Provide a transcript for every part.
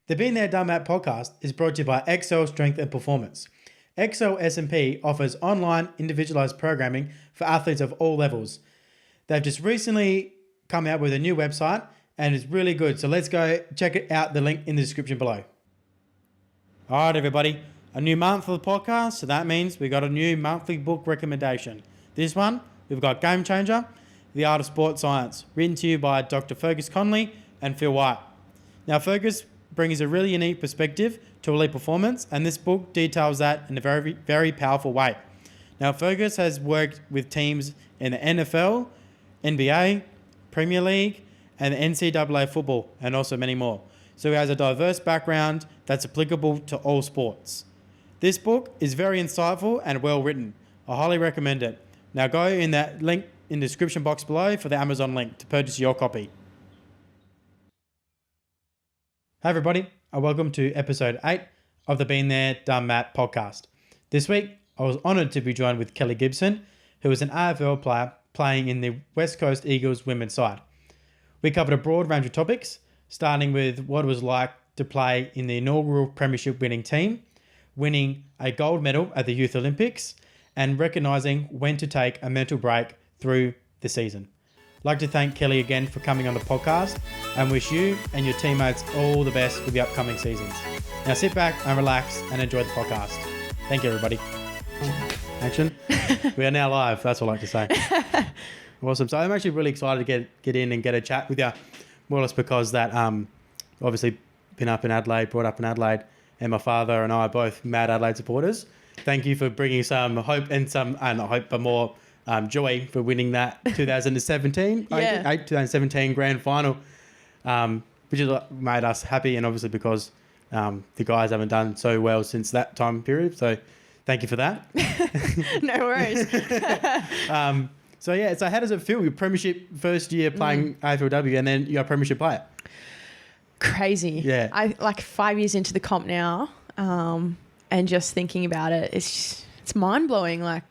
The Been There Done That podcast is brought to you by Excel Strength and Performance. Excel S&P offers online individualized programming for athletes of all levels. They've just recently come out with a new website and it's really good. So let's go check it out. The link in the description below. All right, everybody. A new month for the podcast. So that means we got a new monthly book recommendation. This one, we've got Game Changer, The Art of Sports Science, written to you by Dr. Fergus Conley and Phil White. Now, Fergus brings a really unique perspective to elite performance, and this book details that in a very, very powerful way. Now, Fergus has worked with teams in the NFL, NBA, Premier League, and the NCAA football, and also many more. So he has a diverse background that's applicable to all sports. This book is very insightful and well written. I highly recommend it. Now go in that link in the description box below for the Amazon link to purchase your copy. Hi everybody, and welcome to episode 8 of the Been There Done That podcast. This week, I was honoured to be joined with Kellie Gibson, who is an AFL player playing in the West Coast Eagles women's side. We covered a broad range of topics, starting with what it was like to play in the inaugural Premiership winning team, winning a gold medal at the Youth Olympics, and recognising when to take a mental break through the season. I'd like to thank Kellie again for coming on the podcast and wish you and your teammates all the best with the upcoming seasons. Now sit back and relax and enjoy the podcast. Thank you, everybody. Action. We are now live. That's all I like to say. Awesome. So I'm actually really excited to get in and get a chat with you, more or less because that obviously been up in Adelaide, brought up in Adelaide, and my father and I are both mad Adelaide supporters. Thank you for bringing some hope and not hope, but more joy for winning that 2017, 2017 grand final, which has made us happy, and obviously because the guys haven't done so well since that time period. So thank you for that. No worries. So how does it feel? Your Premiership first year playing AFLW and then you're a Premiership player? Crazy. Yeah. I like 5 years into the comp now, and just thinking about it, it's mind blowing. Like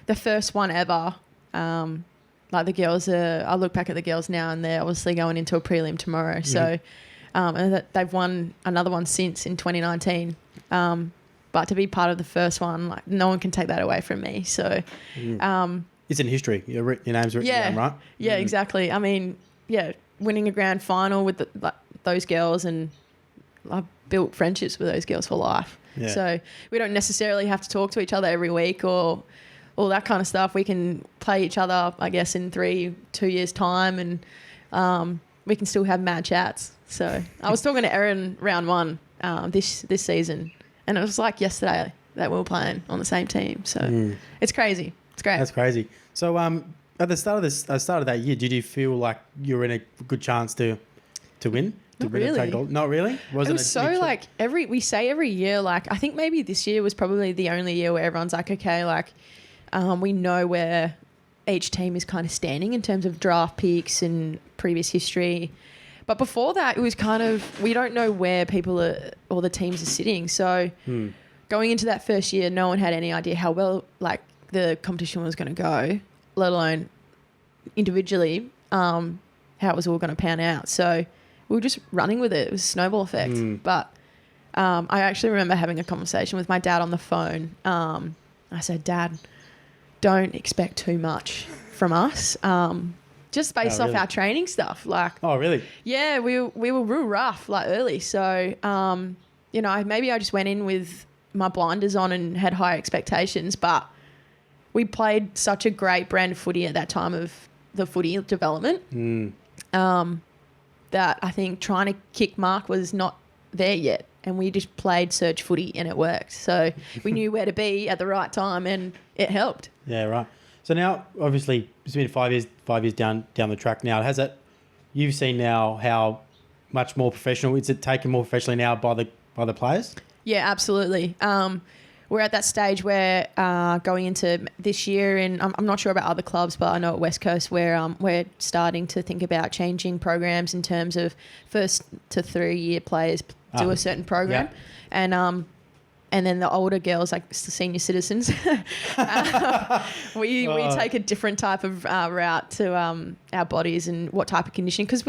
the first one ever. Like the girls I look back at the girls now and they're obviously going into a prelim tomorrow. So, and they've won another one since in 2019. But to be part of the first one, like no one can take that away from me. So, it's in history. Your name's written down, right? Yeah, exactly. I mean, winning a grand final with those girls, and I've built friendships with those girls for life. Yeah. So we don't necessarily have to talk to each other every week or all that kind of stuff. We can play each other, I guess, in 2 years' time, and we can still have mad chats. So I was talking to Erin round one this season, and it was like yesterday that we were playing on the same team. So it's crazy. It's great. That's crazy. So at the start of that year, did you feel like you were in a good chance to win? Not really. Not really? It was so like we say every year, like I think maybe this year was probably the only year where everyone's like, okay, like we know where each team is kind of standing in terms of draft picks and previous history. But before that, it was kind of, we don't know where people are or the teams are sitting. So going into that first year, no one had any idea how well like the competition was going to go, let alone individually how it was all going to pan out. So we were just running with it. It was a snowball effect. But I actually remember having a conversation with my dad on the phone. I said, Dad, don't expect too much from us. Just based off our training stuff. Like, oh, really? Yeah, we were real rough like early. So, maybe I just went in with my blinders on and had high expectations. But we played such a great brand of footy at that time of the footy development. That I think trying to kick mark was not there yet, and we just played surge footy and it worked. So we knew where to be at the right time, and it helped. Yeah, right. So now, obviously, it's been 5 years down the track now. You've seen now how much more professional, is it taken more professionally now by the players? Yeah, absolutely. We're at that stage where going into this year, and I'm not sure about other clubs, but I know at West Coast where we're starting to think about changing programs in terms of 1 to 3 year players do a certain program. Yeah. And then the older girls, like the senior citizens, we take a different type of route to our bodies and what type of conditioning, because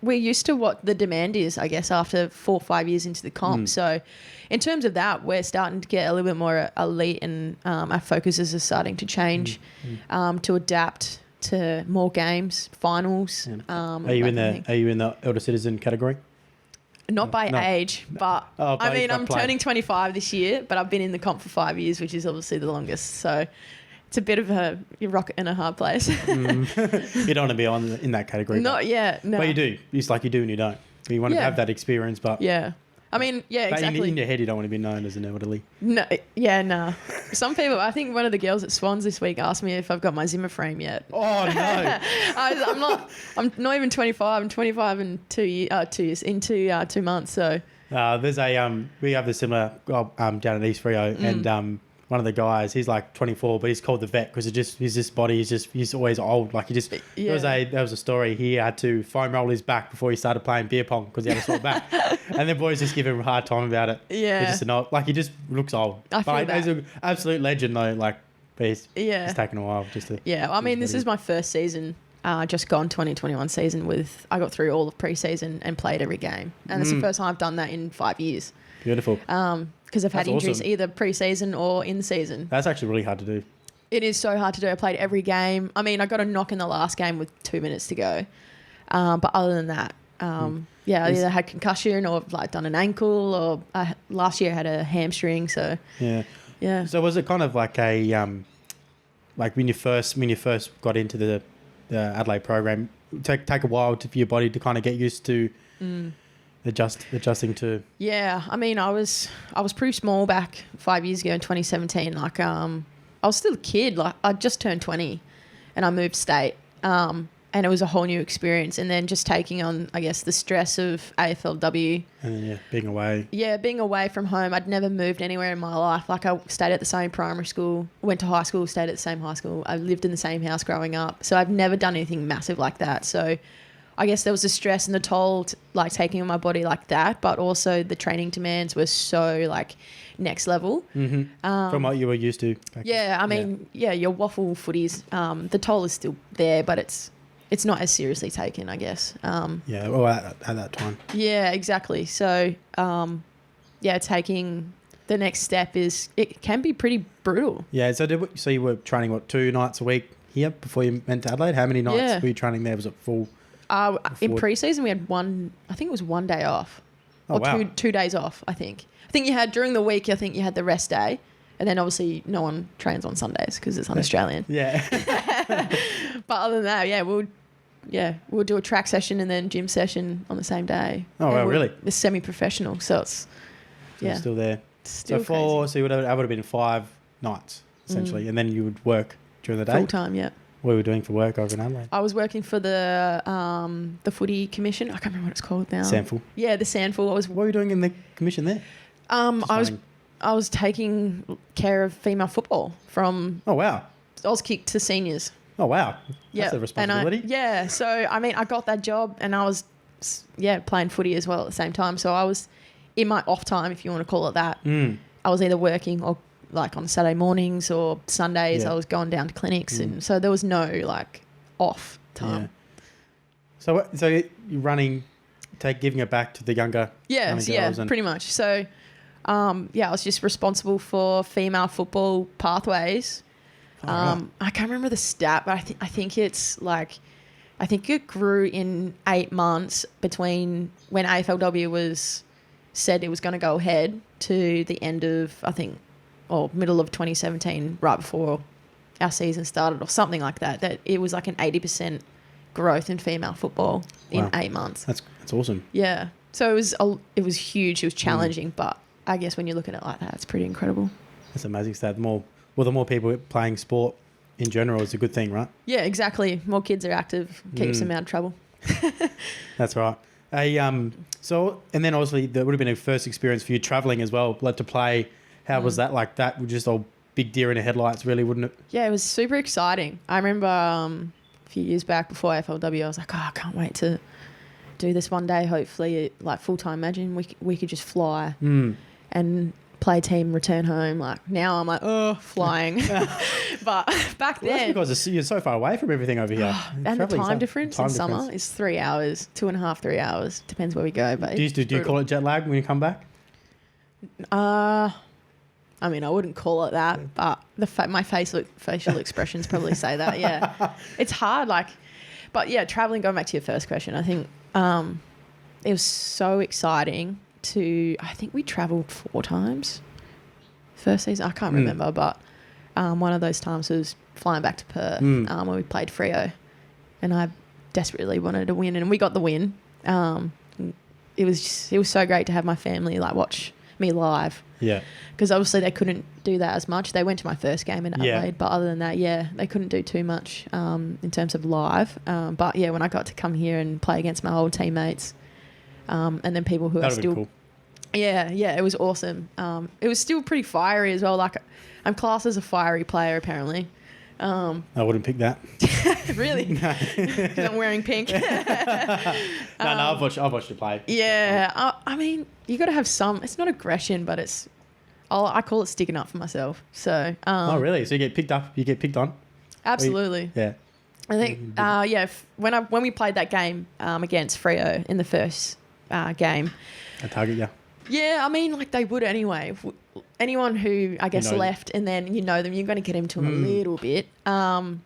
we're used to what the demand is, I guess, after 4 or 5 years into the comp. So in terms of that, we're starting to get a little bit more elite, and our focuses are starting to change to adapt to more games, finals. Are you in the elder citizen category? Not by age, but I'm turning 25 this year, but I've been in the comp for 5 years, which is obviously the longest. So it's a bit of a rock in a hard place. You don't want to be in that category. Not yet, no. But you do. It's like you do and you don't. You want to have that experience, but... Yeah. I mean, yeah, but exactly. in your head, you don't want to be known as an elderly. No, yeah, nah. Some people, I think one of the girls at Swans this week asked me if I've got my Zimmer frame yet. Oh, no. I'm not even 25. I'm 25 in 2 years, in 2 months, so... There's we have the similar down at East Rio, and one of the guys, he's like 24, but he's called the vet because he's always old. Like there was a story. He had to foam roll his back before he started playing beer pong because he had a sore back, and the boys just give him a hard time about it. Yeah, he just looks old. I feel he's an absolute legend though. Like, but it's taken a while just to. Yeah, I mean, this is my first season. Just gone 2021 season I got through all of pre-season and played every game, and it's the first time I've done that in 5 years. Beautiful. Because I've had injuries either pre-season or in season. That's actually really hard to do. It is so hard to do. I played every game. I mean, I got a knock in the last game with 2 minutes to go. But other than that, I either had concussion or like done an ankle, or last year I had a hamstring. So yeah. So was it kind of like a like when you first got into the Adelaide program, take a while for your body to kind of get used to adjusting to? Yeah, I mean, I was pretty small back 5 years ago in 2017. Like, I was still a kid. Like, I just turned 20, and I moved state. And it was a whole new experience. And then just taking on, I guess, the stress of AFLW. And then, being away. Yeah, being away from home. I'd never moved anywhere in my life. Like, I stayed at the same primary school, went to high school, stayed at the same high school. I lived in the same house growing up. So I've never done anything massive like that. So I guess there was the stress and the toll, like, taking on my body like that. But also the training demands were so, like, next level. Mm-hmm. From what you were used to. I mean, your waffle footies, the toll is still there, but it's not as seriously taken, I guess. At that time. Yeah, exactly. So, taking the next step it can be pretty brutal. Yeah, so you were training, 2 nights a week here before you went to Adelaide? How many nights were you training there? Was it full? In pre-season, we had I think it was 1 day off. Oh, wow. 2 days off, I think. I think you had, during the week, I think you had the rest day. And then obviously no one trains on Sundays because it's un-Australian. Yeah. But other than that, we'll do a track session and then gym session on the same day. Oh, wow, really? It's semi-professional, so it's still there. Still so you would have been 5 nights essentially, and then you would work during the day. Full time, yeah. What were you doing for work over in Adelaide? I was working for the footy commission. I can't remember what it's called now. Sandful. Yeah, the Sandful. What were you doing in the commission there? I was taking care of female football from Auskick to seniors. Oh, wow. That's a responsibility. So, I mean, I got that job and I was, playing footy as well at the same time. So I was in my off time, if you want to call it that. I was either working or, like, on Saturday mornings or Sundays, I was going down to clinics. And so there was no, like, off time. Yeah. So you're running, giving it back to the younger girls. Pretty much. So, I was just responsible for female football pathways. I can't remember the stat, but I think it's like, I think it grew in 8 months between when AFLW said it was going to go ahead to the end of, I think, or middle of 2017, right before our season started or something like that, that it was like an 80% growth in female football in 8 months. That's awesome. Yeah. So it was huge. It was challenging, but I guess when you look at it like that, it's pretty incredible. That's an amazing stat. The more people playing sport in general is a good thing, right? Yeah, exactly. More kids are active, keeps them out of trouble. That's right. So, and then obviously there would have been a first experience for you travelling as well, like to play. How was that like? That was just all big deer in the headlights, really, wouldn't it? Yeah, it was super exciting. I remember a few years back before AFLW, I was like, I can't wait to do this one day. Hopefully, like full time. Imagine we could just fly and play team, return home. Like now I'm like, oh, flying. But back Well, then. that's because you're so far away from everything over here. And the time difference in difference. summer is 3 hours, 2.5, 3 hours. Depends where we go. But Do you call it jet lag when you come back? I mean, I wouldn't call it that, but my facial expressions probably say that. Yeah, it's hard. But yeah, traveling. Going back to your first question, I think it was so exciting I think we travelled 4 times. First season, I can't remember, but one of those times was flying back to Perth when we played Freo, and I desperately wanted to win, and we got the win. It was so great to have my family watch me live. Yeah. Because obviously they couldn't do that as much. They went to my first game in Adelaide, but other than that, they couldn't do too much in terms of live. But yeah, when I got to come here and play against my old teammates, and then people who That'd are still, be cool. yeah, it was awesome. It was still pretty fiery as well. I'm classed as a fiery player apparently. I wouldn't pick that. Really? No. 'Cause I'm wearing pink. No, I've watched you play. Yeah, I mean, you got to have some. It's not aggression, but I call it sticking up for myself. So. Oh, really? So you get picked up? You get picked on? Absolutely. Yeah. I think. When we played that game against Freo in the first game. I target you. Yeah, I mean, they would anyway. Anyone who I guess left and then you know them, you're going to get into them a little bit. And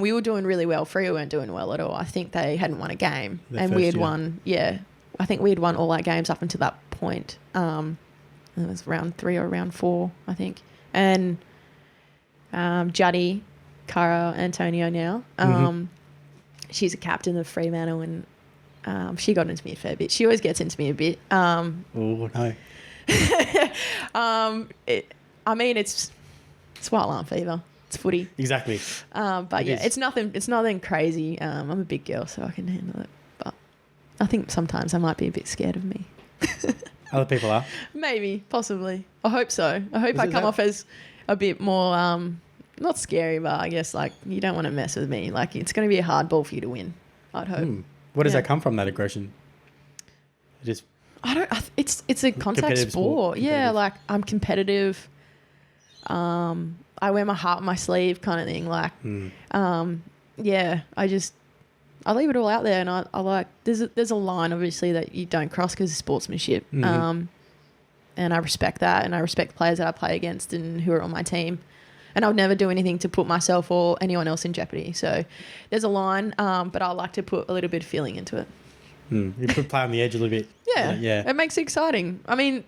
we were doing really well. Freo weren't doing well at all. I think they hadn't won a game, we had won. Yeah, I think we had won all our games up until that point. It was round 3 or round 4, I think. And Juddy, Cara Antonio now. She's a captain of Fremantle, and she got into me a fair bit. She always gets into me a bit. Oh no. I mean, it's white line fever. It's footy. Exactly. But it's nothing crazy. I'm a big girl, so I can handle it. But I think sometimes I might be a bit scared of me. Other people are. Maybe, possibly. I hope so. I hope I come off as a bit more, not scary, but I guess you don't want to mess with me. It's going to be a hard ball for you to win. I'd hope. Where does that come from? That aggression? Just. It's a contact sport. Yeah, I'm competitive. I wear my heart on my sleeve, kind of thing. I leave it all out there, and I there's a line obviously that you don't cross because of sportsmanship. And I respect that, and I respect the players that I play against and who are on my team. And I would never do anything to put myself or anyone else in jeopardy. So there's a line, but I like to put a little bit of feeling into it. You put play on the edge a little bit. Yeah. It makes it exciting. I mean,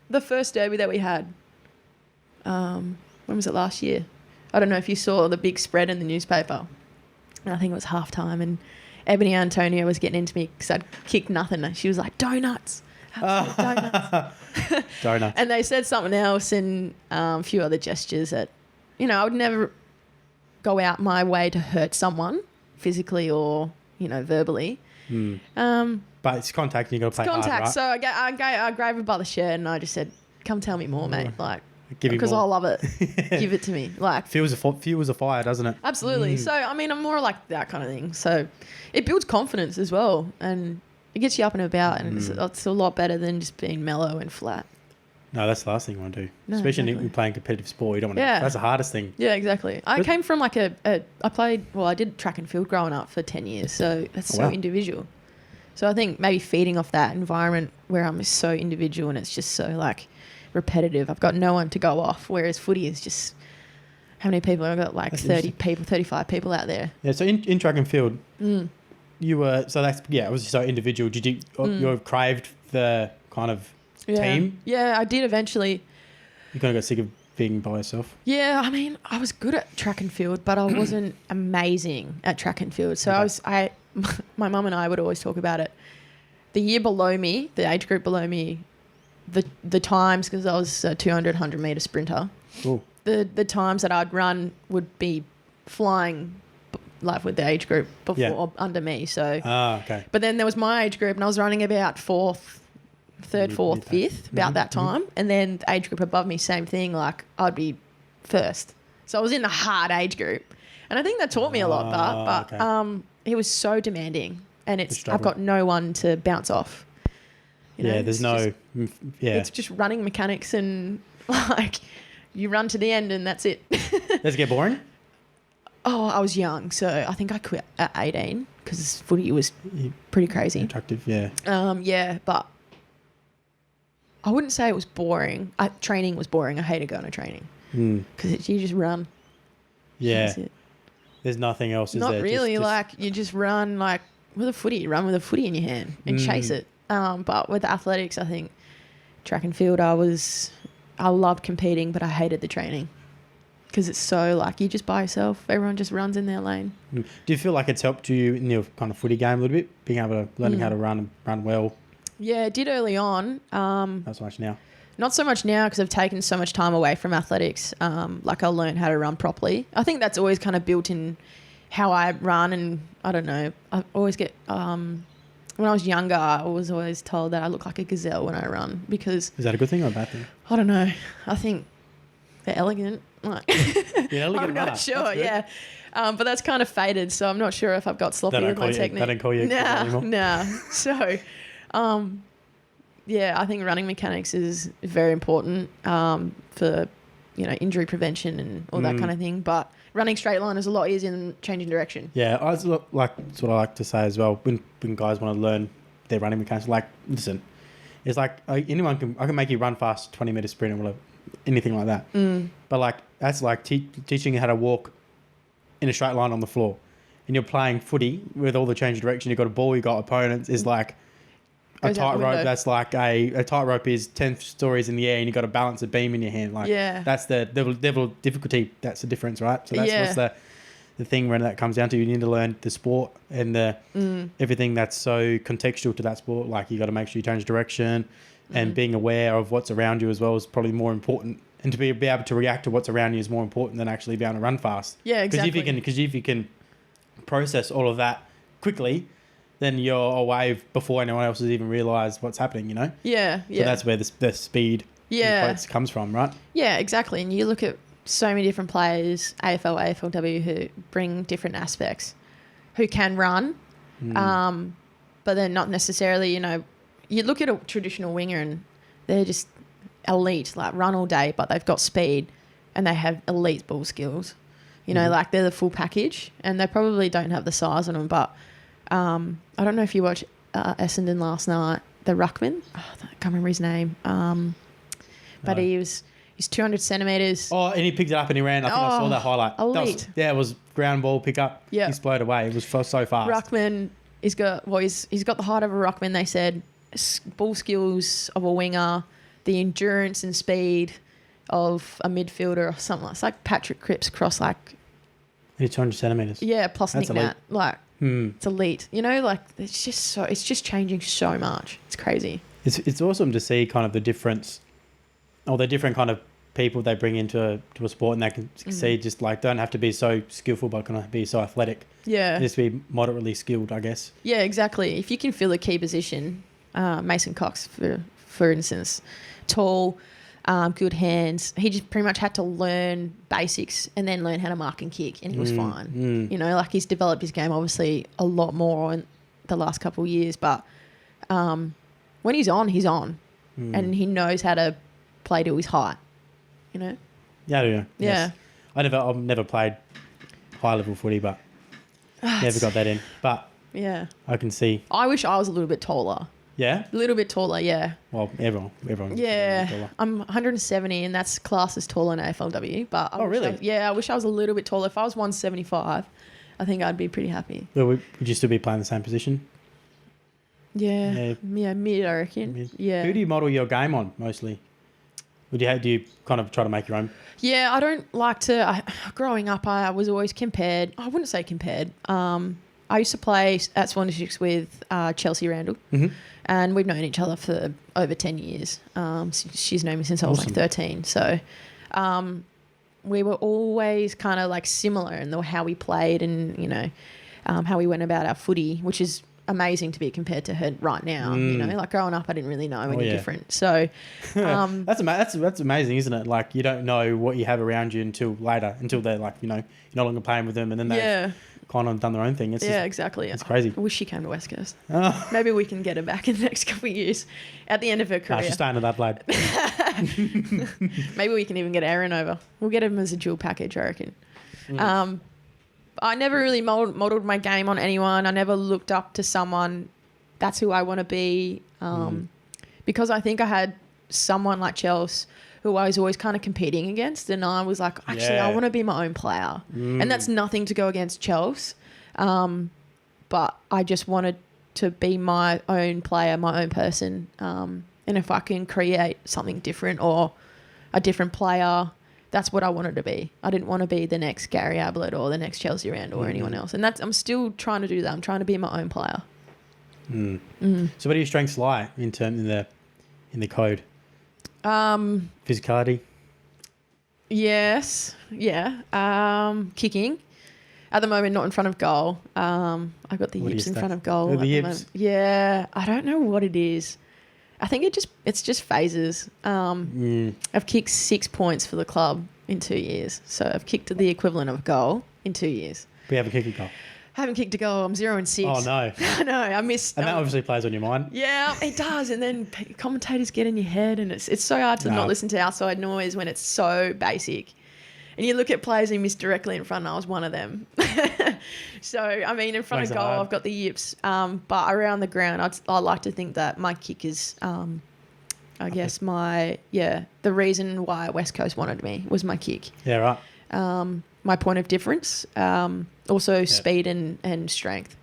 the first derby that we had, when was it, last year? I don't know if you saw the big spread in the newspaper. And I think it was halftime, and Ebony Antonio was getting into me because I'd kicked nothing. She was like, donuts. Donuts. Donuts. And they said something else and a few other gestures that, I would never go out my way to hurt someone physically or, verbally. But it's contact and you got to play hard, right? So I grabbed her by the shirt and I just said, come tell me more, mate. Because I love it. Give it to me. Fuels a fire, doesn't it? Absolutely. So, I mean, I'm more like that kind of thing. So it builds confidence as well. And it gets you up and about. And it's a lot better than just being mellow and flat. No, that's the last thing you want to do. No, especially exactly. when playing competitive sport. You don't want to. That's the hardest thing. Yeah, exactly. I came from I did track and field growing up for 10 years. So that's individual. So I think maybe feeding off that environment where I'm so individual and it's just so repetitive. I've got no one to go off. Whereas footy is just, how many people? I've got that's 30 people, 35 people out there. Yeah. So in track and field, you were, so that's, it was so individual. Did you craved the kind of team? Yeah, I did eventually. You kind of got sick of being by yourself? Yeah, I mean, I was good at track and field, but I wasn't amazing at track and field. So my mum and I would always talk about it. The year below me, the age group below me, the times, because I was a 200, 100 metre sprinter, Cool. the times that I'd run would be flying with the age group before or under me. So, okay. But then there was my age group and I was running about third, fourth, fifth, about that time. And then the age group above me, same thing, I'd be first. So I was in the hard age group. And I think that taught me a lot, but it was so demanding and I've got no one to bounce off. It's just running mechanics and Like, you run to the end and that's it. Does it get boring? Oh, I was young, so I think I quit at 18 because footy was pretty crazy. Attractive, yeah. Yeah, but I wouldn't say it was boring. Training was boring. I hated going to training because you just run. Yeah. That's it. There's nothing else, is there? Not really. Just... Like, you just run like with a footy. You run with a footy in your hand and chase it. But with athletics, I think track and field, I loved competing, but I hated the training because it's so like you just by yourself. Everyone just runs in their lane. Do you feel like it's helped you in your kind of footy game a little bit, being able to learning how to run and run well? Yeah, it did early on. Not so much now. Not so much now because I've taken so much time away from athletics. Like I learned how to run properly. I think that's always kind of built in how I run, and I don't know. I always get when I was younger, I was always told that I look like a gazelle when I run because... Is that a good thing or a bad thing? I don't know. I think they're elegant. Like, I'm not sure, yeah. But that's kind of faded, so I'm not sure if I've got sloppy with my technique. They don't call you anymore? Nah. So, yeah, I think running mechanics is very important for, injury prevention and all that kind of thing. But running straight line is a lot easier than changing direction. Yeah, that's what I like to say as well. When guys want to learn their running mechanics, like, listen, it's like I can make you run fast, 20 meter sprint or whatever, anything like that. But like that's like teaching you how to walk in a straight line on the floor, and you're playing footy with all the change of direction. You've got a ball, you've got opponents. Is like a tightrope. That's like a tightrope is 10 stories in the air, and you've got to balance a beam in your hand. Like that's the level of difficulty. That's the difference, right? So that's what's the thing when that comes down to. You need to learn the sport and the everything that's so contextual to that sport. Like you got to make sure you change direction, and being aware of what's around you as well is probably more important. And to be able to react to what's around you is more important than actually being able to run fast. Yeah, exactly. Because if you can process all of that quickly, then you're away before anyone else has even realised what's happening, Yeah. So that's where the speed comes from, right? Yeah, exactly. And you look at so many different players, AFL, AFLW, who bring different aspects, who can run, but they're not necessarily, you look at a traditional winger and they're just elite, like run all day, but they've got speed and they have elite ball skills. Like they're the full package, and they probably don't have the size on them. But I don't know if you watched Essendon last night, the ruckman. Oh, I can't remember his name. But he's 200 centimetres. Oh, and he picked it up and he ran. I think I saw that highlight. Elite. It was ground ball pick up. Yeah. He exploded away. It was so fast. Ruckman, he's got the height of a ruckman, they said, ball skills of a winger, the endurance and speed of a midfielder or something. It's like Patrick Cripps cross like... He's 200 centimetres. Yeah, plus Nick Nat. Like, it's elite. Like, it's just changing so much. It's crazy. It's awesome to see kind of the difference, or the different kind of people they bring into a sport, and they can succeed. Just like don't have to be so skillful, but can be so athletic. Yeah. Just be moderately skilled, I guess. Yeah, exactly. If you can fill a key position, Mason Cox, for instance, tall, good hands. He just pretty much had to learn basics and then learn how to mark and kick, and he was fine. Like he's developed his game obviously a lot more in the last couple of years, but when he's on, and he knows how to play to his height. Yeah, I do. Yeah. Yes. I've never played high level footy, but never got that in. But yeah, I can see. I wish I was a little bit taller. Yeah? A little bit taller, yeah. Well, everyone. Yeah. Taller. I'm 170 and that's classed as taller in AFLW. But really? I wish I was a little bit taller. If I was 175, I think I'd be pretty happy. Well, would you still be playing the same position? Yeah, mid, I reckon. Mid. Yeah. Who do you model your game on mostly? Do you kind of try to make your own? Yeah, I don't like to... growing up, I was always compared. I wouldn't say compared. I used to play at Swan Districts with Chelsea Randall, and we've known each other for over 10 years. She's known me since I was like 13. So we were always kind of like similar in how we played and, how we went about our footy, which is amazing to be compared to her right now. Like growing up, I didn't really know any different. So that's amazing, isn't it? Like you don't know what you have around you until later, until they're like, you're no longer playing with them, and then they've kind of done their own thing. Exactly. It's crazy. I wish she came to West Coast. Maybe we can get her back in the next couple of years at the end of her career. She's staying at Adelaide. Maybe we can even get Aaron over. We'll get him as a dual package, I reckon. I never really modelled my game on anyone. I never looked up to someone. That's who I want to be. Because I think I had someone like Chelsea who I was always kind of competing against. And I was like, actually, I want to be my own player. And that's nothing to go against Chelsea. But I just wanted to be my own player, my own person. And if I can create something different or a different player, that's what I wanted to be. I didn't want to be the next Gary Ablett or the next Chelsea Rand or anyone else. And I'm still trying to do that. I'm trying to be my own player. So what do your strengths lie in the code? Physicality? Yes. Yeah. Kicking. At the moment, not in front of goal. I've got the yips in front of goal. The yips? Yeah. I don't know what it is. I think it's just phases. I've kicked 6 points for the club in 2 years. So I've kicked the equivalent of a goal in 2 years. We haven't kicked a goal. Haven't kicked a goal. I'm 0-6. Oh, no. I know. I missed. And that obviously plays on your mind. Yeah, it does. And then commentators get in your head and it's so hard to not listen to outside noise when it's so basic. And you look at players who miss directly in front, and I was one of them. So, I mean, in front of goal, I've got the yips. But around the ground, I like to think that my kick is, I guess, the reason why West Coast wanted me was my kick. Yeah, right. My point of difference, also speed and strength.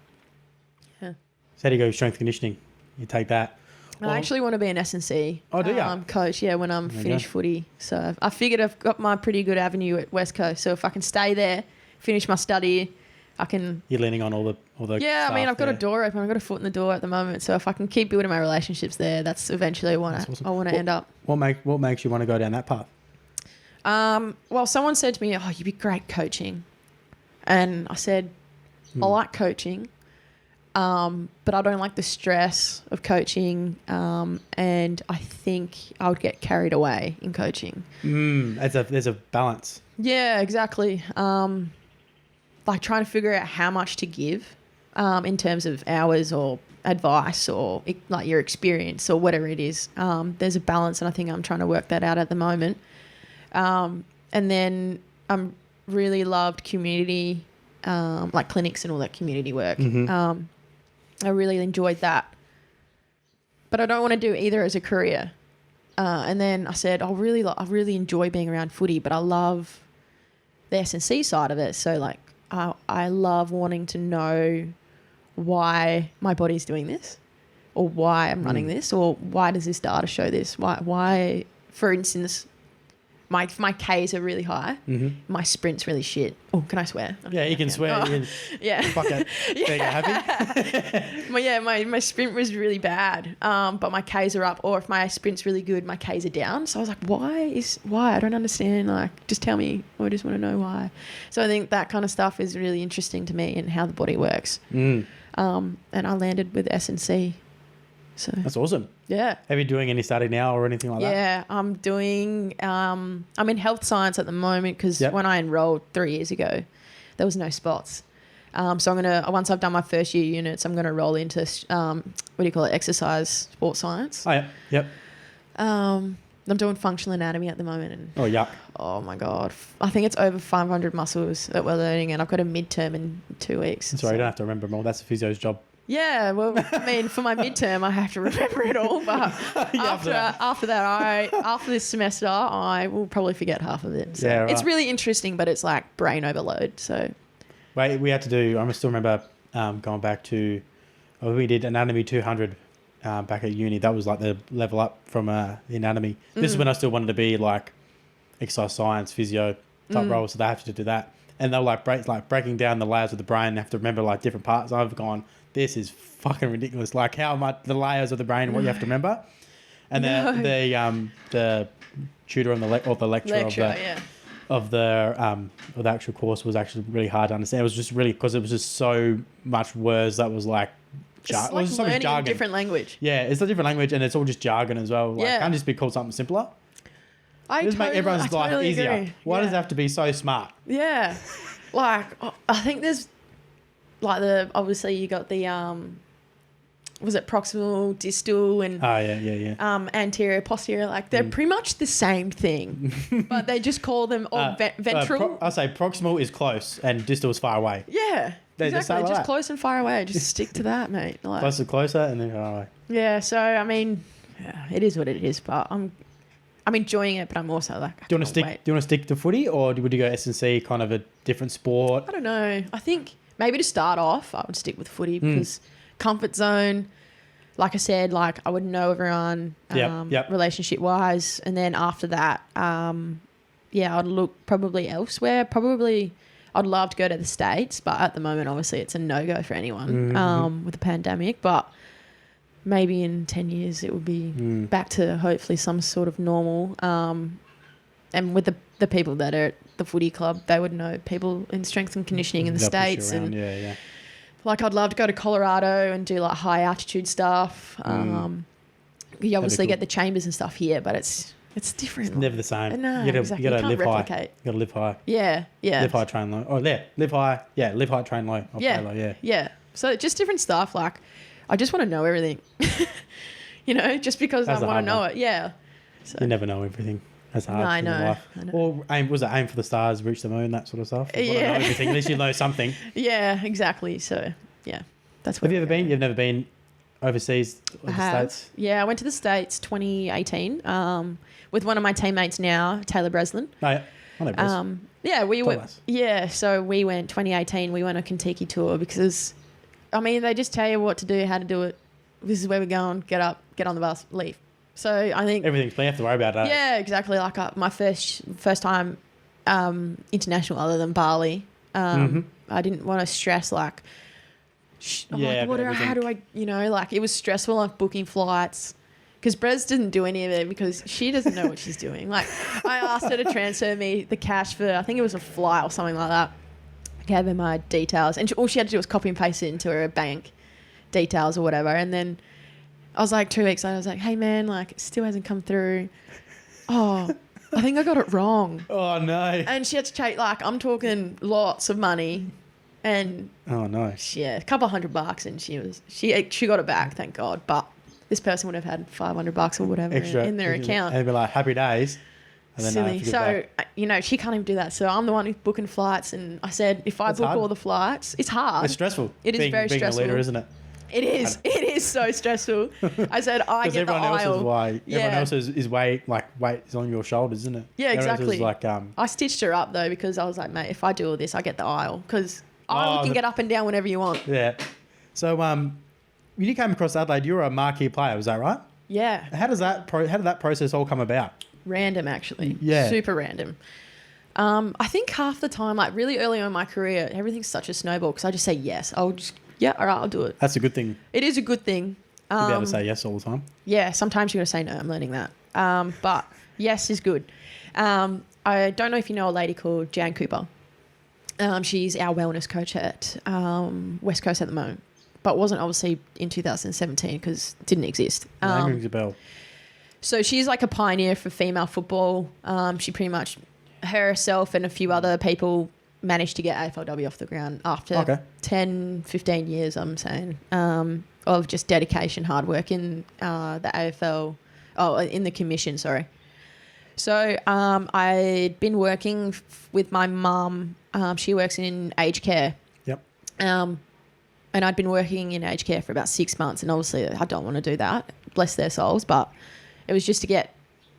Yeah. So how do you go strength conditioning? You take that. I actually want to be an S&C coach, when I'm finished footy. So I figured I've got my pretty good avenue at West Coast. So if I can stay there, finish my study, I can... You're leaning on all the I mean, I've got a door open. I've got a foot in the door at the moment. So if I can keep building my relationships there, that's eventually what I want to end up. What makes you want to go down that path? Well, someone said to me, you'd be great coaching. And I said, I like coaching. But I don't like the stress of coaching, and I think I would get carried away in coaching. There's a balance. Yeah, exactly. Like trying to figure out how much to give in terms of hours or advice or like your experience or whatever it is. There's a balance, and I think I'm trying to work that out at the moment. And then I'm really loved community, like clinics and all that community work. I really enjoyed that. But I don't want to do either as a career. And then I said, I really enjoy being around footy, but I love the S&C side of it. So, like, I love wanting to know why my body's doing this or why I'm running this or why does this data show this? Why for instance, my Ks are really high. My sprint's really shit. Oh, can I swear? Yeah, you can swear. Yeah. Fuck it. There you happy? My sprint was really bad, but my Ks are up. Or if my sprint's really good, my Ks are down. So I was like, why? I don't understand. Like, just tell me. I just want to know why. So I think that kind of stuff is really interesting to me and how the body works. And I landed with S&C. So that's awesome. Yeah. Have you doing any study now or anything like that? Yeah, I'm doing. I'm in health science at the moment because when I enrolled 3 years ago, there was no spots. So I'm gonna once I've done my first year units, I'm gonna roll into exercise sports science. Oh yeah. Yep. I'm doing functional anatomy at the moment. And, oh yuck. Oh my god, I think it's over 500 muscles that we're learning, and I've got a midterm in 2 weeks. Sorry, you don't have to remember them all. That's the physio's job. Yeah, well, I mean, for my midterm, I have to remember it all. But after this semester, I will probably forget half of it. So yeah, right. It's really interesting, but it's like brain overload. So, wait, we had to do. I still remember going back to. We did anatomy 200 back at uni. That was like the level up from the anatomy. This is when I still wanted to be like exercise science, physio type role. So they have to do that, and they were like breaking down the layers of the brain. You have to remember like different parts. I've gone. This is fucking ridiculous. Like how much the layers of the brain, what you have to remember, and the tutor and the lecturer of the actual course was actually really hard to understand. It was just really because it was just so much words that was like. It's like so learning a different language. Yeah, it's a different language, and it's all just jargon as well. Like, can't just be called something simpler. Just make everyone's life easier. Agree. Why does it have to be so smart? Yeah, like I think there's. Like obviously you got the was it proximal, distal, and anterior, posterior? Like they're pretty much the same thing, but they just call them ventral. I say proximal is close and distal is far away. Yeah, exactly. Just close and far away. Just stick to that, mate. Like, closer, and then far away. Yeah. So I mean, it is what it is, but I'm enjoying it, but I'm also like, do you want to stick to footy, or would you go S&C, kind of a different sport? I don't know. I think maybe to start off, I would stick with footy because comfort zone. Like I said, like I would know everyone relationship wise, and then after that, I'd look probably elsewhere. Probably, I'd love to go to the States, but at the moment, obviously, it's a no-go for anyone with the pandemic. But maybe in 10 years, it would be back to hopefully some sort of normal. And with the people that are at the footy club, they would know people in strength and conditioning in the States. And like I'd love to go to Colorado and do like high altitude stuff. You obviously get the chambers and stuff here, but it's different. It's never the same. No, you exactly. gotta live replicate. high. You gotta live high. Yeah. Live high, train low. Oh, yeah. Live high. Yeah, live high, train low. Play low, Yeah. So just different stuff. Like I just want to know everything. Just because I want to know it. Yeah. So. You never know everything. That's hard. No, I know. Life. Or aim for the stars, reach the moon, that sort of stuff. You know everything. At least you know something. Yeah, exactly. So yeah, that's what. Have you ever been? You've never been overseas or the States? Yeah, I went to the States 2018 with one of my teammates now, Taylor Breslin. Oh, yeah. I know Breslin. Yeah, we went. Yeah, so we went 2018. We went on a Kentucky tour because, I mean, they just tell you what to do, how to do it. This is where we're going. Get up, get on the bus, leave. So I think everything's clean. You have to worry about that. Yeah, exactly. Like my first time international, other than Bali. I didn't want to stress like. How do I? Like it was stressful. Like booking flights. Because Brez didn't do any of it because she doesn't know what she's doing. Like, I asked her to transfer me the cash for, I think it was a flight or something like that. I gave her my details. And all she had to do was copy and paste it into her bank details or whatever. And then I was like 2 weeks later, I was like, hey, man, like, it still hasn't come through. Oh, I think I got it wrong. Oh, no. And she had to take, like, I'm talking lots of money. And oh, no. Yeah, a couple $100. And she got it back, thank God. But this person would have had $500 or whatever extra in their account. And it'd be like, happy days. And then silly. So, she can't even do that. So I'm the one who's booking flights. And I said, if I book all the flights, it's hard. It's stressful. It is very stressful. Being a leader, isn't it? It is. It is so stressful. I said, I get the aisle. Everyone else's weight is on your shoulders, isn't it? Yeah, exactly. Like, I stitched her up, though, because I was like, mate, if I do all this, I get the aisle. Because aisle can get up and down whenever you want. Yeah. So, when you came across Adelaide, you were a marquee player, was that right? Yeah. How did that process all come about? Random, actually. Yeah. Super random. I think half the time, like really early on in my career, everything's such a snowball because I just say yes. All right, I'll do it. That's a good thing. It is a good thing. To be able to say yes all the time. Yeah, sometimes you got to say no. I'm learning that. But yes is good. I don't know if you know a lady called Jan Cooper. She's our wellness coach at West Coast at the moment. But wasn't obviously in 2017 because it didn't exist. Rings a bell. So she's like a pioneer for female football. She pretty much, herself and a few other people managed to get AFLW off the ground after 10, 15 years, I'm saying, of just dedication, hard work in the AFL, in the commission, sorry. So I'd been working with my mum. She works in aged care. Yep. And I'd been working in aged care for about 6 months, and obviously I don't want to do that, bless their souls, but it was just to get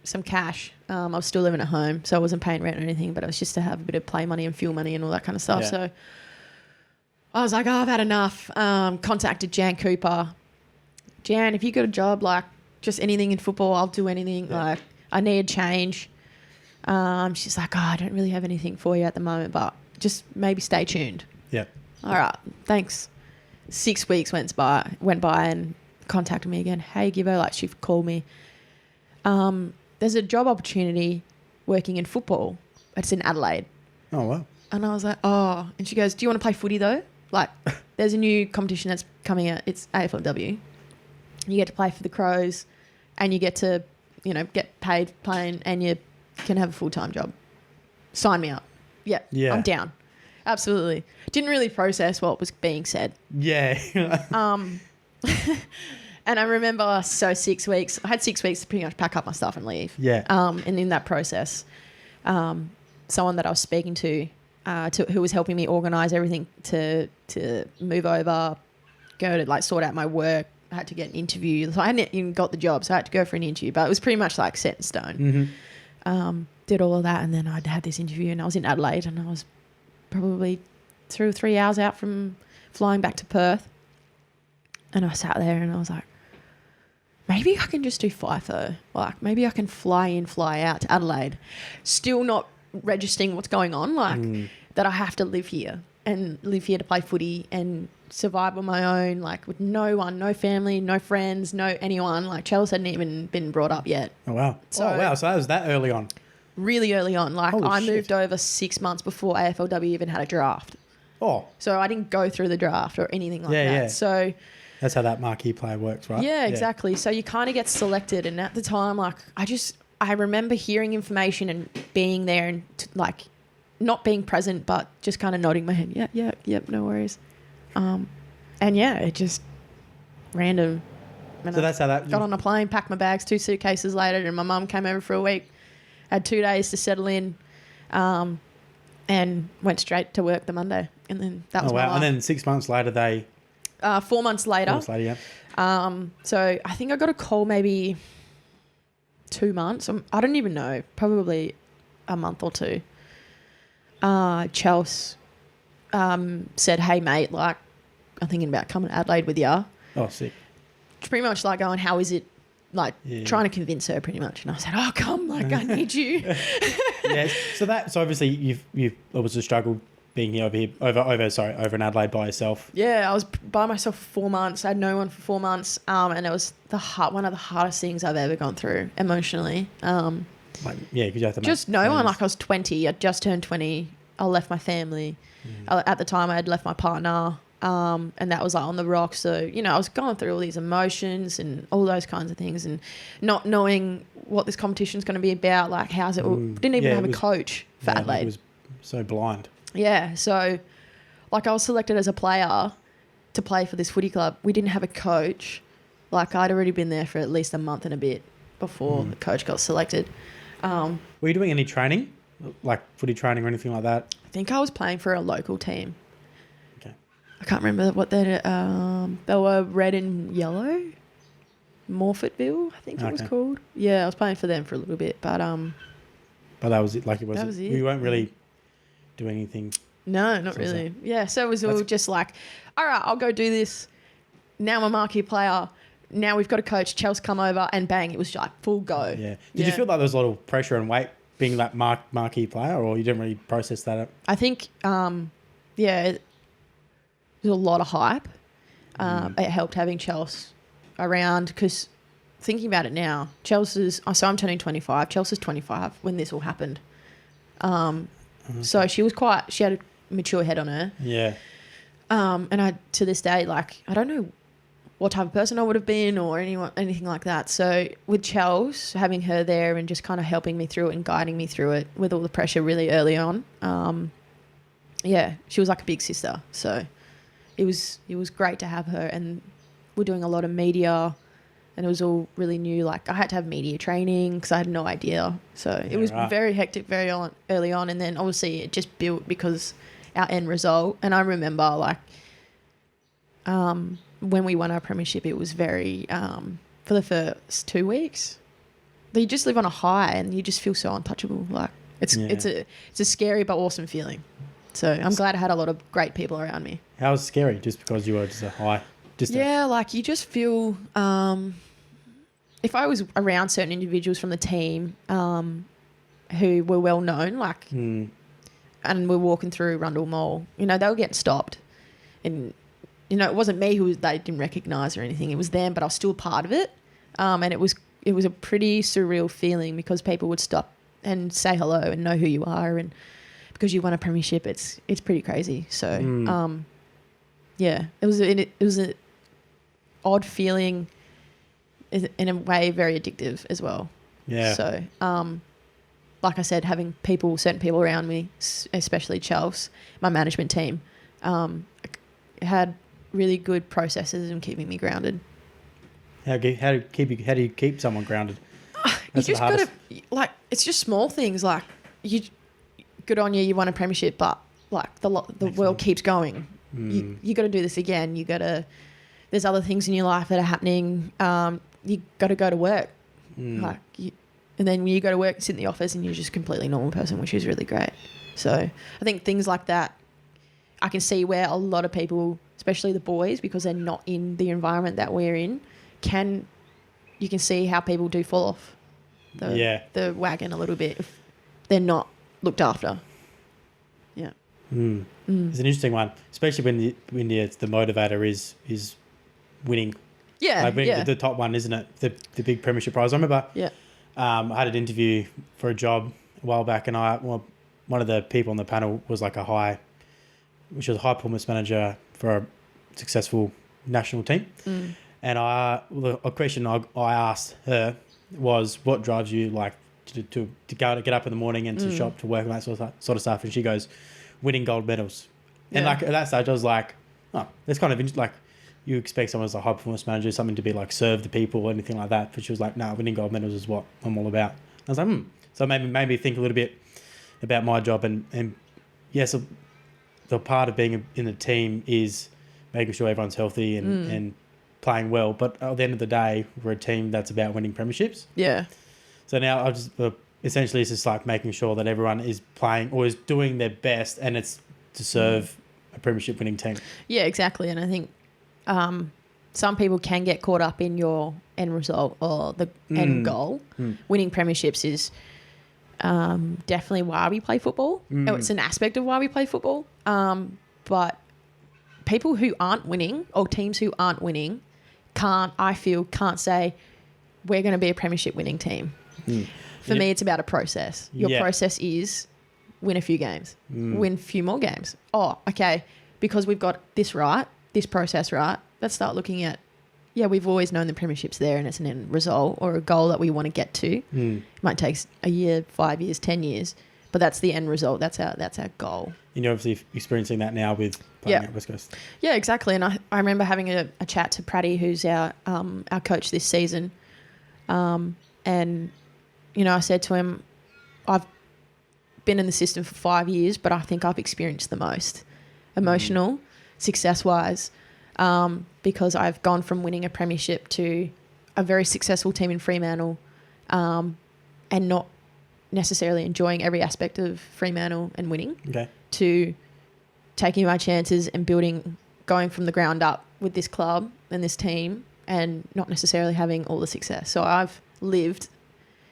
some cash. I was still living at home, so I wasn't paying rent or anything, but it was just to have a bit of play money and fuel money and all that kind of stuff. Yeah. So I was like, I've had enough. Contacted Jan Cooper. Jan, if you got a job, like just anything in football, I'll do anything. Yeah. Like I need change. She's like, I don't really have anything for you at the moment, but just maybe stay tuned. Yeah. All right, thanks. 6 weeks went by and contacted me again. Hey, Gibbo, like she called me. There's a job opportunity working in football. It's in Adelaide. Oh, wow. And I was like, oh. And she goes, do you want to play footy though? Like, there's a new competition that's coming out. It's AFLW. You get to play for the Crows and you get to, get paid playing and you can have a full-time job. Sign me up. Yeah. I'm down. Absolutely. Didn't really process what was being said. Yeah. And I remember, I had 6 weeks to pretty much pack up my stuff and leave. Yeah. And in that process, someone that I was speaking to who was helping me organise everything to move over, go to like sort out my work. I had to get an interview. So I hadn't even got the job, so I had to go for an interview. But it was pretty much like set in stone. Mm-hmm. Did all of that, and then I had this interview, and I was in Adelaide, and I was probably 2 or 3 hours out from flying back to Perth. And I sat there, and I was like, maybe I can just do FIFO. Like, maybe I can fly in, fly out to Adelaide, still not registering what's going on, like that I have to live here and live here to play footy and survive on my own, like with no one, no family, no friends, no anyone. Like Chelsea hadn't even been brought up yet. Oh, wow. So that was that early on. Really early on. Like Holy I shit. moved over 6 months before AFLW even had a draft. Oh. So I didn't go through the draft or anything like that. Yeah. So That's how that marquee player works, right? yeah, exactly. So you kind of get selected, and at the time, like I remember hearing information and being there and like not being present, but just kind of nodding my head. Yep, no worries. And yeah, it just random. And So that's how that got on a plane, packed my bags, 2 suitcases later, and my mum came over for a week. Had 2 days to settle in, and went straight to work the Monday, and then that was my life. And then 6 months later, 4 months later. 4 months later, yeah. So I think I got a call maybe 2 months. I don't even know. Probably a month or two. Chelsea said, "Hey mate, like I'm thinking about coming to Adelaide with you." Oh, sick. Pretty much like going, "How is it?" Like trying to convince her pretty much. And I said, "Oh, come, like I need you." Yes. So obviously you've it was a struggle being here over in Adelaide by yourself. Yeah, I was by myself for 4 months. I had no one for 4 months, and it was one of the hardest things I've ever gone through emotionally. Because you have to just make no one. friends. Like I was 20. I'd just turned 20. I left my family. At the time, I had left my partner, and that was like on the rocks. So I was going through all these emotions and all those kinds of things, and not knowing what this competition's going to be about. Like, how's it? Didn't even have a coach for Adelaide. It was so blind. Yeah, so like I was selected as a player to play for this footy club. We didn't have a coach. Like I'd already been there for at least a month and a bit before the coach got selected. Were you doing any training, like footy training or anything like that? I think I was playing for a local team. Okay. I can't remember what they were red and yellow. Morfettville, I think it was called. Yeah, I was playing for them for a little bit, but that was it. Like it was. That was it. You weren't really doing anything. No, not really. Yeah, so it was all just like, all right, I'll go do this. Now I'm a marquee player. Now we've got a coach. Chelsea come over, and bang, it was like full go. Yeah. Did you feel like there was a lot of pressure and weight being that marquee player, or you didn't really process that? I think, there's a lot of hype. It helped having Chelsea around because thinking about it now, so I'm turning 25. Chelsea's 25 when this all happened. So she had a mature head on her. Yeah. And to this day, like, I don't know what type of person I would have been or anything like that. So with Chelsea, having her there and just kind of helping me through it and guiding me through it with all the pressure really early on, she was like a big sister. So it was great to have her, and we're doing a lot of media, and it was all really new. Like I had to have media training because I had no idea. So it was very hectic early on, and then obviously it just built because our end result. And I remember like when we won our premiership, it was very for the first 2 weeks, you just live on a high and you just feel so untouchable. Like it's a scary but awesome feeling. So I'm glad I had a lot of great people around me. How was it scary? Just because you were just a high distance? Yeah, like you just feel if I was around certain individuals from the team who were well known, like and we're walking through Rundle Mall, they were getting stopped. And, it wasn't me who they didn't recognise or anything. It was them, but I was still part of it. And it was a pretty surreal feeling because people would stop and say hello and know who you are, and because you won a premiership, it's pretty crazy. So, it was an odd feeling, in a way, very addictive as well. Yeah. So, like I said, having certain people around me, especially Chelsea, my management team, had really good processes in keeping me grounded. How do you keep someone grounded? You just got to, like, it's just small things. Like, good on you, you won a premiership, but, like, the world keeps going. You got to do this again. There's other things in your life that are happening. You got to go to work. And then when you go to work, sit in the office and you're just a completely normal person, which is really great. So I think things like that, I can see where a lot of people, especially the boys, because they're not in the environment that we're in, you can see how people do fall off the wagon a little bit if they're not looked after. Yeah. It's an interesting one, especially when the motivator is winning. Yeah, like the top one, isn't it? The big Premiership prize. I remember. Yeah. I had an interview for a job a while back, and one of the people on the panel was like a high performance manager for a successful national team. And a question I asked her was, "What drives you like to get up in the morning and to shop, to work, and that sort of stuff?" And she goes, "Winning gold medals." And like at that stage, I was like, "Oh, that's kind of like you expect someone as a high performance manager something to be like serve the people or anything like that." But she was like, "No, winning gold medals is what I'm all about." I was like, So it made me think a little bit about my job and yes, the part of being in the team is making sure everyone's healthy and playing well. But at the end of the day, we're a team that's about winning premierships. Yeah. So now I just essentially it's just like making sure that everyone is playing or is doing their best, and it's to serve a premiership winning team. Yeah, exactly. And I think some people can get caught up in your end result or the end goal. Winning premierships is definitely why we play football. It's an aspect of why we play football. But people who aren't winning or teams who aren't winning can't say we're going to be a premiership winning team. For me, it's about a process. Your process is win a few games, win a few more games. Oh, okay, because we've got this process right, let's start looking at, we've always known the premiership's there and it's an end result or a goal that we want to get to. It might take a year, 5 years, 10 years, but that's the end result. That's our goal. And you're obviously experiencing that now with playing at West Coast. Yeah, exactly. And I remember having a chat to Pratty, who's our coach this season. And, I said to him, I've been in the system for 5 years, but I think I've experienced the most emotional, success-wise, because I've gone from winning a premiership to a very successful team in Fremantle and not necessarily enjoying every aspect of Fremantle and winning, to taking my chances and going from the ground up with this club and this team and not necessarily having all the success. So I've lived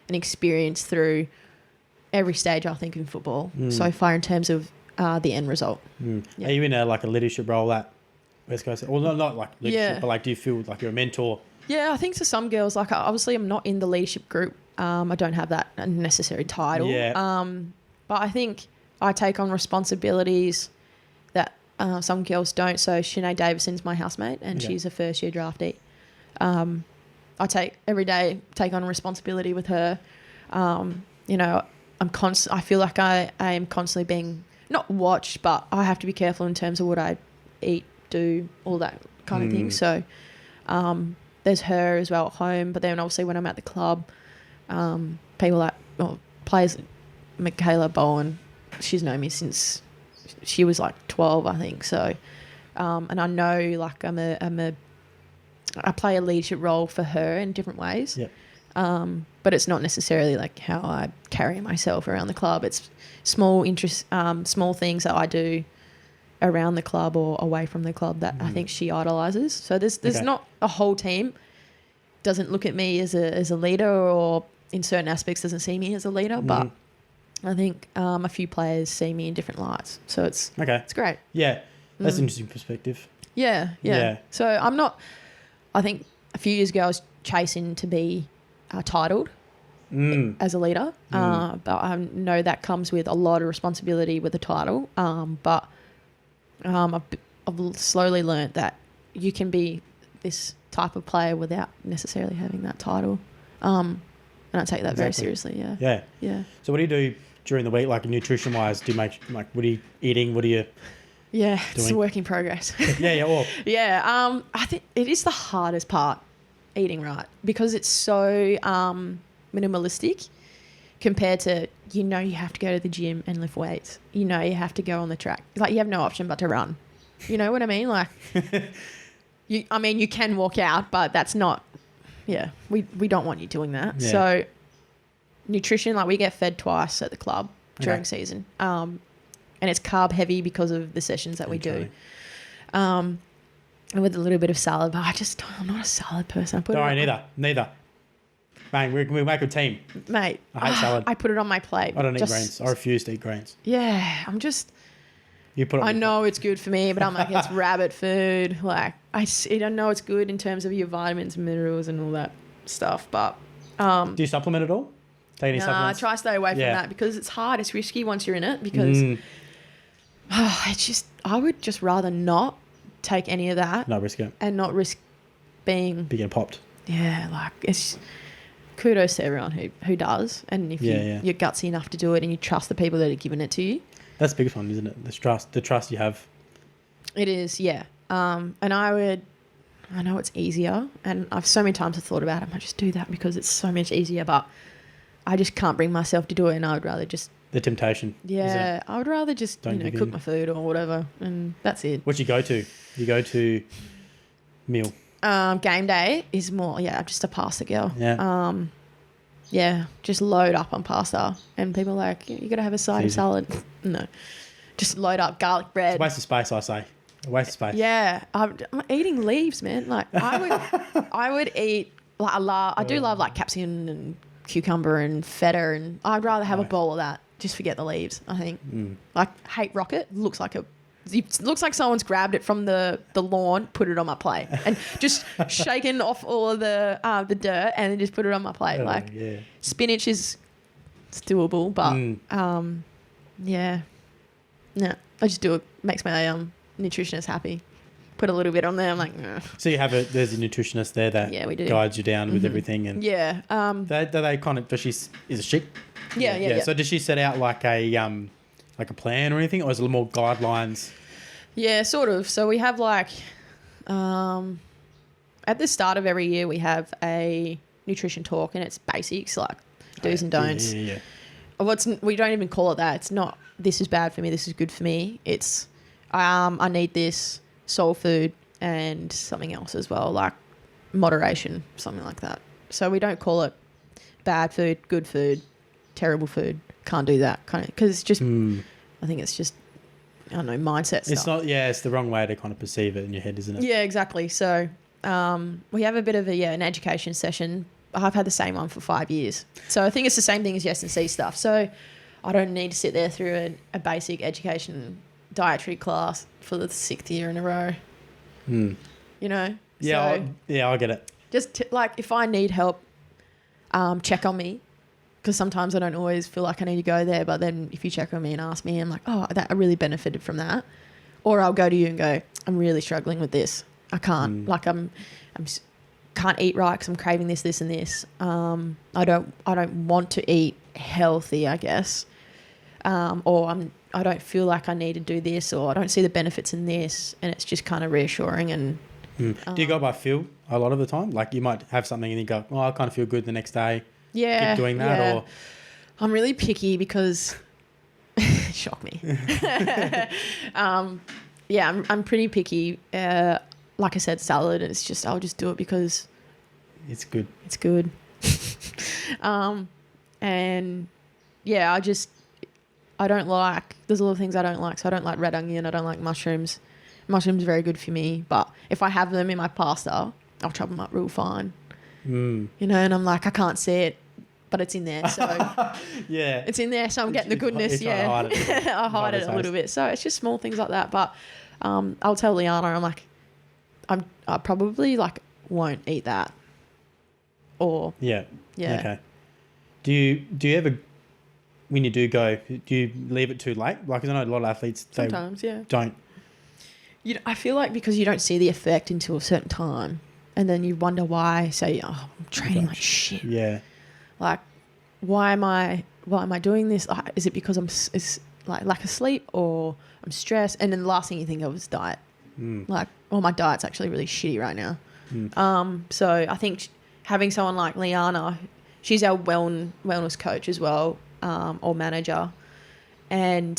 and experienced through every stage, I think, in football so far in terms of the end result. Yeah. Are you in a leadership role at West Coast? Well, not like leadership, but do you feel like you're a mentor? Yeah, I think to some girls, obviously I'm not in the leadership group. I don't have that necessary title. Yeah. But I think I take on responsibilities that some girls don't. So Sinead Davison's my housemate and she's a first year draftee. I take on responsibility with her. I feel like I am constantly being not watched, but I have to be careful in terms of what I eat, do, all that kind of thing. So there's her as well at home, but then obviously when I'm at the club, people players, Michaela Bowen, she's known me since she was 12, I think. So, and I know I play a leadership role for her in different ways. Yeah. But it's not necessarily how I carry myself around the club. It's small things that I do around the club or away from the club that I think she idolises. So there's not a whole team doesn't look at me as a leader or in certain aspects doesn't see me as a leader, but I think a few players see me in different lights. So it's great. Yeah, that's an interesting perspective. Yeah. So I'm not. I think a few years ago I was chasing to be titled as a leader, but I know that comes with a lot of responsibility with the title. But I've slowly learnt that you can be this type of player without necessarily having that title. And I take that very seriously. Yeah. So what do you do during the week, nutrition wise? Do you make what are you eating? What are you Yeah, it's doing? a work in progress. Yeah. Or Yeah, I think it is the hardest part, eating right, because it's so minimalistic compared to, you have to go to the gym and lift weights. You have to go on the track. Like, you have no option but to run. You know what I mean? Like, you can walk out, but that's not, we don't want you doing that. Yeah. So nutrition, like, we get fed twice at the club during season. And it's carb heavy because of the sessions that we do. And with a little bit of salad, but I'm not a salad person. neither. Mate, we make a team. Mate, I hate salad. I put it on my plate. I don't eat grains. I refuse to eat grains. Yeah, You put it on I know it's good for me, but I'm like, it's rabbit food. Like, I know it's good in terms of your vitamins, minerals, and all that stuff. But do you supplement at all? Take any supplements? I try to stay away from that because it's hard. It's risky once you're in it because I would just rather not take any of that. Not risk it. And not risk Be getting popped. Yeah, like, it's kudos to everyone who does. And if you're gutsy enough to do it and you trust the people that are giving it to you. That's the biggest one, isn't it? The trust you have. It is, yeah. And I know it's easier, and I've so many times thought about it. I just do that because it's so much easier, but I just can't bring myself to do it, and I would rather just... The temptation. Yeah, I would rather just, cook my food or whatever, and that's it. What you go to? You go to meal. Game day is more, just a pasta girl. Yeah. Just load up on pasta, and people are like, you got to have a side of salad. No, just load up garlic bread. It's a waste of space, I say. A waste of space. Yeah, I'm eating leaves, man. Like, I would eat. Like, I do love like capsicum and cucumber and feta, and I'd rather have a bowl of that. Just forget the leaves. I think. Like, hate rocket. It looks like someone's grabbed it from the lawn, put it on my plate, and just shaken off all of the dirt, and then just put it on my plate. Spinach is doable, but no, I just do it. Makes my nutritionist happy. Put a little bit on there. I'm like, nah. So there's a nutritionist there that we do. guides you down with everything, and they kind of. Does she is it chic? Yeah. So does she set out like a plan or anything, or is it a little more guidelines? Yeah, sort of. So we have like, at the start of every year, we have a nutrition talk, and it's basics like do's and don'ts. Yeah. We don't even call it that. It's not, this is bad for me, this is good for me. It's, I need this, soul food, and something else as well, like moderation, something like that. So we don't call it bad food, good food, terrible food. Can't do that kind of, because it's just, I think it's just, I don't know, mindset stuff. It's not, it's the wrong way to kind of perceive it in your head, isn't it? Yeah, exactly. So we have a bit of an education session. I've had the same one for 5 years. So I think it's the same thing as yes and C stuff. So I don't need to sit there through a basic education dietary class for the 6th year in a row. You know? Yeah, so I get it. Just like, if I need help, check on me. Because sometimes I don't always feel like I need to go there, but then if you check on me and ask me, I'm like, oh, I really benefited from that. Or I'll go to you and go, I'm really struggling with this. I can't, can't eat right because I'm craving this, this, and this. I don't want to eat healthy, I guess. Or I don't feel like I need to do this, or I don't see the benefits in this, and it's just kind of reassuring. And do you go by feel a lot of the time? Like, you might have something and you go, oh, I kind of feel good the next day. Yeah, keep doing that, or I'm really picky because shock me. I'm pretty picky. Like I said, salad. It's just, I'll just do it because it's good. It's good. And yeah, I don't like. There's a lot of things I don't like. So I don't like red onion. I don't like mushrooms. Mushrooms are very good for me, but if I have them in my pasta, I'll chop them up real fine. You know, and I'm like, I can't see it, but it's in there. So yeah, it's in there. So I'm getting the goodness. I hide it a little bit. So it's just small things like that. But I'll tell Liana, I'm like, I probably like won't eat that. Or okay. Do you ever, when you do go, do you leave it too late? Like, 'cause I know a lot of athletes sometimes don't. I feel like because you don't see the effect until a certain time. And then you wonder why. Say, oh, I'm training like shit. Yeah. Like, why am I doing this? Is it because like lack of sleep or I'm stressed. And then the last thing you think of is diet. Like, my diet's actually really shitty right now. So I think having someone like Liana, she's our wellness coach as well, or manager, and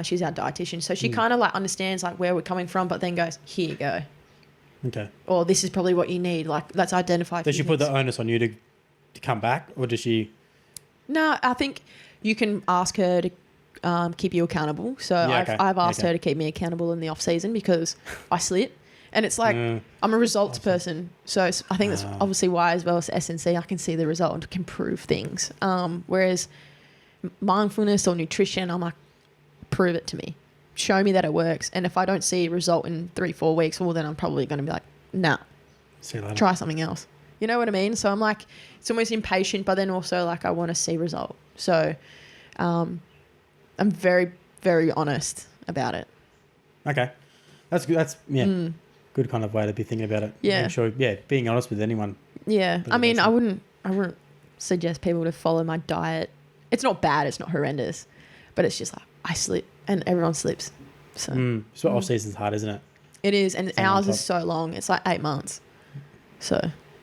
she's our dietitian. So she kind of like understands like where we're coming from, but then goes, here you go. Okay. Or this is probably what you need. Like, let's identify. Does she put the onus on you to come back, or does she? No, I think you can ask her to keep you accountable. So I've asked her to keep me accountable in the off season because I slip. And it's like, I'm a results person. So I think that's obviously why, as well as SNC, I can see the result and can prove things. Whereas mindfulness or nutrition, I'm like, prove it to me. Show me that it works. And if I don't see a result in 3-4 weeks, well, then I'm probably going to be like, nah, see you later. Try something else. You know what I mean? So I'm like, it's almost impatient, but then also like I want to see result. So I'm very, very honest about it. Okay. That's good. That's, good kind of way to be thinking about it. Yeah. Make sure, being honest with anyone. Yeah. I mean, I wouldn't suggest people to follow my diet. It's not bad. It's not horrendous. But it's just like, I slip and everyone slips. So off season's hard, isn't it? It is. And ours is so long. It's like 8 months. So,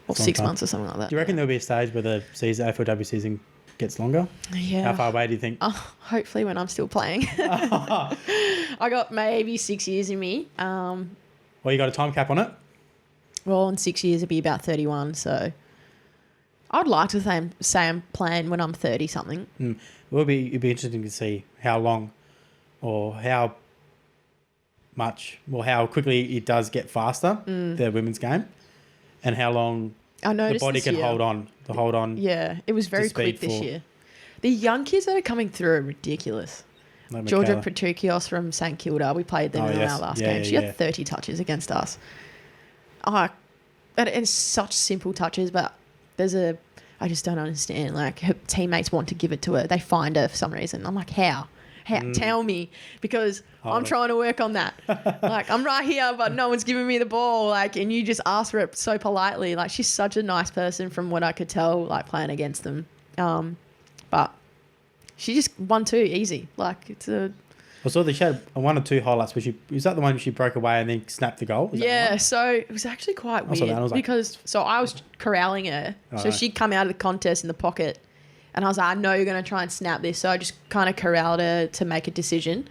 or 6 months or something like that. Do you reckon there'll be a stage where the AFLW season gets longer? Yeah. How far away do you think? Oh, hopefully when I'm still playing. I got maybe 6 years in me. Well, you got a time cap on it? Well, in 6 years, it'd be about 31. So I'd like to say I'm playing when I'm 30-something. It'd be interesting to see how long or how much, or how quickly it does get faster, the women's game, and how long the body can hold on. Yeah, it was very quick this year. The young kids that are coming through are ridiculous. Like Georgia Petrukios from St Kilda, we played them in our last game. She had 30 touches against us. And it's such simple touches, but I just don't understand. Like, her teammates want to give it to her. They find her for some reason. I'm like, how? Tell me, because I'm trying to work on that. Like, I'm right here, but no one's giving me the ball. Like, and you just ask for it so politely. Like, she's such a nice person from what I could tell, like, playing against them. But she just 1-2 easy. Like, it's a... I saw that she had 1 or 2 highlights where was that the one where she broke away and then snapped the goal? Yeah, so it was actually quite weird because I was corralling her. So she'd come out of the contest in the pocket and I was like, I know you're going to try and snap this. So I just kind of corralled her to make a decision.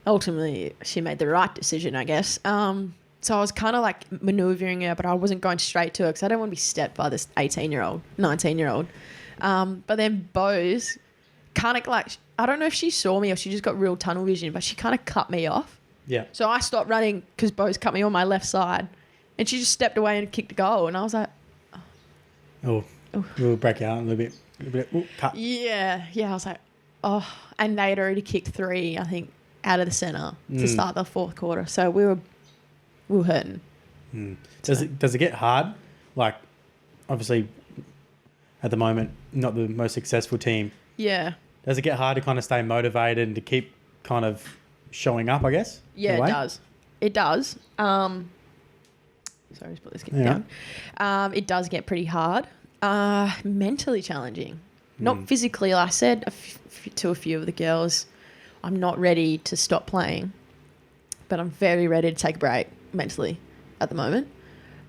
Ultimately, she made the right decision, I guess. So I was kind of like manoeuvring her, but I wasn't going straight to her because I don't want to be stepped by this 18-year-old, 19-year-old. But then Bose kind of like... I don't know if she saw me or she just got real tunnel vision, but she kind of cut me off. Yeah. So I stopped running because Bose cut me on my left side and she just stepped away and kicked a goal. And I was like... We'll break out a little bit. Cut. Yeah. I was like, oh. And they had already kicked 3, I think, out of the centre to start the fourth quarter. So we were hurting. Does it get hard? Like, obviously, at the moment, not the most successful team. Yeah. Does it get hard to kind of stay motivated and to keep kind of showing up, I guess? Yeah, it does. It does. Sorry, just put this down. It does get pretty hard. Mentally challenging. Not physically. Like I said to a few of the girls, I'm not ready to stop playing, but I'm very ready to take a break mentally at the moment.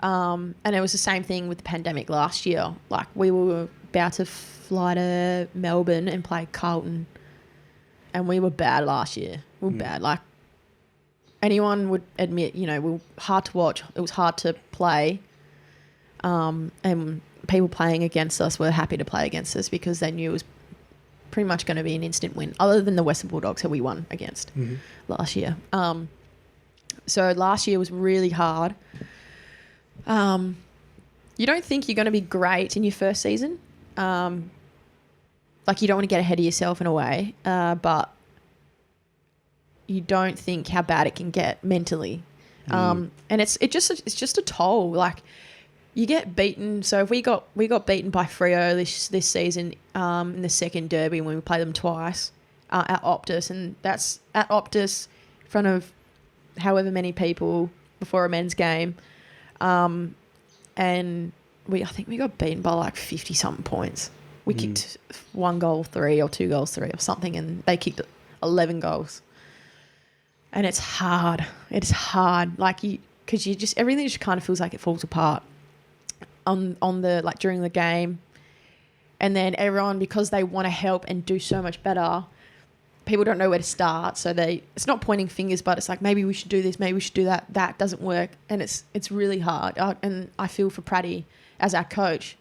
And it was the same thing with the pandemic last year. Like, we were about to fly to Melbourne and play Carlton, and we were bad last year. We were bad. Like, anyone would admit, we were hard to watch. It was hard to play. And people playing against us were happy to play against us because they knew it was pretty much going to be an instant win, other than the Western Bulldogs who we won against last year. So last year was really hard. You don't think you're going to be great in your first season. Like, you don't want to get ahead of yourself in a way, but you don't think how bad it can get mentally. And it's just a toll. Like, you get beaten. So if we got beaten by Freo this season in the second derby when we played them twice at Optus, and that's at Optus in front of however many people before a men's game, and I think we got beaten by like 50-something points. We kicked 1 goal 3 or 2 goals 3 or something, and they kicked 11 goals. And it's hard. It's hard. Because you just, everything just kind of feels like it falls apart on the, like, during the game. And then everyone, because they want to help and do so much better, people don't know where to start. So it's not pointing fingers, but it's like, maybe we should do this, maybe we should do that. That doesn't work. And it's really hard. And I feel for Praddy as our coach,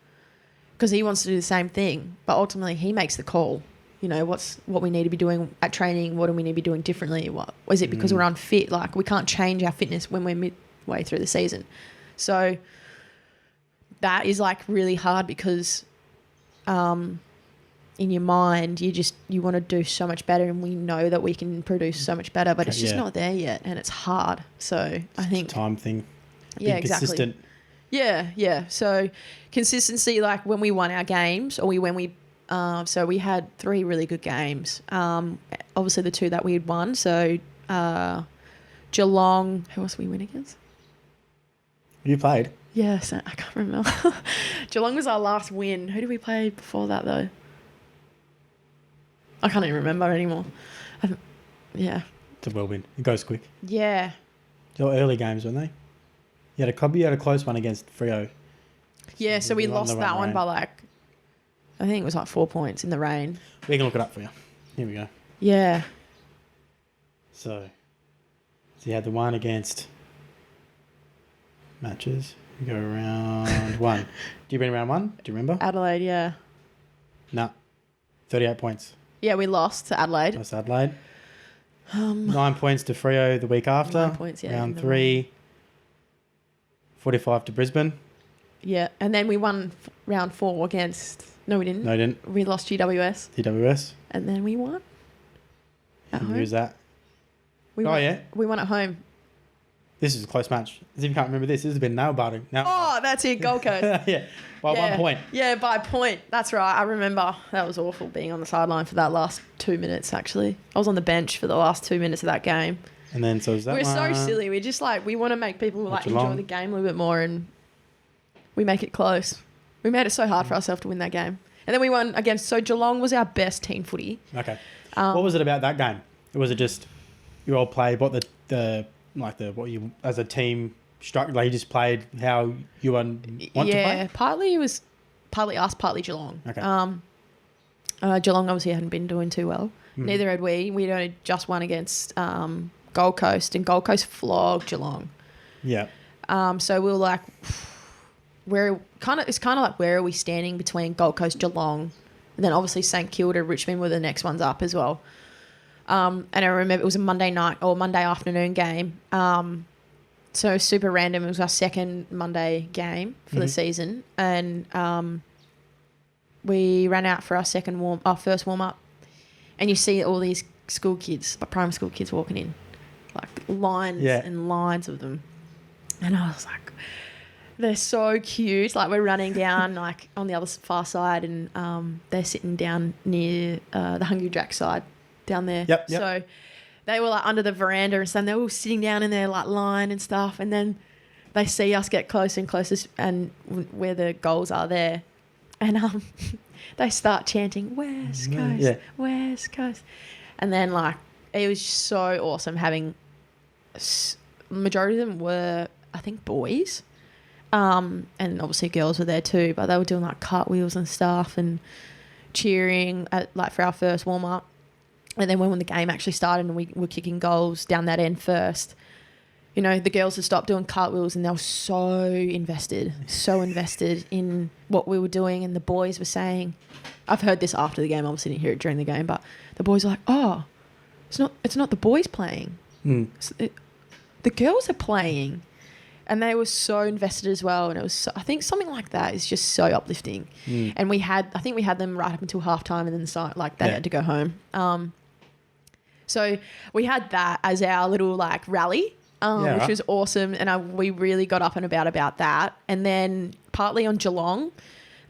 because he wants to do the same thing, but ultimately he makes the call. You know, what we need to be doing at training, what do we need to be doing differently? What is it because we're unfit? Like, we can't change our fitness when we're midway through the season. So that is like really hard because in your mind you want to do so much better, and we know that we can produce so much better, but it's just not there yet, and it's hard. So I think it's a time thing. Yeah, exactly. Consistent. Yeah. So consistency, like when we won our games, or so we had 3 really good games. Obviously the 2 that we had won. So Geelong, who else we win against? You played? Yes, I can't remember. Geelong was our last win. Who did we play before that though? I can't even remember anymore. Yeah. It's a whirlwind. It goes quick. Yeah. They were early games, weren't they? You had a close one against Freo. Yeah, so we lost that one by like, I think it was like 4 points in the rain. We can look it up for you. Here we go. Yeah. So you had the one against matches. You go round 1. Do you been round 1? Do you remember? Adelaide, yeah. No. 38 points. Yeah, we lost to Adelaide. That's Adelaide. 9 points to Freo the week after. 9 points, yeah. Round 3. 45 to Brisbane. Yeah, and then we won round 4 against... No, we didn't. No, you didn't. We lost GWS. GWS. And then we won. At home. Who's that? We won at home. This is a close match. As if you can't remember this has been nail biting. Oh, that's it, Gold Coast. Yeah, by 1 point. Yeah, by a point. That's right. I remember. That was awful being on the sideline for that last 2 minutes, actually. I was on the bench for the last 2 minutes of that game. And then so is that We're one. so silly. We're just like, we want to make people like enjoy the game a little bit more, and we make it close. We made it so hard for ourselves to win that game. And then we won against... So Geelong was our best team footy. Okay. What was it about that game? Was it just you all played what what you as a team struck? Like you just played how you want to play? Yeah, partly it was partly us, partly Geelong. Okay. Geelong obviously hadn't been doing too well. Neither had we. We'd only just won against Gold Coast, and Gold Coast flogged Geelong. Yeah. So we were like, it's kind of like, where are we standing between Gold Coast, Geelong, and then obviously St Kilda, Richmond were the next ones up as well. And I remember it was a Monday night or Monday afternoon game. So super random. It was our second Monday game for the season, and we ran out for our first warm up, and you see all these school kids, like primary school kids, walking in, like lines and lines of them, and I was like, they're so cute. Like we're running down like on the other far side, and they're sitting down near the Hungry Jack side down there. Yep. So they were like under the veranda and stuff. They were all sitting down in their like line and stuff, and then they see us get closer and closer, and where the goals are there, and they start chanting West Coast, West Coast, and then like it was so awesome having. Majority of them were, I think, boys. And obviously girls were there too, but they were doing like cartwheels and stuff and cheering for our first warm up. And then when the game actually started and we were kicking goals down that end first, you know, the girls had stopped doing cartwheels and they were so invested in what we were doing. And the boys were saying, I've heard this after the game, obviously didn't hear it during the game, but the boys were like, oh, it's not the boys playing. The girls are playing. And they were so invested as well. And it was, I think something like that is just so uplifting. And I think we had them right up until halftime, and then they had to go home. So we had that as our little like rally, which was awesome. And we really got up and about that. And then partly on Geelong,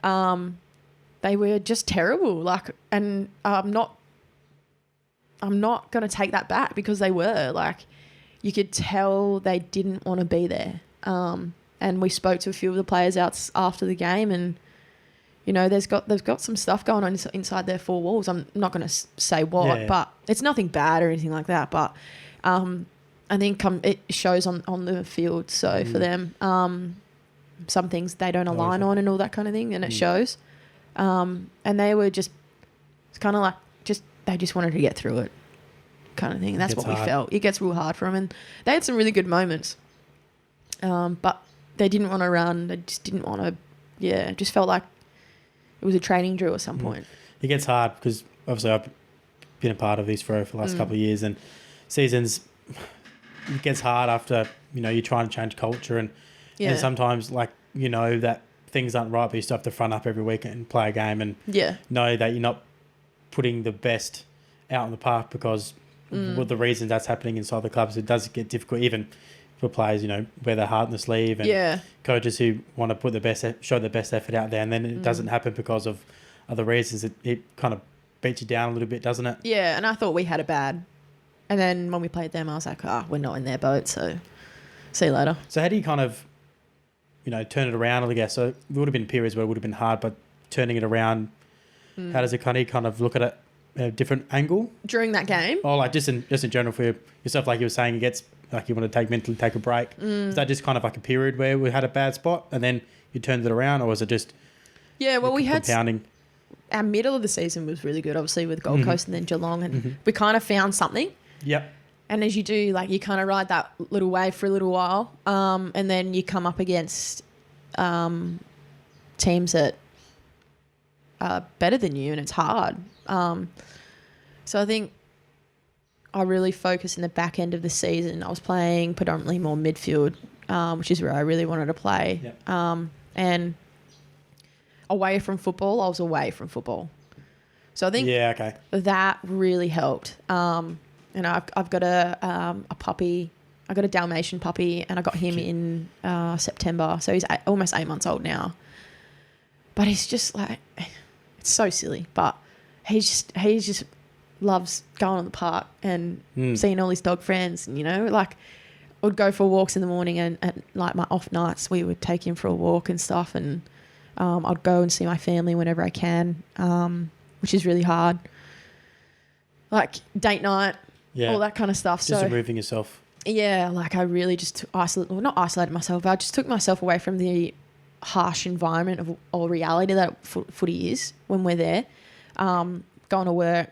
they were just terrible. Like, and I'm not going to take that back, because they were like, you could tell they didn't want to be there. And we spoke to a few of the players out after the game, and they've got some stuff going on inside their four walls. I'm not going to say what, but it's nothing bad or anything like that. But I think it shows on the field. So for them, some things they don't align on and all that kind of thing, and it shows. And they were just, it's kind of like they just wanted to get through it, kind of thing. And that's what we felt. It gets real hard for them, and they had some really good moments, but they didn't want to run. They just didn't want to. Yeah, it just felt like it was a training drill at some point. It gets hard because obviously I've been a part of these for the last couple of years, and seasons, it gets hard after, you're trying to change culture and sometimes that things aren't right, but you still have to front up every week and play a game and know that you're not putting the best out in the park because with the reasons that's happening inside the clubs, it does get difficult even for players, wear their heart in the sleeve, and coaches who want to put show their best effort out there, and then it doesn't happen because of other reasons. It kind of beats you down a little bit, doesn't it? Yeah, and I thought we had it bad. And then when we played them, I was like, we're not in their boat, so see you later. So how do you kind of, turn it around, I guess? So it would have been periods where it would have been hard, but turning it around, how does it kind of look at it at a different angle? During that game? Oh, like just in general for yourself, like you were saying, it gets like you want to mentally take a break. Is that just kind of like a period where we had a bad spot and then you turned it around, or was it just we had compounding? Our middle of the season was really good, obviously, with Gold Coast and then Geelong, and we kind of found something. Yep. And as you do, you kind of ride that little wave for a little while, and then you come up against teams that are better than you, and it's hard. So I think I really focused in the back end of the season. I was playing predominantly more midfield, which is where I really wanted to play. Yep. And away from football, I was away from football. So I think that really helped. I've got a puppy. I got a Dalmatian puppy, and I got him in September. So he's almost 8 months old now. But he's just it's so silly. But he just loves going on the park and seeing all his dog friends. And, I would go for walks in the morning, and at my off nights, we would take him for a walk and stuff. And I'd go and see my family whenever I can, which is really hard. Date night. Yeah. All that kind of stuff. Just removing yourself. Yeah, I really just not isolated myself, but I just took myself away from the harsh environment of or reality that footy is when we're there. Going to work,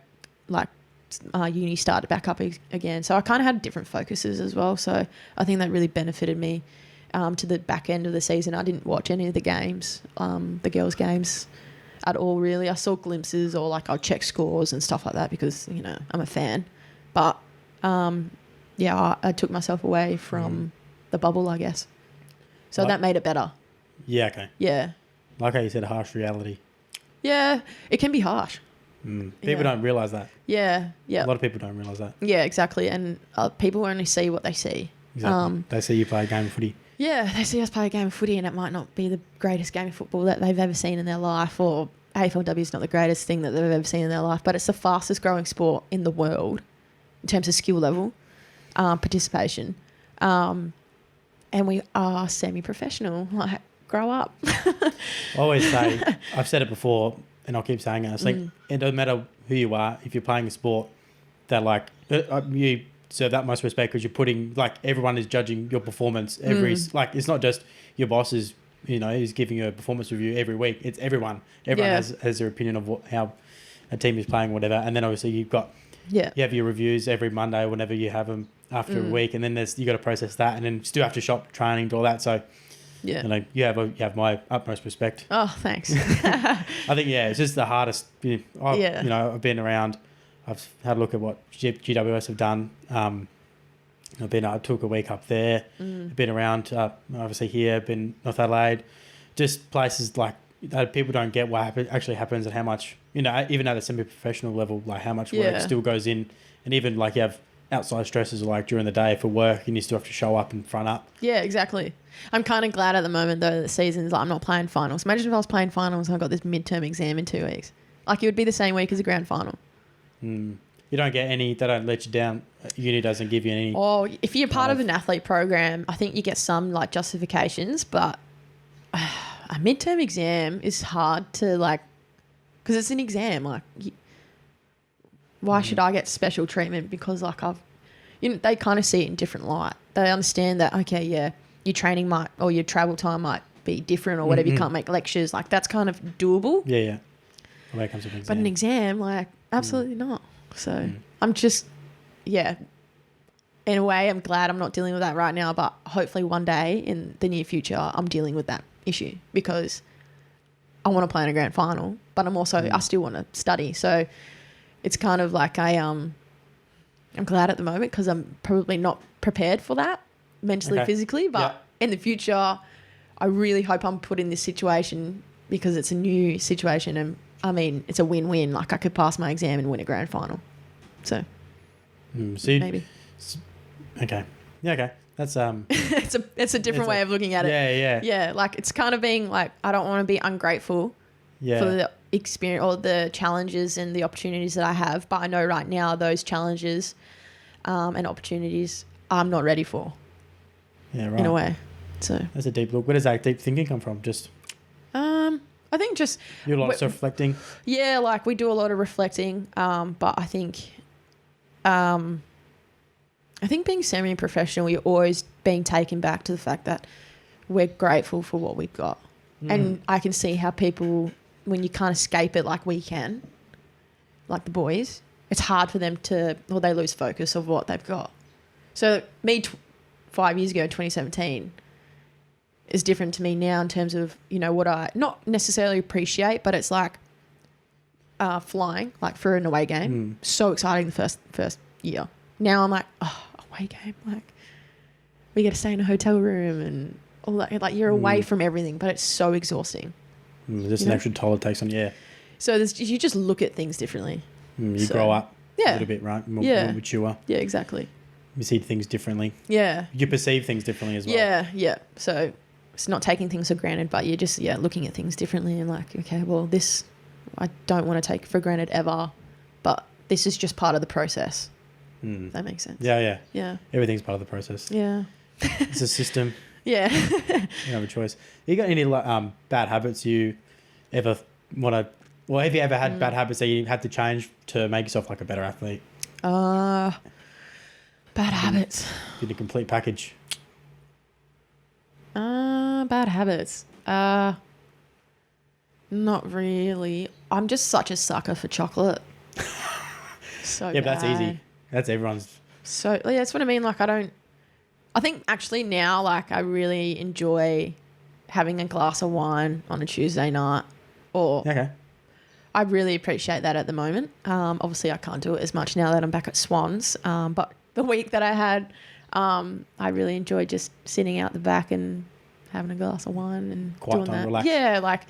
uni started back up again. So I kind of had different focuses as well. So I think that really benefited me to the back end of the season. I didn't watch any of the games, the girls' games at all, really. I saw glimpses or I'll check scores and stuff like that because, I'm a fan. But, I took myself away from the bubble, I guess. So that made it better. Yeah, okay. Yeah. Like how you said, harsh reality. Yeah, it can be harsh. People don't realise that. Yeah, yeah. A lot of people don't realise that. Yeah, exactly. And people only see what they see. Exactly. They see you play a game of footy. Yeah, they see us play a game of footy, and it might not be the greatest game of football that they've ever seen in their life, or AFLW is not the greatest thing that they've ever seen in their life, but it's the fastest growing sport in the world in terms of skill level, participation. And we are semi-professional. Grow up. I always say, I've said it before, and I'll keep saying it. It's it doesn't matter who you are. If you're playing a sport, that you deserve that much respect because you're putting everyone is judging your performance every it's not just your boss is is giving you a performance review every week. It's everyone. Everyone has their opinion of how a team is playing, whatever. And then obviously you have your reviews every Monday whenever you have them after a week, and then you got to process that, and then still have to shop training, do all that. So. Yeah, you have my utmost respect. Oh, thanks. I think it's just the hardest. I've been around. I've had a look at what GWS have done. I took a week up there. I've been around, obviously here, been North Adelaide, just places that people don't get what actually happens and how much even at a semi-professional level, how much work still goes in, and even you have outside stresses during the day for work, and you still have to show up and front up. Yeah, exactly. I'm kind of glad at the moment though that the season's I'm not playing finals. Imagine if I was playing finals and I got this midterm exam in 2 weeks. It would be the same week as a grand final. You don't get any. They don't let you down. Uni doesn't give you any. Oh, if you're part of an athlete program, I think you get some justifications, but a midterm exam is hard to like, because it's an exam. Like, why should I get special treatment? Because like they kind of see it in different light. They understand that, okay, yeah, your training or your travel time might be different or whatever. You can't make lectures. Like, that's kind of doable. Yeah, yeah. When it comes to an exam. But an exam, like, absolutely not. So I'm just, yeah, in a way, I'm glad I'm not dealing with that right now. But hopefully one day in the near future, I'm dealing with that issue because I want to play in a grand final, but I still want to study. So it's kind of like I'm glad at the moment because I'm probably not prepared for that mentally, physically. But in the future, I really hope I'm put in this situation because it's a new situation. And I mean, it's a win-win. Like, I could pass my exam and win a grand final. So maybe. Okay. Yeah, okay. That's it's a different way of looking at it. Yeah. Yeah, like, it's kind of being like, I don't want to be ungrateful for the experience or the challenges and the opportunities that I have, but I know right now those challenges and opportunities I'm not ready for. Yeah, right. In a way. So that's a deep look. Where does that deep thinking come from? Just I think just you do a lot of self-reflecting. Yeah, like, we do a lot of reflecting, but I think being semi-professional, you're always being taken back to the fact that we're grateful for what we've got. And I can see how people, when you can't escape it like we can, like the boys, it's hard for them they lose focus of what they've got. So me 5 years ago, 2017, is different to me now in terms of, what I not necessarily appreciate, but it's like flying, like, for an away game. So exciting the first year. Now I'm like, oh, away game, like, we get to stay in a hotel room and all that. Like, you're away from everything, but it's so exhausting. There's an extra toll it takes on, yeah. So you just look at things differently. You grow up a little bit, right? More mature. Yeah, exactly. You see things differently. Yeah. You perceive things differently as well. Yeah. So it's not taking things for granted, but you're just, looking at things differently and like, okay, well, this I don't want to take for granted ever, but this is just part of the process. That makes sense. Yeah. Everything's part of the process. Yeah. It's a system. Yeah. You don't have a choice. You got any bad habits you ever want to, well, have you ever had bad habits that you had to change to make yourself like a better athlete? Bad habits. Did a complete package. Bad habits. Not really. I'm just such a sucker for chocolate. So but that's easy. That's everyone's. So yeah, that's what I mean. Like, I think actually now, like, I really enjoy having a glass of wine on a Tuesday night. Okay. I really appreciate that at the moment. Obviously, I can't do it as much now that I'm back at Swans. But the week that I had, I really enjoyed just sitting out the back and having a glass of wine and quiet doing time, that. relax. Yeah, like,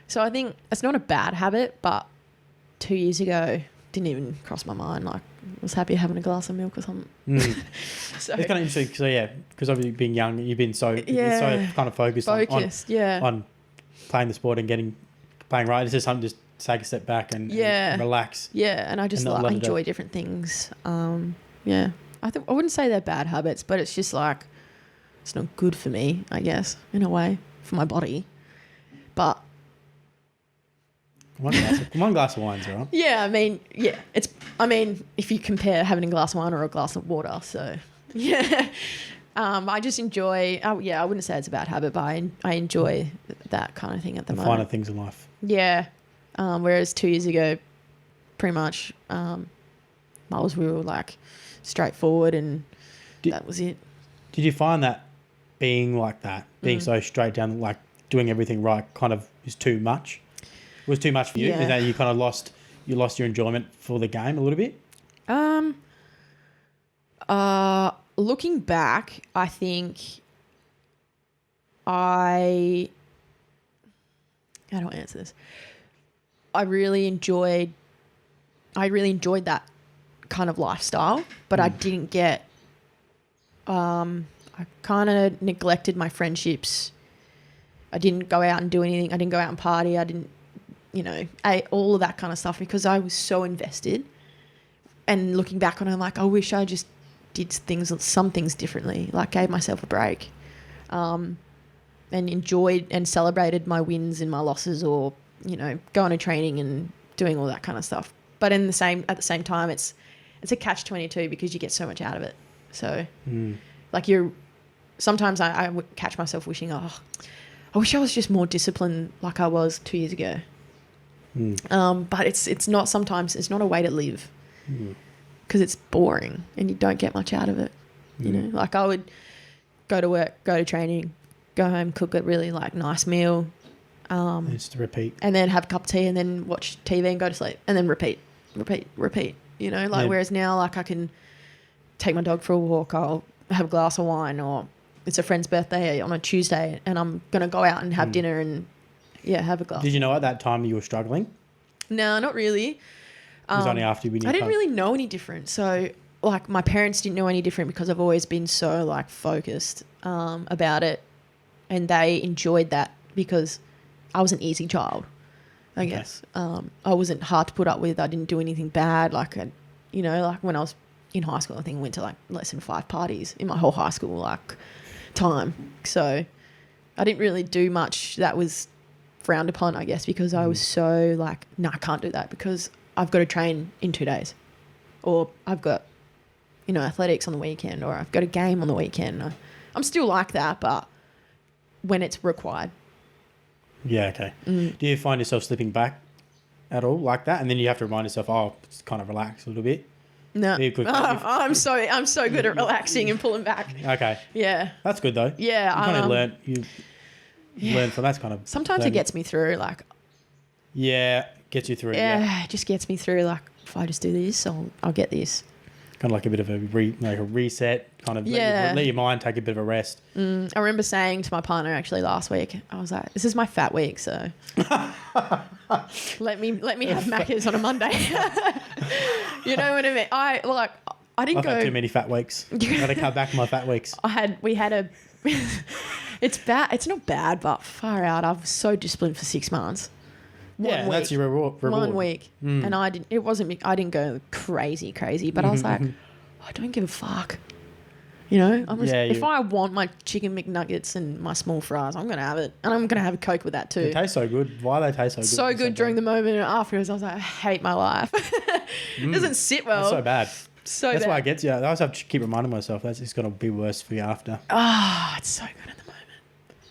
so I think it's not a bad habit, but 2 years ago, didn't even cross my mind. Like, I was happy having a glass of milk or something. So it's kind of interesting because obviously being young, you've been so kind of focused on playing the sport and playing right. It's just something just take a step back and relax. Yeah, and I just enjoy different things. I wouldn't say they're bad habits, but it's just like, it's not good for me, I guess, in a way, for my body. But one glass of wine's all right. Yeah, if you compare having a glass of wine or a glass of water, so yeah. I just enjoy. I wouldn't say it's a bad habit, but I enjoy that kind of thing at the moment. Finer things in life. Yeah. Whereas 2 years ago, pretty much, we were like straightforward, and that was it. Did you find that being like that, being so straight down, like doing everything right, kind of is too much? Was too much for you? Yeah. Is that you kind of lost your enjoyment for the game a little bit? Looking back, I think how do I answer this? I really enjoyed that kind of lifestyle, but I didn't get. I kind of neglected my friendships. I didn't go out and do anything. I didn't go out and party. I didn't, all of that kind of stuff because I was so invested. And looking back on it, I'm like, I wish I just did some things differently, like gave myself a break. and enjoyed and celebrated my wins and my losses, or, you know, going to training and doing all that kind of stuff. But at the same time, it's a catch-22 because you get so much out of it. So, like, sometimes I would catch myself wishing, I wish I was just more disciplined like I was 2 years ago. But it's not a way to live because it's boring and you don't get much out of it. You know, like I would go to work, go to training, go home, cook a really like nice meal. Just to repeat. And then have a cup of tea and then watch TV and go to sleep and then repeat. You know, like whereas now, like I can take my dog for a walk, I'll have a glass of wine, or it's a friend's birthday on a Tuesday and I'm going to go out and have dinner and, have a glass. Did you know at that time you were struggling? No, not really. It was only after you I didn't really know any different. So, like, my parents didn't know any different because I've always been so, like, focused about it. And they enjoyed that because I was an easy child, I guess. I wasn't hard to put up with. I didn't do anything bad. Like, you know, like when I was in high school, I think I went to, like, less than 5 parties in my whole high school, like, time. So I didn't really do much that was frowned upon, I guess, because I was so like, no, I can't do that because I've got to train in 2 days, or I've got, you know, athletics on the weekend, or I've got a game on the weekend. I'm still like that, but when it's required. Yeah, okay. Do you find yourself slipping back at all like that? And then you have to remind yourself, it's kind of relax a little bit. No, I'm so good at relaxing and pulling back. Okay. Yeah. That's good though. Yeah. You kind of learn from that's kind of. Sometimes it gets me through, like. Yeah, gets you through. Yeah, it just gets me through. Like, if I just do this, I'll get this. Kind of like a bit of a reset. Kind of let your mind take a bit of a rest. I remember saying to my partner actually last week, I was like, "This is my fat week, so let me have Macca's on a Monday." You know what I mean? I didn't I've go had too many fat weeks. I've got to cut back on my fat weeks. We had a. It's bad. It's not bad, but far out. I was so disciplined for 6 months. And that's your reward. 1 week, and I didn't. It wasn't me. I didn't go crazy, but I was like, I don't give a fuck. You know, if I want my chicken McNuggets and my small fries, I'm gonna have it, and I'm gonna have a Coke with that too. They taste so good. Why they taste so good? So good during the moment, and afterwards, I was like, I hate my life. It doesn't sit well. That's so bad. That's why it gets you. I always have to keep reminding myself that's just gonna be worse for you after. It's so good at the moment.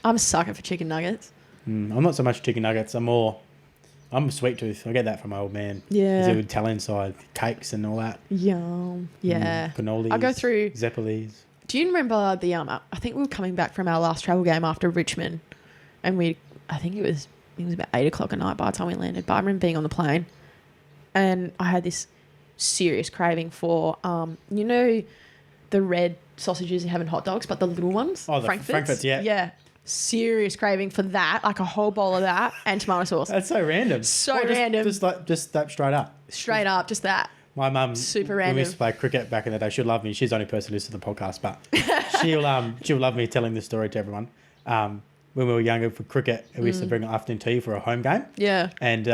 I'm a sucker for chicken nuggets. I'm not so much chicken nuggets. I'm a sweet tooth. I get that from my old man. Yeah. He's a Italian side, cakes and all that. Yum. Yeah. Cannolis. I go through Zeppelis. Do you remember the I think we were coming back from our last travel game after Richmond, and I think it was about 8 o'clock at night by the time we landed. But I remember being on the plane, and I had this serious craving for you know, the red sausages you have in hot dogs, but the little ones. Oh, the Frankfurts, yeah. Yeah. Serious craving for that, like a whole bowl of that and tomato sauce. That's so random. Random. Just that straight up. Straight up, just that. My mum, super when random. we used to play cricket back in the day, she'd love me. She's the only person who listens to the podcast, but she'll love me telling this story to everyone. When we were younger for cricket, we used to bring afternoon tea for a home game. Yeah. And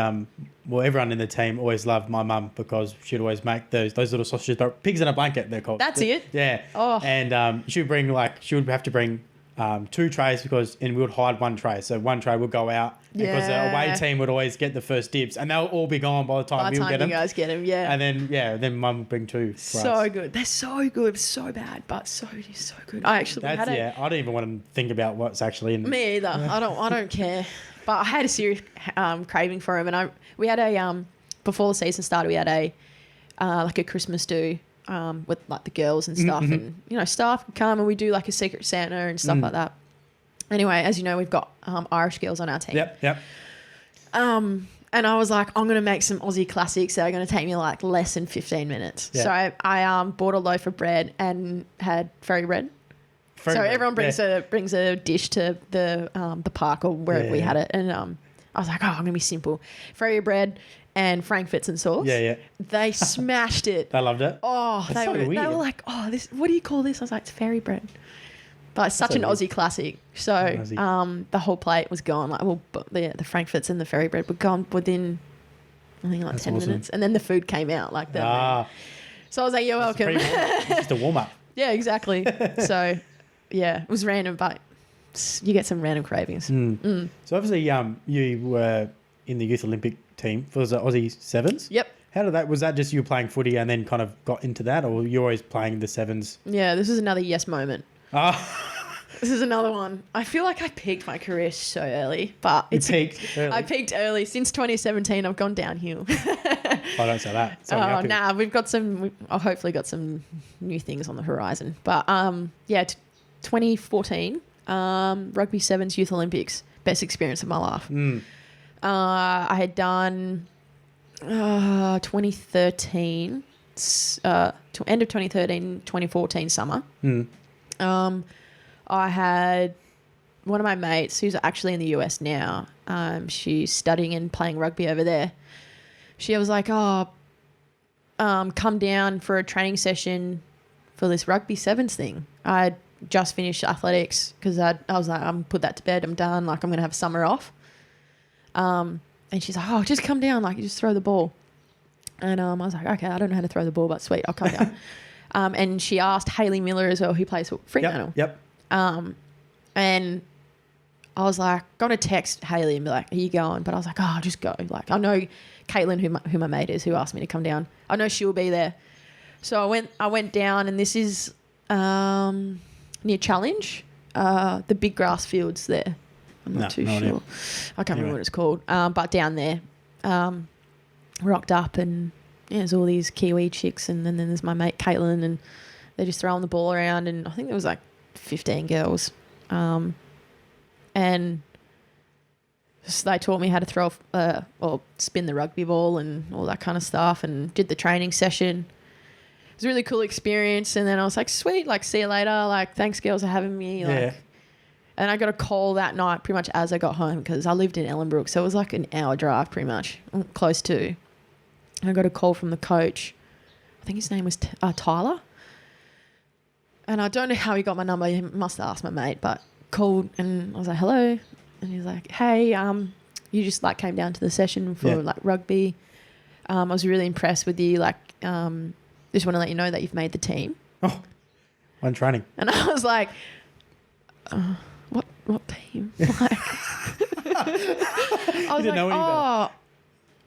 everyone in the team always loved my mum because she'd always make those little sausages, but pigs in a blanket they're called. That's it. Yeah. Oh. And she would have to bring 2 trays and we would hide 1 tray. So 1 tray would go out because the away team would always get the first dibs, and they'll all be gone by the time we get them. You guys get them, yeah. And then mum would bring 2 for so us. Good. They're so good, so bad, but so good. I don't even want to think about what's actually in them. Me either. I don't care. But I had a serious craving for them, and we had a before the season started, we had a like a Christmas do. With like the girls and stuff, and you know, staff would come and we do like a secret Santa and stuff like that. Anyway, as you know, we've got Irish girls on our team. Yep. And I was like, I'm gonna make some Aussie classics that are gonna take me like less than 15 minutes. Yep. So I bought a loaf of bread and had fairy bread. Everyone brings a dish to the park or wherever we had it, and I was like, I'm gonna be simple, fairy bread and Frankfurts and sauce. Yeah. They smashed it. They loved it. Oh, they were like, this. What do you call this? I was like, it's fairy bread. But it's such an Aussie classic. So the whole plate was gone. Like, the Frankfurts and the fairy bread were gone within, I think, like 10 minutes. And then the food came out like that. So I was like, you're welcome. It's just a warm up. Yeah, exactly. So, yeah, it was random, but you get some random cravings. So obviously, you were in the Youth Olympic team for the Aussie Sevens. Yep. How did that? Was that just you playing footy and then kind of got into that, or you always playing the sevens? Yeah, this is another yes moment. Ah, This is another one. I feel like I peaked my career so early, but you peaked early. I peaked early. Since 2017, I've gone downhill. I don't say that. It's only uphill. Nah, I've hopefully got some new things on the horizon. But 2014, Rugby Sevens Youth Olympics, best experience of my life. I had done 2013, end of 2013, 2014 summer. I had one of my mates who's actually in the US now. She's studying and playing rugby over there. She was like, come down for a training session for this Rugby Sevens thing. I just finished athletics because I was like, I'm put that to bed. I'm done. Like, I'm going to have summer off. And she's like, just come down. Like, you just throw the ball. And I was like, okay, I don't know how to throw the ball, but sweet, I'll come down. And she asked Hayley Miller as well, who plays for Fremantle. Yep. And I was like, going to text Hayley and be like, are you going? But I was like, I'll just go. Like, I know Caitlin, who my mate is, who asked me to come down. I know she'll be there. So I went down, and this is near Challenge, the big grass fields there. I'm not too sure. I can't remember what it's called. But down there, rocked up, and there's all these Kiwi chicks, and then there's my mate Caitlin, and they're just throwing the ball around, and I think there was like 15 girls. And so they taught me how to throw or spin the rugby ball and all that kind of stuff, and did the training session. It was a really cool experience. And then I was like, sweet, like, see you later. Like, thanks, girls, for having me. Like, Yeah. And I got a call that night pretty much as I got home, because I lived in Ellenbrook. So it was like an hour drive pretty much, close to. And I got a call from the coach. I think his name was Tyler. And I don't know how he got my number. He must have asked my mate, but called, and I was like, hello. And he's like, hey, you just like came down to the session for like rugby. I was really impressed with you. Like, just want to let you know that you've made the team. Oh, one training. And I was like, what team? Like, I was didn't know any better.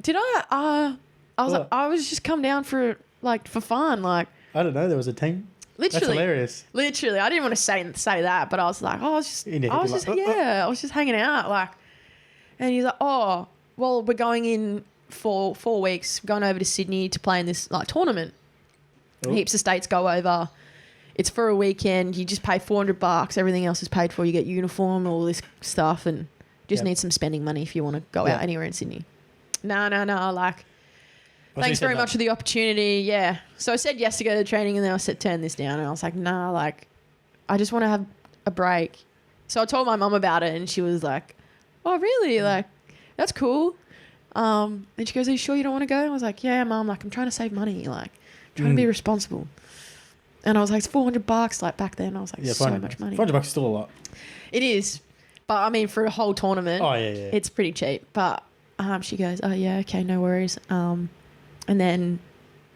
Did I? I was like, I was just come down for fun. Like, I don't know. There was a team. Literally, that's hilarious. Literally, I didn't want to say that, but I was like, I was just hanging out, like. And he's like, well, we're going in for 4 weeks, going over to Sydney to play in this like tournament. Ooh. Heaps of states go over. It's for a weekend. You just pay $400. Everything else is paid for. You get uniform, all this stuff, and just need some spending money if you want to go out anywhere in Sydney. No, like. Thanks very much for the opportunity. Yeah. So I said yes to go to the training, and then I said, turn this down. And I was like, nah, like, I just want to have a break. So I told my mum about it, and she was like, oh, really? Like, that's cool. And she goes, are you sure you don't want to go? I was like, yeah, mum, like, I'm trying to save money. Like, trying to be responsible. And I was like, it's $400. Like, back then, I was like, so much money. $400 is still a lot. It is. But, I mean, for a whole tournament, it's pretty cheap. But she goes, oh, yeah, okay, no worries. And then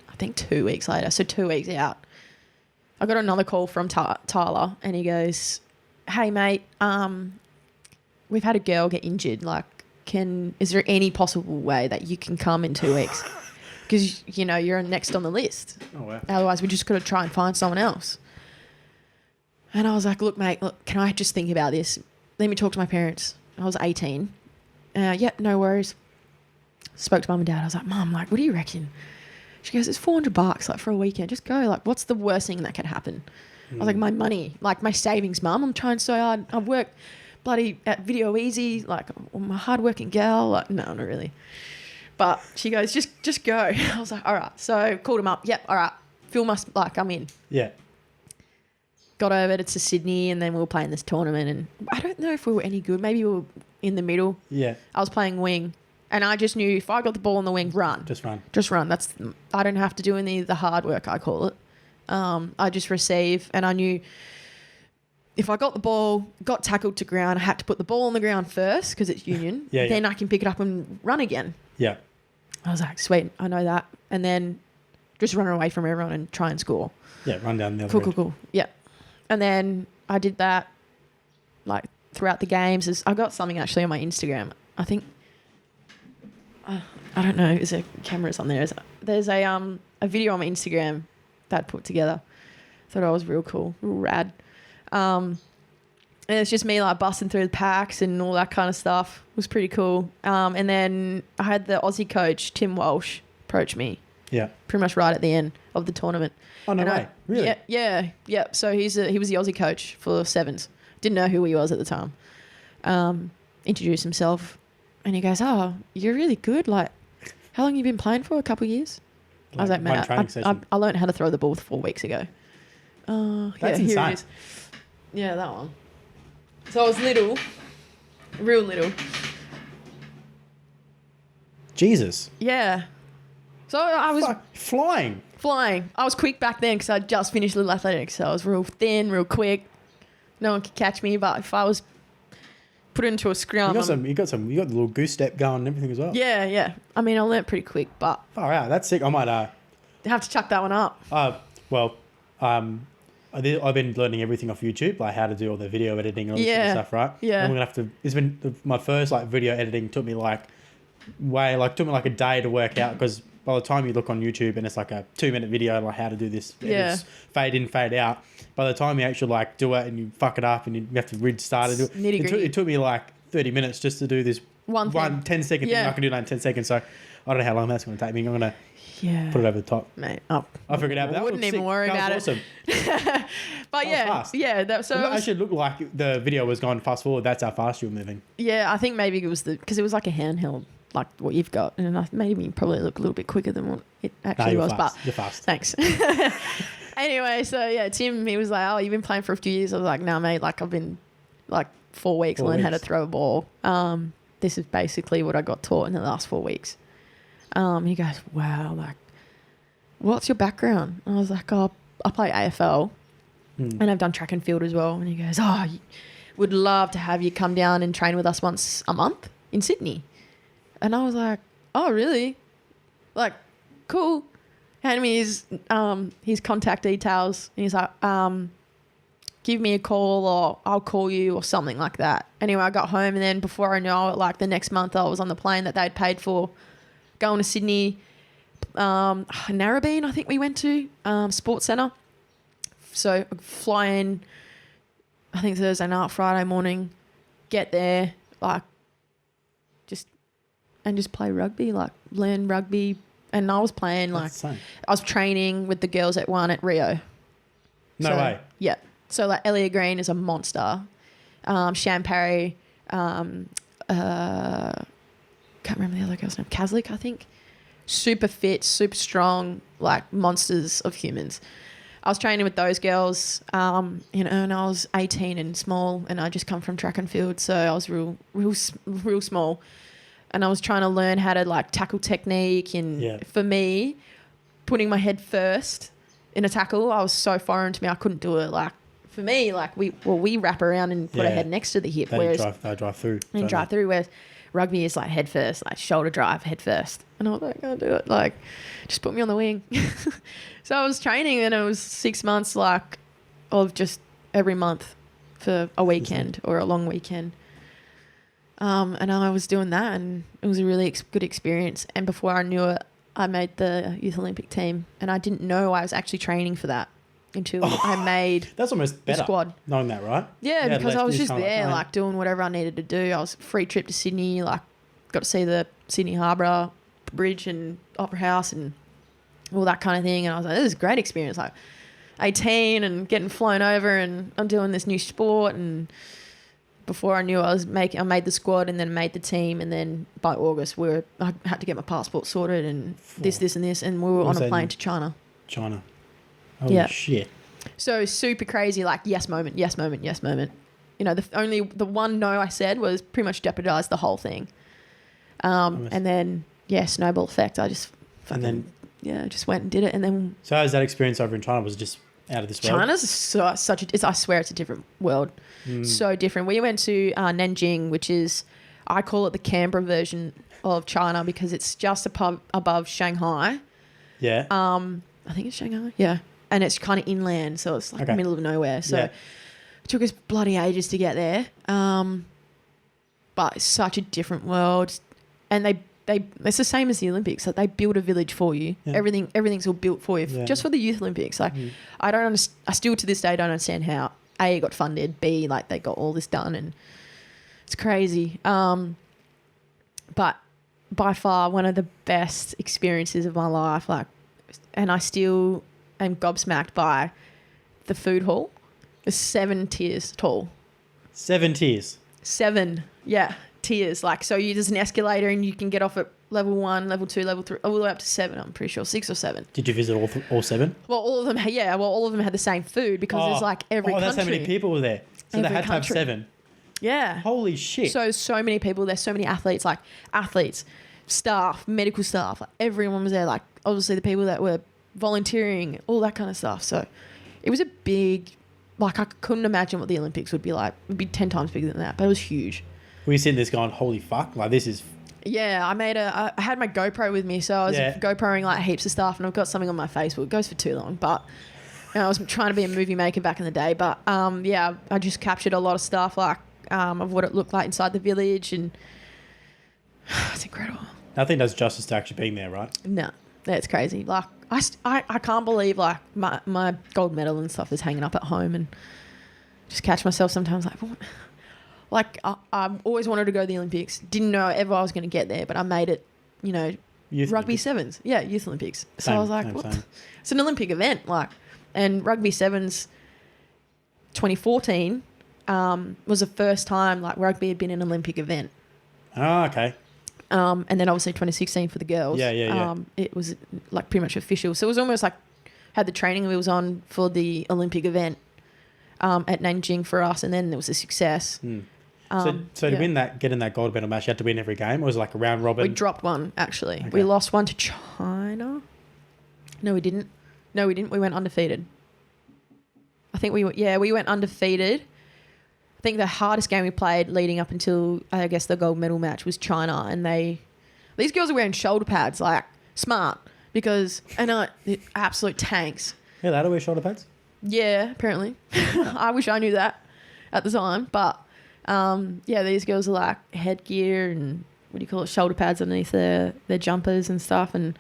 I think 2 weeks later, so 2 weeks out, I got another call from Tyler, and he goes, hey, mate, we've had a girl get injured. Like, is there any possible way that you can come in 2 weeks? Because, you know, you're next on the list. Oh, wow. Otherwise, we just got to try and find someone else. And I was like, look, mate, can I just think about this? Let me talk to my parents. I was 18. No worries. Spoke to mum and dad. I was like, Mum, like, what do you reckon? She goes, it's $400 like for a weekend. Just go. Like, what's the worst thing that could happen? I was like, my money, like my savings, Mum. I'm trying so hard. I work bloody at Video Easy. Like, I'm a hardworking girl. Like, no, not really. But she goes, just go. I was like, all right. So called him up. Yep. All right. Phil must, like, I'm in. Yeah. Got over to Sydney, and then we were playing this tournament, and I don't know if we were any good. Maybe we were in the middle. Yeah. I was playing wing. And I just knew if I got the ball in the wing, run. Just run. I don't have to do any of the hard work, I call it. I just receive, and I knew if I got the ball, got tackled to ground, I had to put the ball on the ground first because it's union. Then I can pick it up and run again. Yeah. I was like, sweet, I know that. And then just run away from everyone and try and score. Yeah, run down the other end. Cool. Yeah. And then I did that like throughout the games. I got something actually on my Instagram. I think I don't know. Is there cameras on there? There's a video on my Instagram that I put together. Thought I was real cool, real rad. And it's just me like busting through the packs and all that kind of stuff. It was pretty cool. And then I had the Aussie coach Tim Walsh approach me. Yeah. Pretty much right at the end of the tournament. Oh no way! Really? Yeah. So he was the Aussie coach for sevens. Didn't know who he was at the time. Introduced himself, and he goes, "Oh, you're really good. Like, how long you been playing for? A couple of years?" I was like, "Man, I learned how to throw the ball 4 weeks ago." That's insane. Here it is. Yeah, that one. So I was little, real little. Jesus. Yeah. So I was flying. I was quick back then because I just finished Little Athletics. So I was real thin, real quick. No one could catch me. But if I was put into a scrum, you got the little goose step going and everything as well. Yeah. I mean, I learnt pretty quick, but far out. That's sick. I might have to chuck that one up. I've been learning everything off YouTube, like how to do all the video editing and all this sort of stuff, right? Yeah. I'm gonna have to. It's been my first like video editing took me like a day to work out, because by the time you look on YouTube and it's like a 2-minute video like how to do this, it's fade in, fade out. By the time you actually like do it and you fuck it up and you have to restart it, it took me like 30 minutes just to do this one 10-second thing. I can do that in 10 seconds. So I don't know how long that's going to take me. I'm going to put it over the top. Mate, I figured out. I wouldn't even worry about awesome. it. But I should look like the video was going fast forward. That's how fast you were moving. Yeah, I think maybe it was because it was like a handheld, like what you've got, and I maybe you probably look a little bit quicker than what it actually was. Fast. But you're fast. Thanks. Anyway, so yeah, Tim, he was like, "Oh, you've been playing for a few years." I was like, "No, mate. Like I've been like 4 weeks learning how to throw a ball. This is basically what I got taught in the last 4 weeks." He goes, "Wow, like, what's your background?" And I was like, "Oh, I play AFL, and I've done track and field as well." And he goes, "Oh, would love to have you come down and train with us once a month in Sydney." And I was like, "Oh, really? Like, cool." Handed me his contact details, and he's like, "Give me a call, or I'll call you," or something like that. Anyway, I got home, and then before I know it, like the next month, I was on the plane that they'd paid for, going to Sydney, Narrabeen, I think we went to, Sports Centre. So fly in, I think Thursday night, Friday morning, get there, like, just play rugby, like learn rugby. And I was playing, like, I was training with the girls that won at Rio. No way. Yeah. So, like, Elliot Green is a monster. Shan Parry, can't remember the other girl's name, Kazlik, I think. Super fit, super strong, like monsters of humans. I was training with those girls, and I was 18 and small, and I just come from track and field, so I was real small. And I was trying to learn how to like tackle technique, and for me, putting my head first in a tackle, I was so foreign to me. I couldn't do it. Like for me, like we wrap around and put our head next to the hip, they drive through. Whereas rugby is like head first, like shoulder drive, head first. And I was like, I can't do it. Like, just put me on the wing. So I was training, and it was 6 months like of just every month for a weekend or a long weekend. And I was doing that, and it was a really good experience. And before I knew it, I made the Youth Olympic team, and I didn't know I was actually training for that until I made that's almost better, the squad. Knowing that, right? Yeah, because I was just there, like doing whatever I needed to do. I was free trip to Sydney, like got to see the Sydney Harbour Bridge and Opera House and all that kind of thing. And I was like, this is a great experience. Like 18 and getting flown over, and I'm doing this new sport, and before I knew I made the squad, and then made the team, and then by August I had to get my passport sorted, and this, and this, and we were on a plane to China. Holy shit. So super crazy, like yes moment. You know, the one no I said was pretty much jeopardized the whole thing. And then snowball effect. I just just went and did it, and then. So how's that experience over in China? Was it just out of this world? China's I swear it's a different world. So different. We went to Nanjing, which is, I call it the Canberra version of China, because it's just above Shanghai. Yeah. I think it's Shanghai. Yeah. And it's kind of inland, so it's like the middle of nowhere. So It took us bloody ages to get there. But it's such a different world. And it's the same as the Olympics. Like they build a village for you. Yeah. Everything's all built for you, just for the Youth Olympics. Like I still to this day don't understand how A, it got funded, B, like they got all this done, and it's crazy. But by far one of the best experiences of my life. Like, and I still am gobsmacked by the food hall. It's 7 tiers tall. 7 tiers. 7, tiers. Like, so there's an escalator and you can get off at level 1, level 2, level 3, all the way up to 7. I'm pretty sure 6 or 7. Did you visit all 7? Well, all of them. Yeah. Well, all of them had the same food because there's like every country. That's how many people were there. So every they had country. to have 7. Yeah. Holy shit. So many people. There's so many athletes, staff, medical staff. Like everyone was there. Like obviously the people that were volunteering, all that kind of stuff. So it was a big. Like I couldn't imagine what the Olympics would be like. It would be 10 times bigger than that, but it was huge. Were you sitting this going, holy fuck, like this is... Yeah, I had my GoPro with me, so I was GoProing like heaps of stuff, and I've got something on my Facebook. It goes for too long, but I was trying to be a movie maker back in the day. But I just captured a lot of stuff of what it looked like inside the village, and it's incredible. Nothing does justice to actually being there, right? No, that's crazy. Like I can't believe like my gold medal and stuff is hanging up at home, and just catch myself sometimes like, what? Like I always wanted to go to the Olympics. Didn't know ever I was going to get there, but I made it. Youth rugby Olympics. Sevens, Youth Olympics. So Same, I was like, same, what? same. It's an Olympic event, like, and rugby sevens. 2014 was the first time like rugby had been an Olympic event. Oh, okay. And then obviously 2016 for the girls. Yeah. It was like pretty much official. So it was almost like had the training wheels on for the Olympic event at Nanjing for us, and then there was a success. So to win that, get in that gold medal match, you had to win every game? Or was it like a round robin? We dropped one, actually. Okay. We lost one to China. No, we didn't. We went undefeated. I think we went undefeated. I think the hardest game we played leading up until, I guess, the gold medal match was China. And these girls are wearing shoulder pads, like, smart. They're absolute tanks. Yeah, they had to wear shoulder pads? Yeah, apparently. I wish I knew that at the time. But, these girls are like headgear and, shoulder pads underneath their jumpers and stuff. And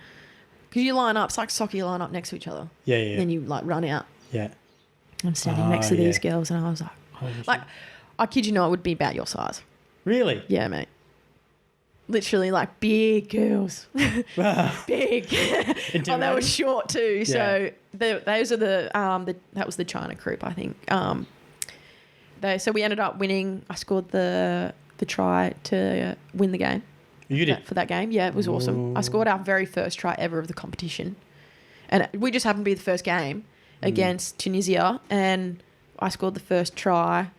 because you line up, it's like soccer, you line up next to each other. Yeah. And then you, like, run out. Yeah. I'm standing next to these girls, and I was like, I kid you not, it would be about your size. Really? Yeah, mate. Literally, like, big girls. Big. They were short too. So those are that was the China group, I think. So we ended up winning. I scored the try to win the game. You did? For that game. Yeah, it was awesome. I scored our very first try ever of the competition. And we just happened to be the first game against Tunisia, and I scored the first try.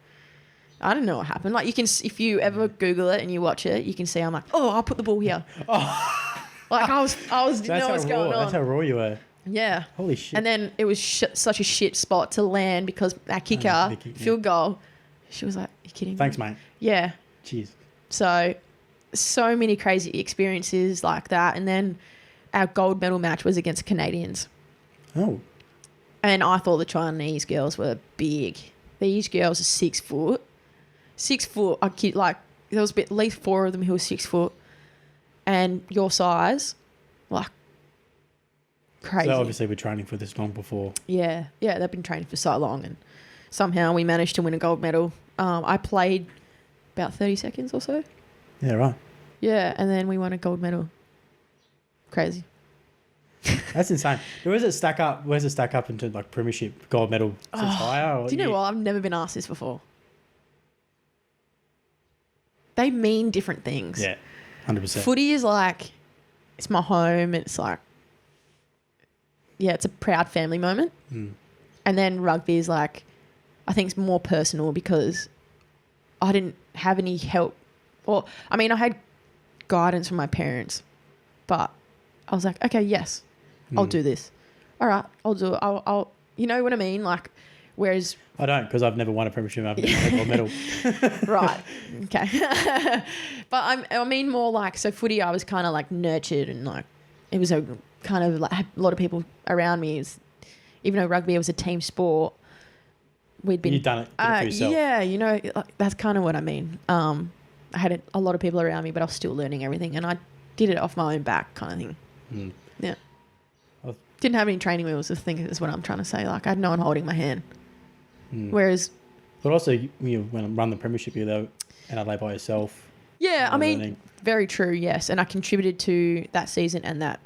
I don't know what happened. Like, you can, if you ever Google it and you watch it, you can see I'm like, I'll put the ball here. Like I was didn't know what's going on. That's how raw you were. Yeah. Holy shit. And then it was such a shit spot to land because our kicker, field goal, she was like, "Are you kidding me?" Thanks, mate. Yeah. Jeez. So many crazy experiences like that. And then our gold medal match was against Canadians. Oh. And I thought the Chinese girls were big. These girls are 6 foot. 6 foot. I kid, like, there was at least 4 of them who were 6 foot. And your size, like, crazy. So obviously we're training for this long before. Yeah, they've been training for so long, and somehow we managed to win a gold medal. I played about 30 seconds or so. Yeah, right. Yeah, and then we won a gold medal. Crazy. That's insane. Where's it stack up into like Premiership gold medal? Is it higher? Or do you know what? I've never been asked this before. They mean different things. Yeah, 100%. Footy is like, it's my home. It's like, it's a proud family moment. And then rugby is like, I think it's more personal because I didn't have any help. Or, I mean, I had guidance from my parents, but I was like, okay, yes, I'll do this. All right, I'll do it. I'll you know what I mean? Like, whereas... I don't, because I've never won a Premiership. I've never won a gold medal. Right. Okay. But I mean more like, so footy, I was kind of like nurtured, and like, it was a kind of like a lot of people around me. Even though rugby was a team sport, we'd been... You've done it for yourself. Yeah, that's kind of what I mean. I had a lot of people around me, but I was still learning everything, and I did it off my own back kind of thing. Mm. Yeah. Didn't have any training wheels, I think is what I'm trying to say. Like, I had no one holding my hand. Whereas... But also, when you run the Premiership, you're there in Adelaide by yourself. Yeah, I mean, very true, yes. And I contributed to that season and that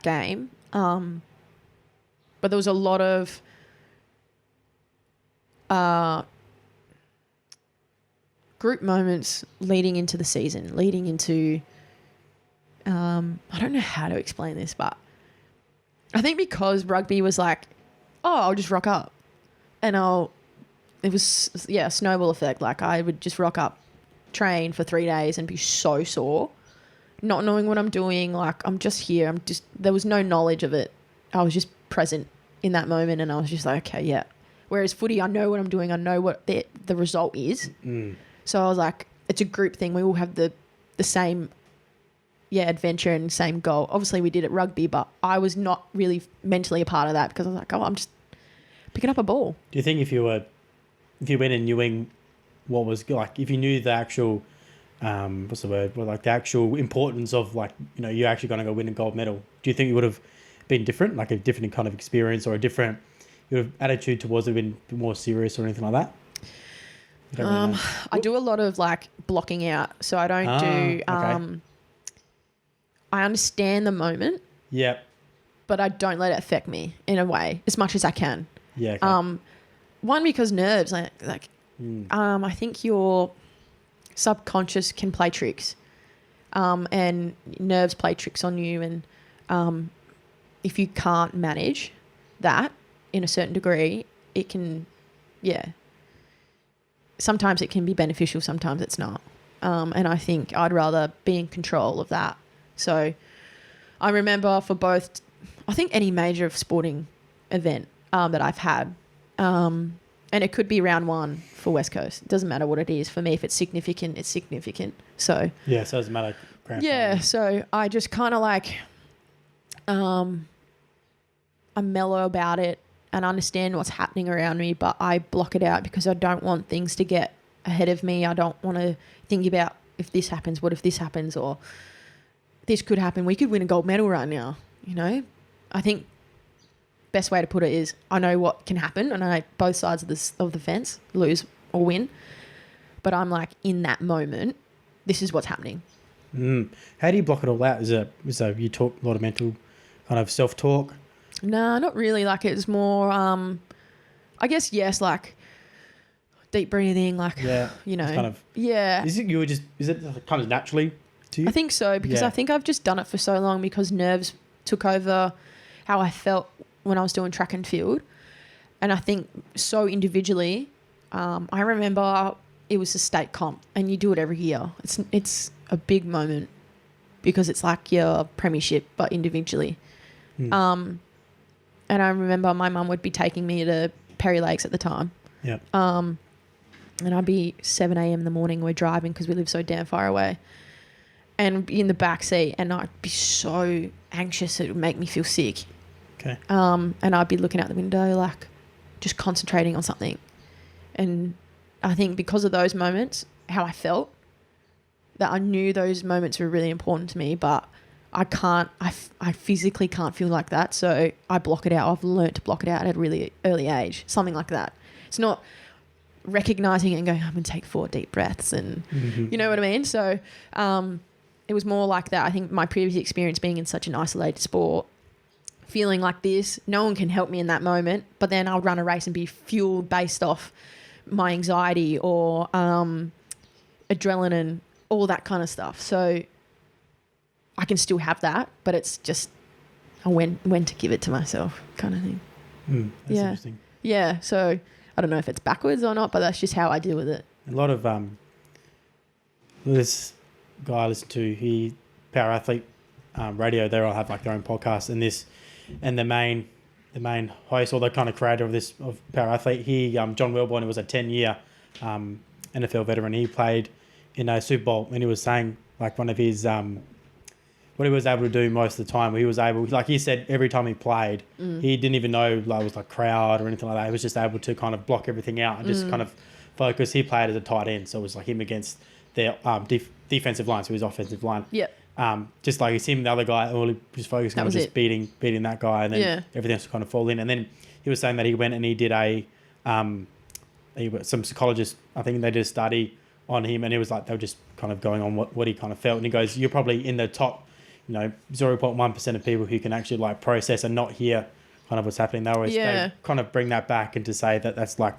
game. But there was a lot of group moments leading into the season, leading into... I don't know how to explain this, but I think because rugby was like, oh, I'll just rock up. And it was, a snowball effect. Like, I would just rock up, train for 3 days and be so sore, not knowing what I'm doing. Like, I'm just here. There was no knowledge of it. I was just present in that moment, and I was just like, okay, yeah. Whereas footy, I know what I'm doing. I know what the result is. So I was like, it's a group thing. We all have the same, adventure and same goal. Obviously, we did it rugby, but I was not really mentally a part of that because I was like, oh, I'm just picking up a ball. Do you think if you went in knowing what was like, if you knew the actual, what's the word? Well, like the actual importance of like, you're actually going to go win a gold medal, do you think it would have been different, like a different kind of experience or a different attitude towards it, been more serious or anything like that? I do a lot of like blocking out, so I don't do. Okay. I understand the moment. Yep. But I don't let it affect me in a way as much as I can. Yeah. Okay. One, because nerves, I think your subconscious can play tricks, and nerves play tricks on you, and if you can't manage that in a certain degree, it can, sometimes it can be beneficial, sometimes it's not. And I think I'd rather be in control of that. So I remember for both, I think any major sporting event that I've had, and it could be round one for West Coast. It doesn't matter what it is. For me, if it's significant, it's significant. So so it doesn't matter. So I just kind of like, I'm mellow about it and understand what's happening around me, but I block it out because I don't want things to get ahead of me. I don't want to think about if this happens, what if this happens, or this could happen. We could win a gold medal right now, I think best way to put it is I know what can happen, and I know both sides of the fence, lose or win. But I'm like, in that moment, this is what's happening. How do you block it all out? Is it you talk a lot of mental kind of self-talk? No, not really. Like, it's more, I guess, yes, like deep breathing, like, kind of, Is it kind of naturally to you? I think so, because I think I've just done it for so long because nerves took over how I felt when I was doing track and field. And I think so individually, I remember it was a state comp, and you do it every year. It's a big moment because it's like your premiership, but individually. And I remember my mum would be taking me to Perry Lakes at the time. Yeah. And I'd be 7 a.m. in the morning. We're driving because we live so damn far away. And be in the back seat, and I'd be so anxious it would make me feel sick. Okay. And I'd be looking out the window, like just concentrating on something. And I think because of those moments, how I felt, that I knew those moments were really important to me, but I physically can't feel like that. So I block it out. I've learnt to block it out at a really early age, something like that. It's not recognizing it and going, I'm going to take 4 deep breaths and you know what I mean? So it was more like that. I think my previous experience being in such an isolated sport, feeling like this, no one can help me in that moment, but then I'll run a race and be fueled based off my anxiety or adrenaline, all that kind of stuff. So I can still have that, but it's just when to give it to myself kind of thing. That's interesting. Yeah, so I don't know if it's backwards or not, but that's just how I deal with it. A lot of this guy I listen to, Power Athlete Radio, they all have like their own podcast, and the main host or the kind of creator of Power Athlete, John Welborn, who was a 10-year NFL veteran. He played in a Super Bowl, and he was saying like one of what he was able to do most of the time, he was able, like he said, every time he played, he didn't even know like it was like crowd or anything like that. He was just able to kind of block everything out and just kind of focus. He played as a tight end, so it was like him against their defensive line, so his offensive line. Yep. Just like it's him, the other guy, all he was focused on was just beating that guy, and then everything else would kind of fall in. And then he was saying that he went and he did some psychologists, I think they did a study on him, and it was like they were just kind of going on what he kind of felt. And he goes, you're probably in the top, 0.1% of people who can actually like process and not hear kind of what's happening. They kind of bring that back and to say that that's like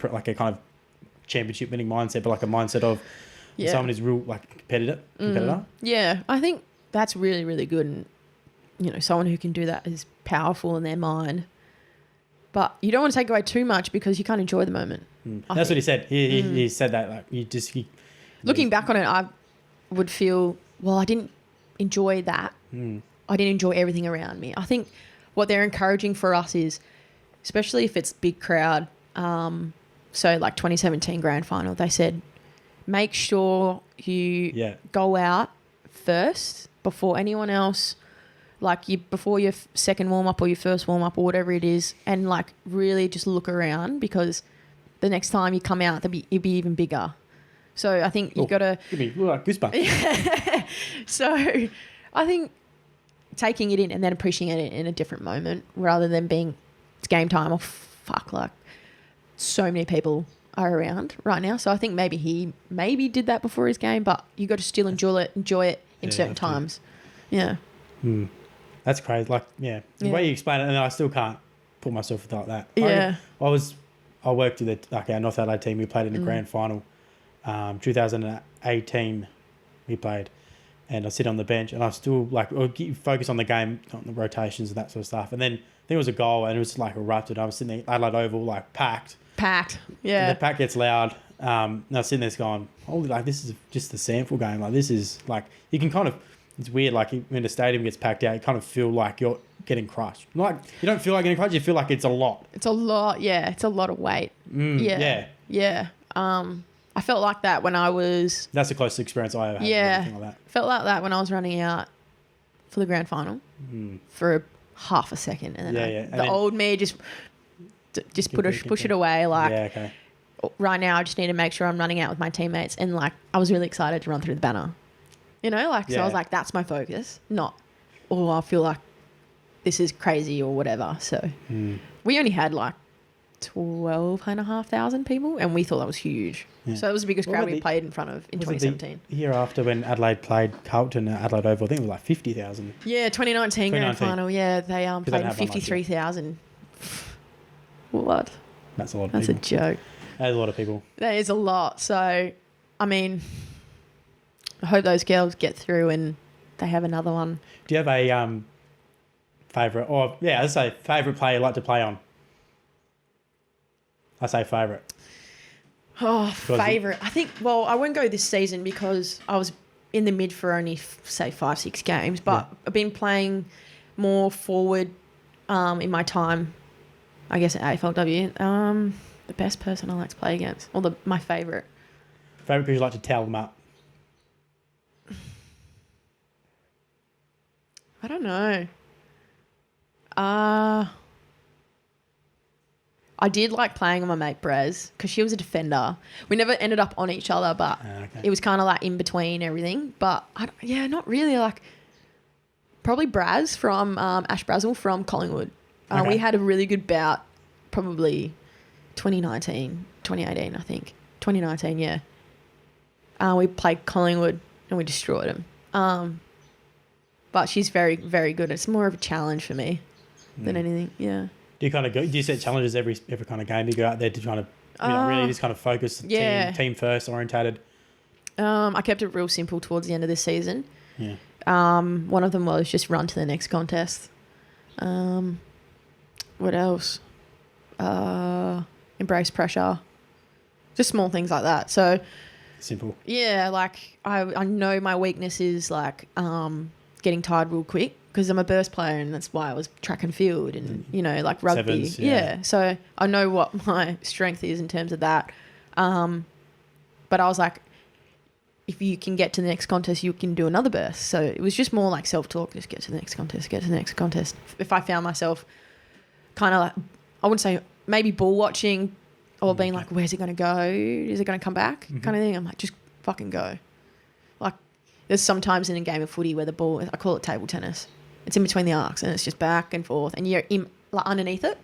a kind of championship winning mindset, but like a mindset of someone who's real like competitor. Yeah, I think that's really, really good. And, someone who can do that is powerful in their mind. But you don't want to take away too much because you can't enjoy the moment. That's what he said. He said that like looking back on it, I would feel, well, I didn't enjoy that. I didn't enjoy everything around me. I think what they're encouraging for us is, especially if it's big crowd, so like 2017 grand final, they said, make sure you go out first before anyone else, before your second warm-up or your first warm-up or whatever it is, and like really just look around, because the next time you come out, it'll be even bigger. So I think you've got to... Give me goosebumps. So I think taking it in and then appreciating it in a different moment rather than being, it's game time, oh fuck, like so many people are around right now. So I think maybe he did that before his game, but you got to still enjoy it in certain times. Yeah. That's crazy. Like, the way you explain it, and I still can't put myself like that. Yeah. I worked with our North Adelaide team. We played in the grand final. 2018 we played, and I sit on the bench and I still focus on the game, on the rotations and that sort of stuff. And then I think it was a goal and it was like erupted. I was sitting there, Adelaide Oval, like packed. Yeah. And the pack gets loud. And I was sitting there going, holy, like this is just a sample game. Like this is like, you can kind of, it's weird. Like when the stadium gets packed out, you kind of feel like you're getting crushed. Like you don't feel like getting crushed. You feel like it's a lot. It's a lot. Yeah. It's a lot of weight. Yeah. I felt like that when I was... That's the closest experience I ever had. Yeah. Like that. Felt like that when I was running out for the grand final for half a second. And then the old me just push it away. Like, right now I just need to make sure I'm running out with my teammates. And like, I was really excited to run through the banner. So I was like, that's my focus. Not, I feel like this is crazy or whatever. So we only had like 12,500 people, and we thought that was huge. So it was the biggest crowd we played in front of in 2017. The year after when Adelaide played Carlton at Adelaide Oval, I think it was like 50,000. Yeah, 2019 grand final. Yeah, they played in 53,000. What? That's a lot of people. That's a joke. That is a lot of people. That is a lot. So, I mean, I hope those girls get through and they have another one. Do you have a favourite, I'd say favourite player you like to play on? I say favourite. Oh, favourite. I think, I won't go this season because I was in the mid for only, say, 5-6 games. But I've been playing more forward in my time, I guess, at AFLW. The best person I like to play against, or my favourite. Favourite people you like to towel them up? I don't know. I did like playing with my mate Brez because she was a defender. We never ended up on each other, but it was kind of like in between everything. But not really. Like probably Braz from Ash Brazel from Collingwood. We had a really good bout, probably 2019, 2018, I think. 2019, yeah. We played Collingwood and we destroyed them. But she's very, very good. It's more of a challenge for me than anything. Yeah. Do you set challenges every kind of game? You go out there to try to really just kind of focus, team first orientated? I kept it real simple towards the end of this season. Yeah. One of them was just run to the next contest. What else? Embrace pressure. Just small things like that. So simple. Yeah, like I know my weakness is like getting tired real quick. Because I'm a burst player and that's why I was track and field and, like rugby. Sevens, yeah. So I know what my strength is in terms of that. But I was like, if you can get to the next contest, you can do another burst. So it was just more like self-talk, just get to the next contest, get to the next contest. If I found myself kind of, like, I wouldn't say maybe ball watching or being like, where's it going to go? Is it going to come back? Kind of thing. I'm like, just fucking go. Like, there's sometimes in a game of footy where the ball, I call it table tennis. It's in between the arcs and it's just back and forth and you're in, like, underneath it.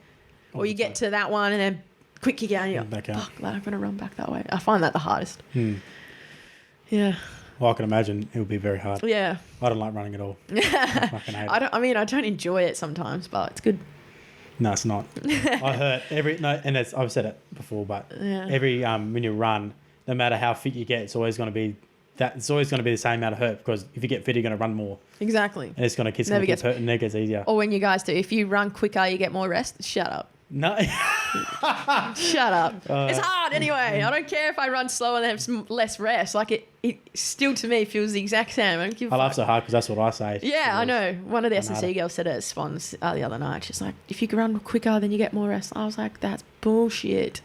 Or you get to that one and then quick kick out and you're like, fuck, like, I'm going to run back that way. I find that the hardest. Yeah. Well, I can imagine it would be very hard. Yeah. I don't like running at all. I fucking hate it. I don't enjoy it sometimes, but it's good. No, it's not. I hurt I've said it before, but every when you run, no matter how fit you get, it's always going to be the same amount of hurt because if you get fit, you're going to run more. Exactly. And it's going to get hurt and it gets easier. Or when you guys do, if you run quicker, you get more rest. Shut up. No. Shut up. It's hard anyway. I don't care if I run slower and have some less rest. Like it still to me feels the exact same. I laugh so hard because that's what I say. Yeah, I know. One of the S&C girls said it at Swans the other night. She's like, if you can run quicker, then you get more rest. I was like, that's bullshit.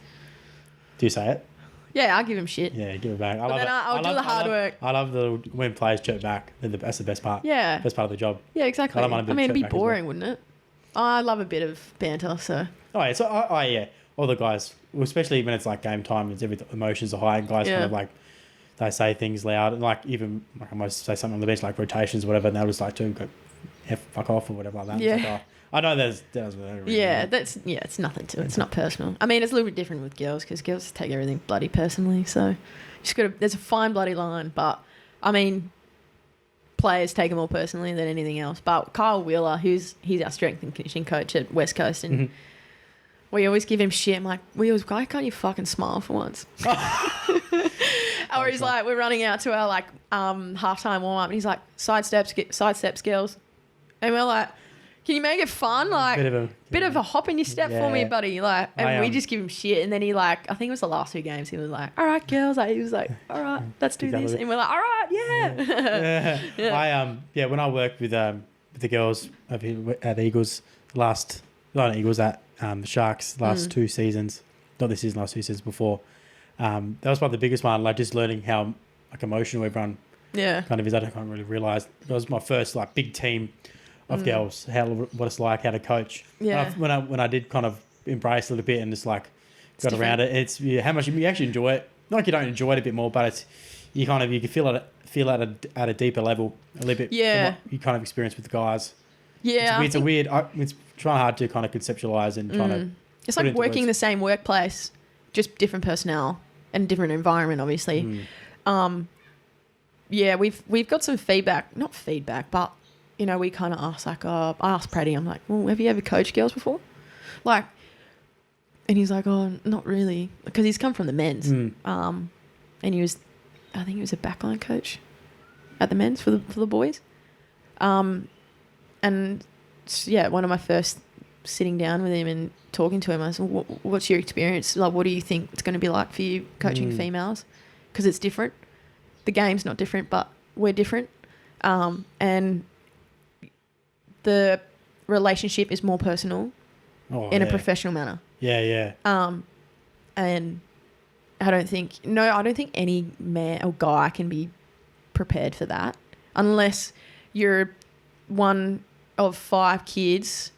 Do you say it? Yeah, I'll give him shit. Yeah, give it back. I'll do the hard work. I love when players chirp back. That's the best part. Yeah. Best part of the job. Yeah, exactly. It'd be boring, well. wouldn't it? I love a bit of banter, so. Oh, yeah. So, yeah. All the guys, especially when it's like game time, emotions are high and guys kind of like, they say things loud. And like, even, like I might say something on the bench, like rotations or whatever, and they'll just like, go, fuck off or whatever like that. Yeah. Like, I know there's it's nothing to it. It's not personal. I mean, it's a little bit different with girls because girls take everything bloody personally. So there's a fine bloody line. But, I mean, players take it more personally than anything else. But Kyle Wheeler, he's our strength and conditioning coach at West Coast, and we always give him shit. I'm like, why can't you fucking smile for once? Or he's like, we're running out to our like halftime warm up, and he's like, side steps, girls, and we're like, can you make it fun? Like, bit of a hop in your step for me, buddy. Like, and we just give him shit, and then he like, I think it was the last 2 games, he was like, all right, girls. Like, he was like, all right, let's do this, and we're like, all right, yeah. When I worked with the girls at the Eagles at Sharks last 2 seasons, not this season, last 2 seasons before. That was probably the biggest one, like just learning how like emotional everyone kind of is. I don't really realise. It was my first like big team of girls, what it's like, how to coach. Yeah. When I did kind of embrace a little bit and just like got different. around it, it's how much you actually enjoy it. Not like you don't enjoy it a bit more, but it's you can feel it at a deeper level a little bit. Yeah. Than what you kind of experience with the guys. Yeah. It's trying hard to kind of conceptualize and trying to. It's like working the same workplace, just different personnel and different environment, obviously. We've got some feedback, not feedback, but you know, we kind of asked like, I asked Praddy, I'm like, well, have you ever coached girls before? Like, and he's like, oh, not really, because he's come from the men's, and I think he was a backline coach at the men's for the boys, and one of my first sitting down with him and talking to him, I said, what's your experience? Like, what do you think it's going to be like for you coaching females? Because it's different. The game's not different, but we're different. And the relationship is more personal in a professional manner. Yeah. And I don't think any man or guy can be prepared for that unless you're one of 5 kids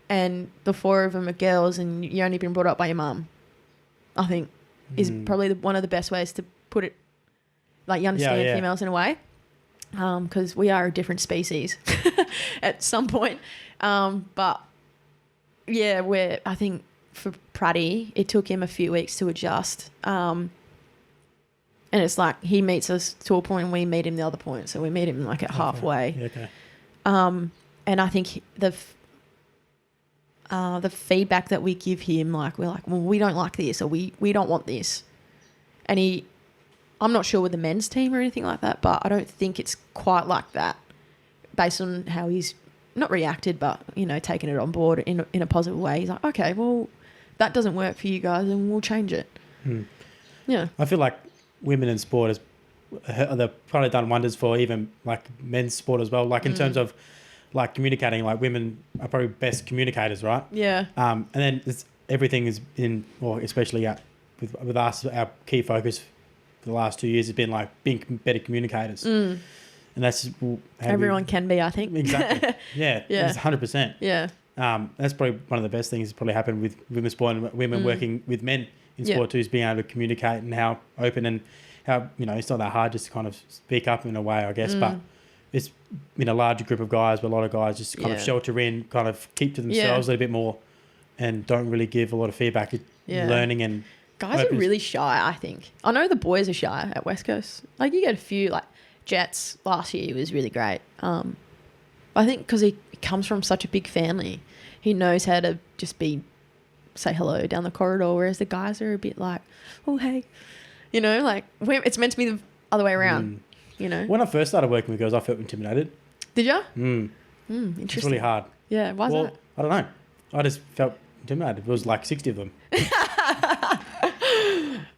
and the 4 of them are girls and you only been brought up by your mum. I think is probably one of the best ways to put it. Like, you understand females in a way, because we are a different species at some point. But yeah, I think for Praddy, it took him a few weeks to adjust. And it's like he meets us to a point and we meet him the other point. So we meet him like at halfway. Okay. And I think the feedback that we give him, like, we're like, well, we don't like this, or we don't want this. And I'm not sure with the men's team or anything like that, but I don't think it's quite like that based on how he's not reacted, but, you know, taken it on board in a positive way. He's like, okay, well, that doesn't work for you guys and we'll change it. Yeah. I feel like women in sport they've probably done wonders for even like men's sport as well. Like in terms of like communicating, like women are probably best communicators, right? Yeah. And then everything is especially with us, our key focus the last 2 years has been like being better communicators. And that's everyone can be, I think. Exactly. Yeah. Yeah. 100%. Yeah. That's probably one of the best things that's probably happened with women's sport and women working with men in sport too, is being able to communicate and how open and how, it's not that hard just to kind of speak up in a way, I guess, but it's in a larger group of guys where a lot of guys just kind of shelter in, kind of keep to themselves a little bit more and don't really give a lot of feedback, learning and... Guys are really shy, I think. I know the boys are shy at West Coast. Like, you get a few, like, Jets last year was really great. I think because he comes from such a big family, he knows how to just say hello down the corridor, whereas the guys are a bit like, oh, hey. Like, it's meant to be the other way around, When I first started working with girls, I felt intimidated. Did you? Interesting. It's really hard. Yeah, why's that? I don't know. I just felt intimidated. There was like 60 of them.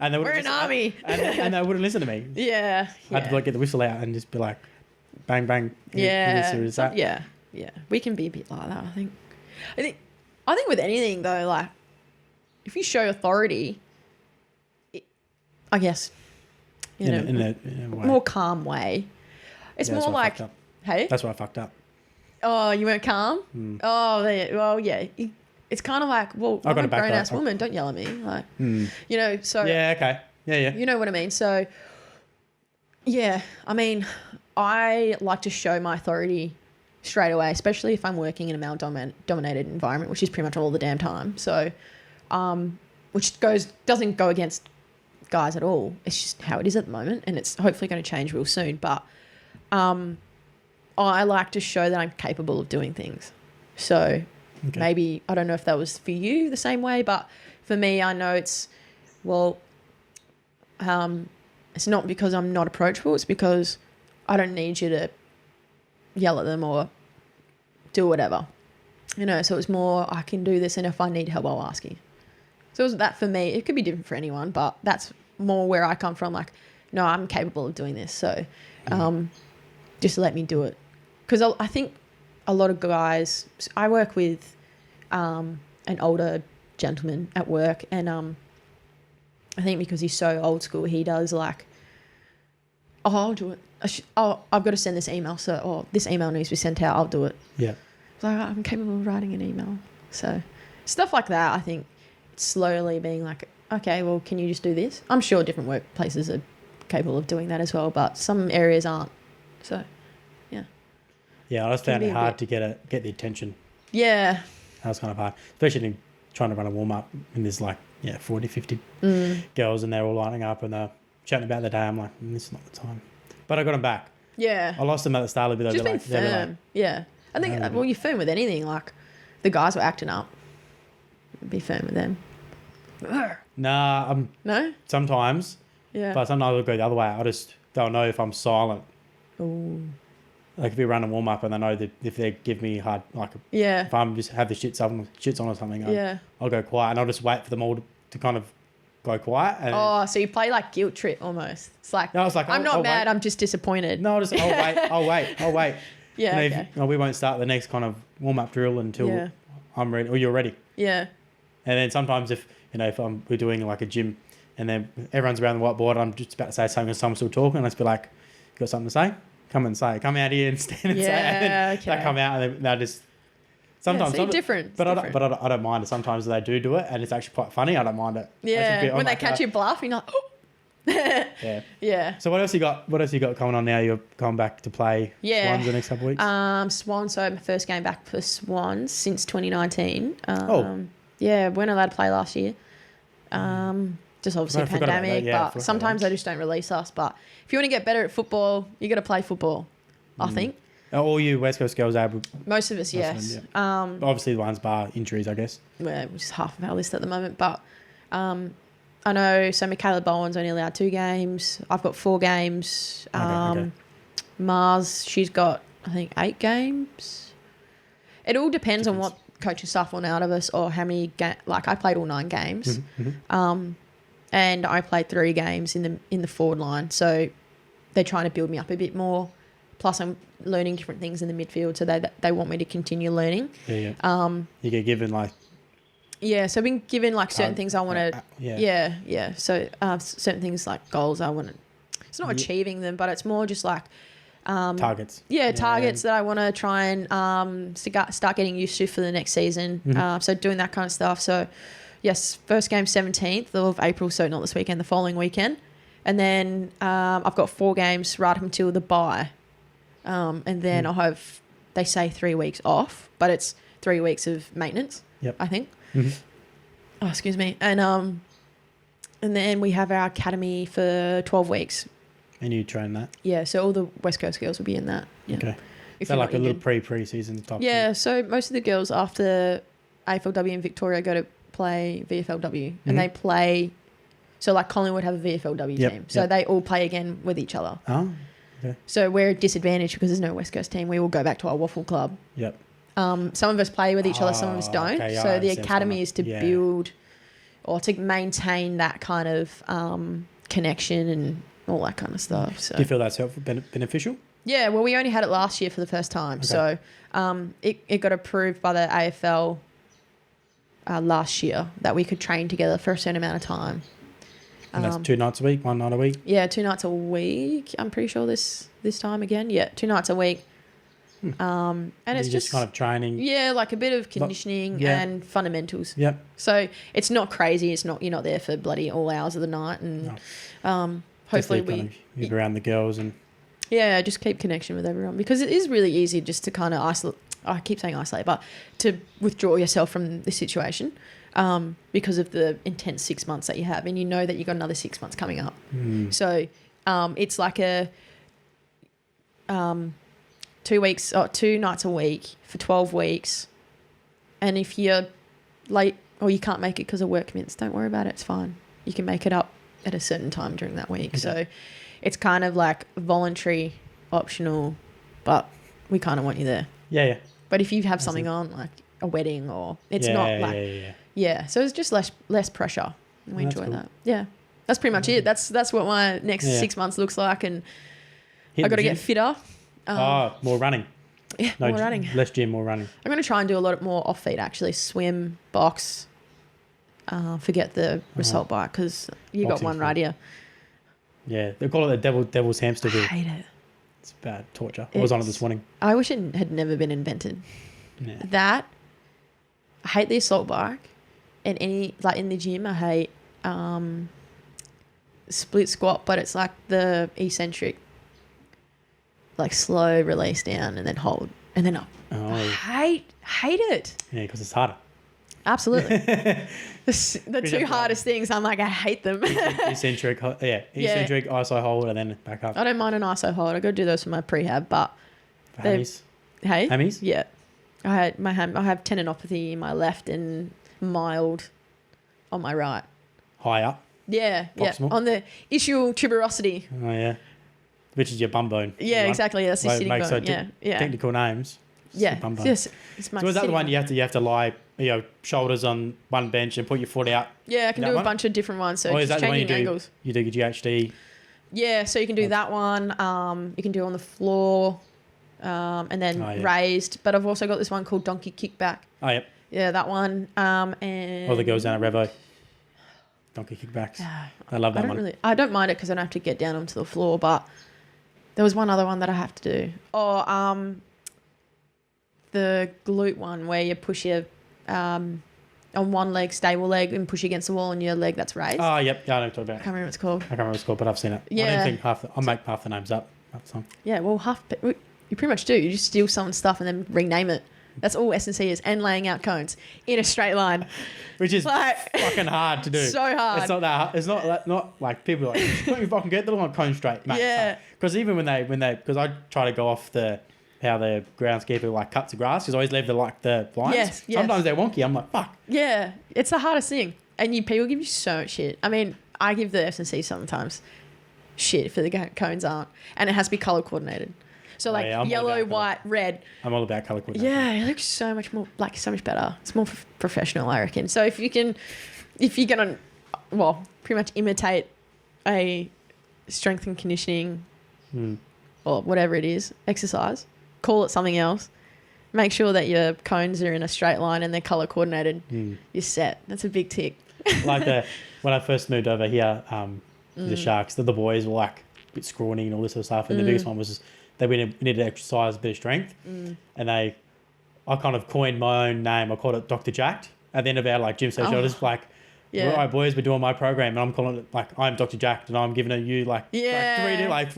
And we're an army. And they wouldn't listen to me. Yeah. I had to like get the whistle out and just be like, bang, bang. Yeah. We can be a bit like that, I think. I think with anything though, like if you show authority, I guess, in a way. More calm way. It's more like, hey, that's where I fucked up. Oh, you weren't calm? Oh, well, yeah. It's kind of like, well, I'm a grown-ass woman. Don't yell at me. Like, so... Yeah, okay. Yeah. You know what I mean? So, yeah. I mean, I like to show my authority straight away, especially if I'm working in a male-dominated environment, which is pretty much all the damn time. So, which doesn't go against guys at all. It's just how it is at the moment, and it's hopefully going to change real soon. But I like to show that I'm capable of doing things. So... Okay. Maybe, I don't know if that was for you the same way, but for me, I know it's not because I'm not approachable. It's because I don't need you to yell at them or do whatever. So it's more, I can do this, and if I need help, I'll ask you. So it was that for me. It could be different for anyone, but that's more where I come from. Like, no, I'm capable of doing this. So just let me do it. Because I think a lot of guys, I work with an older gentleman at work, and I think because he's so old school, he does like, oh, I'll do it. I've got to send this email, so this email needs to be sent out, I'll do it. Yeah. So I'm capable of writing an email. So stuff like that, I think slowly being like, okay, well, can you just do this? I'm sure different workplaces are capable of doing that as well, but some areas aren't. So... Yeah, I just found it hard to get the attention. Yeah. That was kind of hard, especially in trying to run a warm-up, and there's like, 40, 50 girls, and they're all lining up, and they're chatting about the day. I'm like, this is not the time. But I got them back. Yeah. I lost them at the start a bit. Just being firm. Yeah. I think, you're firm with anything. Like, the guys were acting up. Be firm with them. Nah. No? Sometimes. Yeah. But sometimes I'll go the other way. They'll know if I'm silent. Ooh. Like if we run a warm up and they know that if they give me hard, like if I'm just have the shits on or something, I'll go quiet, and I'll just wait for them all to kind of go quiet. And so you play like guilt trip almost. It's like, no, it's like I'm not mad, I'm just disappointed. No, I'll wait. Yeah. And we won't start the next kind of warm up drill until I'm ready or you're ready. Yeah. And then sometimes if we're doing like a gym and then everyone's around the whiteboard, I'm just about to say something and someone's still talking, and I'll just be like, you got something to say? Come out here and stand and say it. And then they come out and they'll just... Sometimes... Yeah, different. But I don't mind it. Sometimes they do it and it's actually quite funny. I don't mind it. Yeah, when they catch you bluff, you're like, oh. Yeah. So what else you got coming on now? You're going back to play Swans the next couple of weeks? Swans, so my first game back for Swans since 2019. Yeah, weren't allowed to play last year. Just obviously pandemic, but sometimes they just don't release us. But if you want to get better at football, you got to play football, I think. Are all you West Coast girls able? Most of us, yes. Obviously the ones bar injuries, I guess. Well, which is half of our list at the moment. But I know, so Michaela Bowen's only allowed 2 games. I've got 4 games. Okay. Mars, she's got, I think, 8 games. It all depends on what coaching staff want out of us, or how many like I played all 9 games. And I played 3 games in the forward line. So they're trying to build me up a bit more. Plus I'm learning different things in the midfield, so they want me to continue learning. Yeah. You get given like Yeah, so I've been given like certain things I want to. yeah. Yeah. So certain things like goals I want to. It's not achieving them, but it's more just like Targets. Yeah, targets that I want to try and start getting used to for the next season. So doing that kind of stuff. So yes, first game 17th of April, so not this weekend, the following weekend, and then I've got 4 games right up until the bye, and then I'll have, they say 3 weeks off, but it's 3 weeks of maintenance. Yep. I think. Mm-hmm. Oh, excuse me. And then we have our academy for 12 weeks. And you train that? Yeah, so all the West Coast girls will be in that. Yeah. Okay. Is that like a little pre-season type Yeah, thing? so most of the girls after AFLW in Victoria go to play VFLW. And they play... So like Collingwood have a VFLW team. So they all play again with each other. Oh, okay. So we're disadvantaged because there's no West Coast team. We will go back to our waffle club. Yep. Some of us play with each other, some of us don't. Okay, so the academy is to Yeah. build or to maintain that kind of connection and all that kind of stuff. So Do you feel that's beneficial? yeah, well, we only had it last year for the first time. Okay. So it got approved by the AFL last year that we could train together for a certain amount of time. And that's 2 nights a week, 1 night a week? Yeah, 2 nights a week. I'm pretty sure this time again. Yeah, 2 nights a week. And it's just kind of training. Yeah, like a bit of conditioning and fundamentals. Yep. So it's not crazy. It's not, you're not there for bloody all hours of the night. And hopefully you're around the girls and just keep connection with everyone, because it is really easy just to kind of isolate. I keep saying isolate, but to withdraw yourself from the situation because of the intense 6 months that you have, and you know that you've got another 6 months coming up. So it's like a 2 weeks or 2 nights a week for 12 weeks. And if you're late or you can't make it because of work commitments, don't worry about it. It's fine. You can make it up at a certain time during that week. Okay. So it's kind of like voluntary, optional, but we kind of want you there. Yeah. But if you have something on, like a wedding, or it's not like... Yeah. So it's just less pressure. And we enjoy that. Yeah. That's pretty much it. That's what my next 6 months looks like. And I got to get fitter. More running. Yeah, more running. Less gym, more running. I'm going to try and do a lot more off feet, actually. Swim, box. Forget the result bike, because you got one right here. Yeah, they call it the devil's hamster wheel. I hate it. It's bad torture. I was on it this morning. I wish it had never been invented. Yeah. That, I hate the assault bike. And any, like in the gym, I hate split squat, but it's like the eccentric, like slow release down and then hold and then up. Oh. I hate it. Yeah, because it's harder. Absolutely. the two hardest things, I'm like, I hate them. Eccentric, ISO hold, and then back up. I don't mind an ISO hold. I got to do those for my prehab, but hammies. Hey, hammies. Yeah, I have tendinopathy in my left and mild on my right. High up. Yeah, proximal. On the ischial tuberosity. Oh yeah, which is your bum bone. Yeah, exactly. That's the sitting bone. So yeah. Technical names. Yeah. Bum bone. Yes. It's my so is that the one bone. you have to lie, shoulders on one bench and put your foot out? Yeah, I can do a bunch of different ones. So or is just that the one changing angles. You do your GHD. Yeah, so you can do that one. You can do on the floor, and then raised. But I've also got this one called donkey kickback. Oh yep. Yeah, that one. And all the girls down at Revo. Donkey kickbacks. I love that one. I don't mind it because I don't have to get down onto the floor. But there was one other one that I have to do. Or the glute one where you push your on one leg, stable leg, and push against the wall, and your leg that's raised. Oh yep, yeah, I know what you're talking about. I can't remember what it's called. I can't remember what it's called, but I've seen it. Yeah. I don't think I make half the names up half the time. Yeah, well, you pretty much do. You just steal someone's stuff and then rename it. That's all S&C is, and laying out cones in a straight line. Which is fucking hard to do. So hard. It's not that hard. It's not like people are like, don't you fucking get the one cone straight, mate. Yeah. Because even when they, because I try to go off how the groundskeeper like cuts the grass, because I always leave the lines. Yes. Sometimes they're wonky. I'm like, fuck. Yeah, it's the hardest thing. And people give you so much shit. I mean, I give the S&C sometimes shit if the cones aren't. And it has to be colour coordinated. So yellow, white, red. I'm all about colour coordination. Yeah, it looks so much more, so much better. It's more professional, I reckon. So if you're going to, pretty much imitate a strength and conditioning or whatever it is, exercise, call it something else, make sure that your cones are in a straight line and they're colour coordinated, you're set. That's a big tick. Like when I first moved over here, the Sharks, the boys were like a bit scrawny and all this sort of stuff. And the biggest one was just they needed to exercise a bit of strength. And I kind of coined my own name. I called it Dr. Jacked. At the end of our like gym session, I was just like, all right, boys, we're doing my program, and I'm calling it like I'm Dr. Jacked, and I'm giving you like three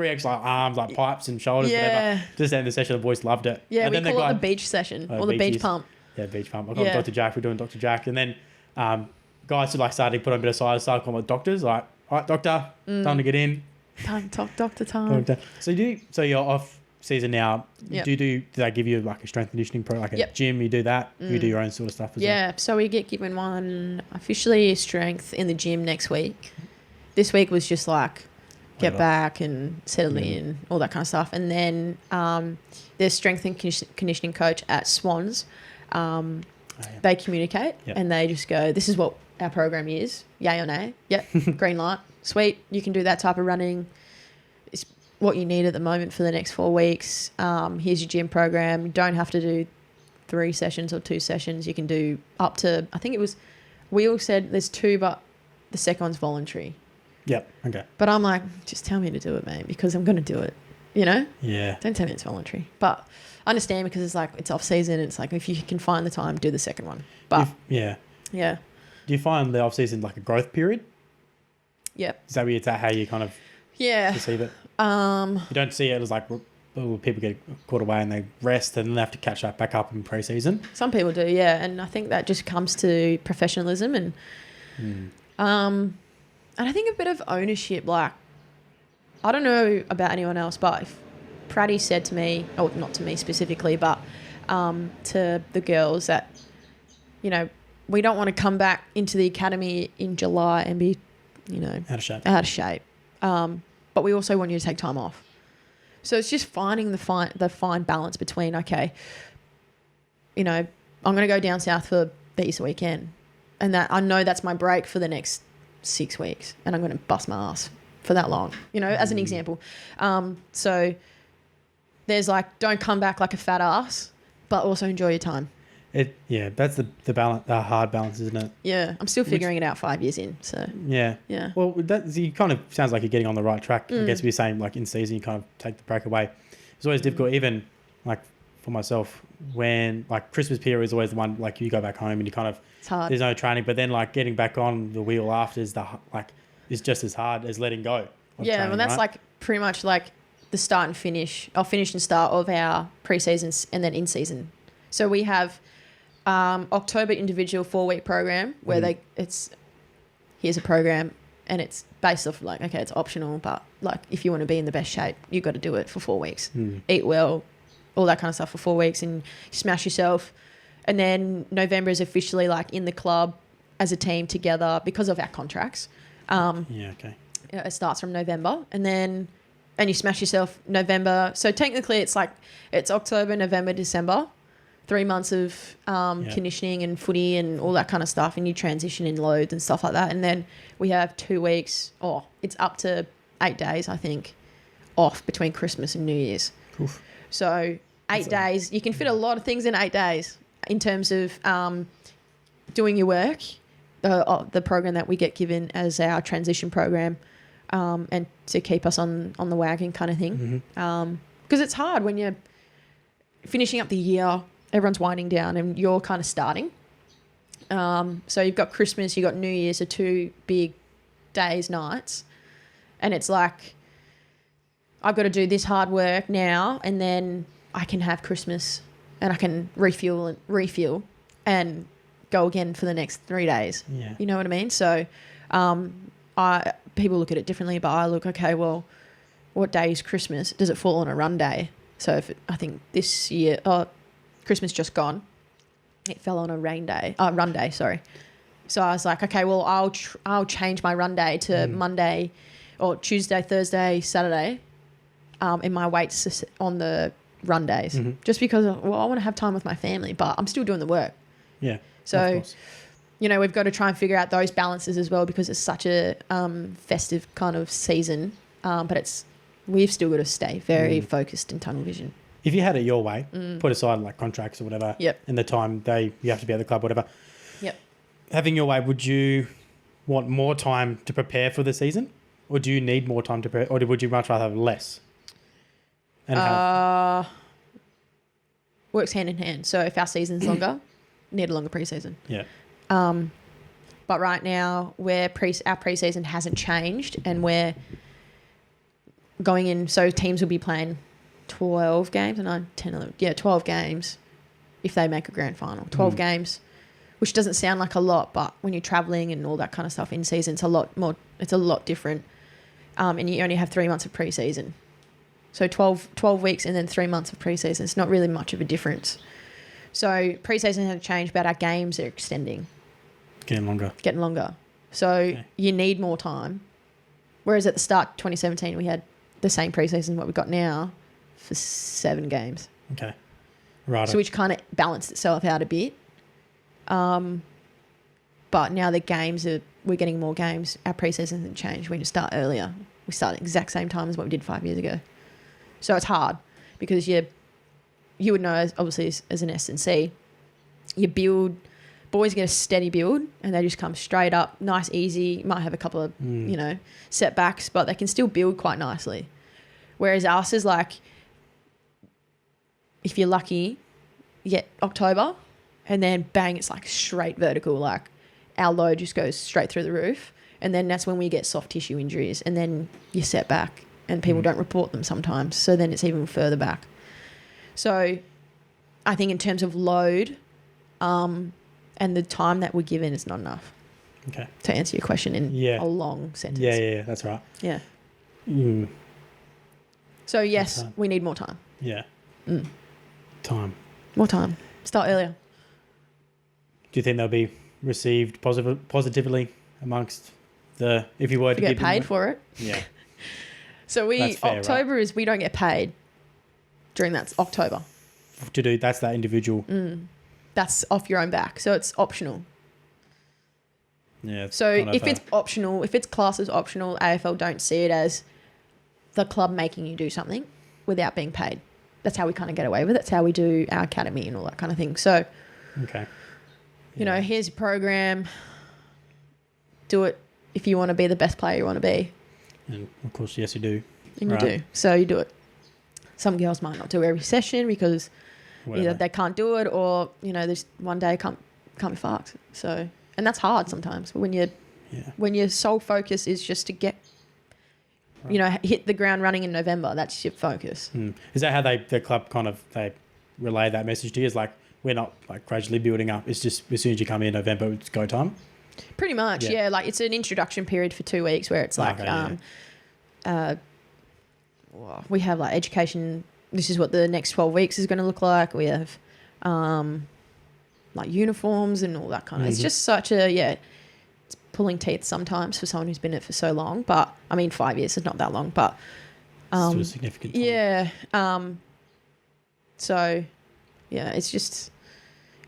extra like arms, like pipes and shoulders, whatever. Just end the session, the boys loved it. Yeah, and we then call it the beach session or the beach pump. Yeah, beach pump. I call it Dr. Jack. We're doing Dr. Jack, and then guys who like started to put on a bit of size, started calling it doctors. Like, all right, doctor, time to get in. Time to talk doctor time. So you're off season now. Do they give you like a strength conditioning pro, like a gym? You do that. You do your own sort of stuff as well. Yeah, so we get given one officially strength in the gym next week. This week was just like get back and settle in, all that kind of stuff. And then there's strength and conditioning coach at Swans. They communicate and they just go, this is what our program is, yay or nay. Yep, green light, sweet. You can do that type of running. It's what you need at the moment for the next 4 weeks. Here's your gym program. You don't have to do 3 sessions or 2 sessions. You can do up to, I think it was, we all said there's 2, but the second one's voluntary. Yep. Okay. But I'm like, just tell me to do it, mate, because I'm going to do it, you know? Yeah. Don't tell me it's voluntary. But I understand because it's like, it's off season. It's like, if you can find the time, do the second one. But yeah. Do you find the off season like a growth period? Yep. Is that how you kind of perceive it? You don't see it as like people get caught away and they rest and then they have to catch that back up in pre-season. Some people do, and I think that just comes to professionalism and I think a bit of ownership. Like, I don't know about anyone else, but if Praddy said to me, or not to me specifically, but to the girls that, you know, we don't want to come back into the academy in July and be, you know, out of shape. But we also want you to take time off. So it's just finding the fine balance between, okay, you know, I'm going to go down south for the Easter weekend, and that I know that's my break for the next 6 weeks, and I'm going to bust my ass for that long, you know, as an example. So there's like, don't come back like a fat ass, but also enjoy your time. That's the balance, the hard balance, isn't it? Yeah, I'm still figuring it out 5 years in. So yeah. Well, you kind of sounds like you're getting on the right track. I guess we're saying like in season you kind of take the break away. It's always difficult, even like for myself, when like Christmas period is always the one like you go back home and you kind of it's hard. There's no training, but then like getting back on the wheel after is just as hard as letting go. Yeah, well, that's right? Like pretty much like the start and finish, or finish and start of our pre-seasons and then in season. So we have October individual 4-week program where here's a program and it's based off like, okay, it's optional, but like if you want to be in the best shape, you got to do it for 4 weeks. Eat well, all that kind of stuff for 4 weeks and smash yourself. And then November is officially like in the club as a team together because of our contracts. It starts from November and you smash yourself November. So technically it's like it's October, November, December. 3 months of conditioning and footy and all that kind of stuff, and you transition in loads and stuff like that. And then we have 2 weeks, it's up to 8 days, I think, off between Christmas and New Year's. Oof. So 8 days, you can fit a lot of things in 8 days in terms of doing your work, the program that we get given as our transition program, and to keep us on the wagon kind of thing. Because it's hard when you're finishing up the year, everyone's winding down and you're kind of starting. So you've got Christmas, you've got New Year's, are 2 big days, nights. And it's like, I've got to do this hard work now and then I can have Christmas and I can refuel and go again for the next 3 days. Yeah. You know what I mean? So people look at it differently, but I look, okay, well, what day is Christmas? Does it fall on a run day? So I think this year... Christmas just gone, it fell on a run day, sorry. So I was like, okay, well, I'll change my run day to Monday or Tuesday, Thursday, Saturday, in my weights on the run days, just because, I want to have time with my family, but I'm still doing the work. Yeah. So, you know, we've got to try and figure out those balances as well because it's such a festive kind of season, but we've still got to stay very focused in tunnel vision. if you had it your way, put aside like contracts or whatever, Yep. and the time you have to be at the club, whatever. Yep. Having your way, would you want more time to prepare for the season, or do you need more time to prepare, or would you much rather have less? And Works hand in hand. So if our season's longer, need a longer preseason. Yeah. But right now, our preseason hasn't changed, and we're going in. So teams will be playing 12 games, 12 games if they make a grand final. 12 games, which doesn't sound like a lot, but when you're traveling and all that kind of stuff in season, it's a lot more. It's a lot different, and you only have 3 months of preseason. So 12 weeks and then 3 months of preseason. It's not really much of a difference. So preseason hasn't changed, but our games are extending. Getting longer. So you need more time. Whereas at the start of 2017, we had the same preseason what we've got now for 7 games. Okay. Right. So which kind of balanced itself out a bit. But now the games we're getting more games. Our preseason hasn't changed. We just start earlier. We start at the exact same time as what we did 5 years ago. So it's hard because you would know, obviously, as an S&C, you build, boys get a steady build and they just come straight up, nice, easy. You might have a couple of, setbacks, but they can still build quite nicely. Whereas ours is like, if you're lucky, you get October and then bang, it's like straight vertical. Like our load just goes straight through the roof. And then that's when we get soft tissue injuries and then you set back and people don't report them sometimes. So then it's even further back. So I think in terms of load and the time that we're given is not enough. Okay. To answer your question in a long sentence. Yeah, that's right. Yeah. So yes, we need more time. Yeah. Time. More time. Start earlier. Do you think they'll be received positively amongst if you were to get paid for it? Yeah. So October is we don't get paid during that October. That's that individual. That's off your own back. So it's optional. Yeah. So if it's optional, if it's classed as optional, AFL don't see it as the club making you do something without being paid. That's how we kind of get away with it. That's how we do our academy and all that kind of thing. So, okay. Here's a program. Do it if you want to be the best player you want to be. And of course, yes, you do. And you do. So you do it. Some girls might not do every session because either they can't do it or, there's one day can't be fucked. So, and that's hard sometimes when your sole focus is just to get, hit the ground running in November. That's your focus. Is that how the club kind of, they relay that message to you? Is like, we're not like gradually building up. It's just as soon as you come in November, it's go time? Pretty much, yeah. Like it's an introduction period for 2 weeks where it's like, we have like education. This is what the next 12 weeks is going to look like. We have like uniforms and all that kind of. It's just such it's pulling teeth sometimes for someone who's been in it for so long. But I mean, 5 years is not that long, but still a significant time. Yeah. So yeah, it's just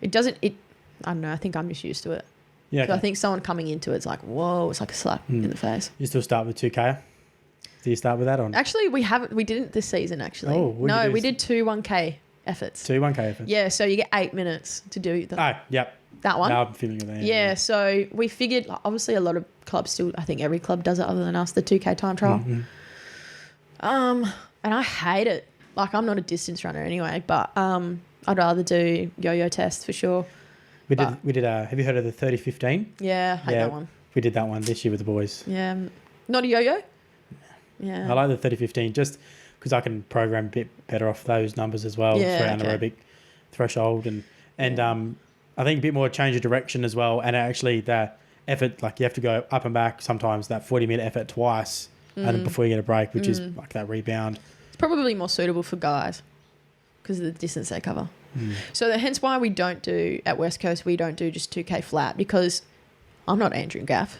I don't know. I think I'm just used to it. Yeah. Okay. So I think someone coming into it's like, whoa, it's like a slap in the face. You still start with 2K? Do you start with that on? Actually, we didn't this season actually. Oh, no, we did 2 1K efforts. 2 1K efforts? Yeah, so you get 8 minutes to do that one. No, I'm feeling it there. Yeah, so we figured, obviously a lot of clubs still, I think every club does it other than us, the 2K time trial. And I hate it. Like I'm not a distance runner anyway, but I'd rather do yo-yo tests for sure. We did. Have you heard of the 30-15? Yeah, I hate that one. We did that one this year with the boys. Yeah, not a yo-yo. Yeah, I like the 30-15 just because I can program a bit better off those numbers as well for anaerobic threshold and I think a bit more change of direction as well, and actually the effort, like you have to go up and back sometimes, that 40-minute effort twice and before you get a break, which is like that rebound. It's probably more suitable for guys because of the distance they cover. So hence why we don't do, at West Coast, we don't do just 2K flat because I'm not Andrew Gaff.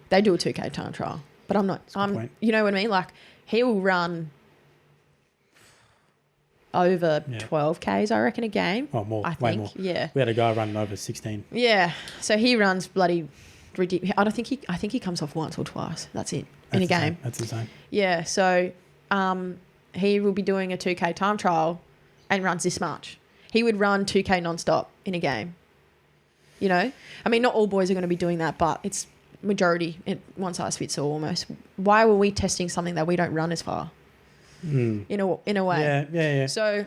They do a 2K time trial, but I'm not. You know what I mean? Like he will run over 12Ks, I reckon, a game. Oh, more. I think. Way more. Yeah. We had a guy running over 16. Yeah. So he runs bloody ridiculous. I think he comes off once or twice. That's it. In a game. That's insane. Yeah. So he will be doing a 2K time trial and runs this much. He would run 2K nonstop in a game. You know? I mean, not all boys are going to be doing that, but it's majority. One size fits all almost. Why were we testing something that we don't run as far? In a way. Yeah. So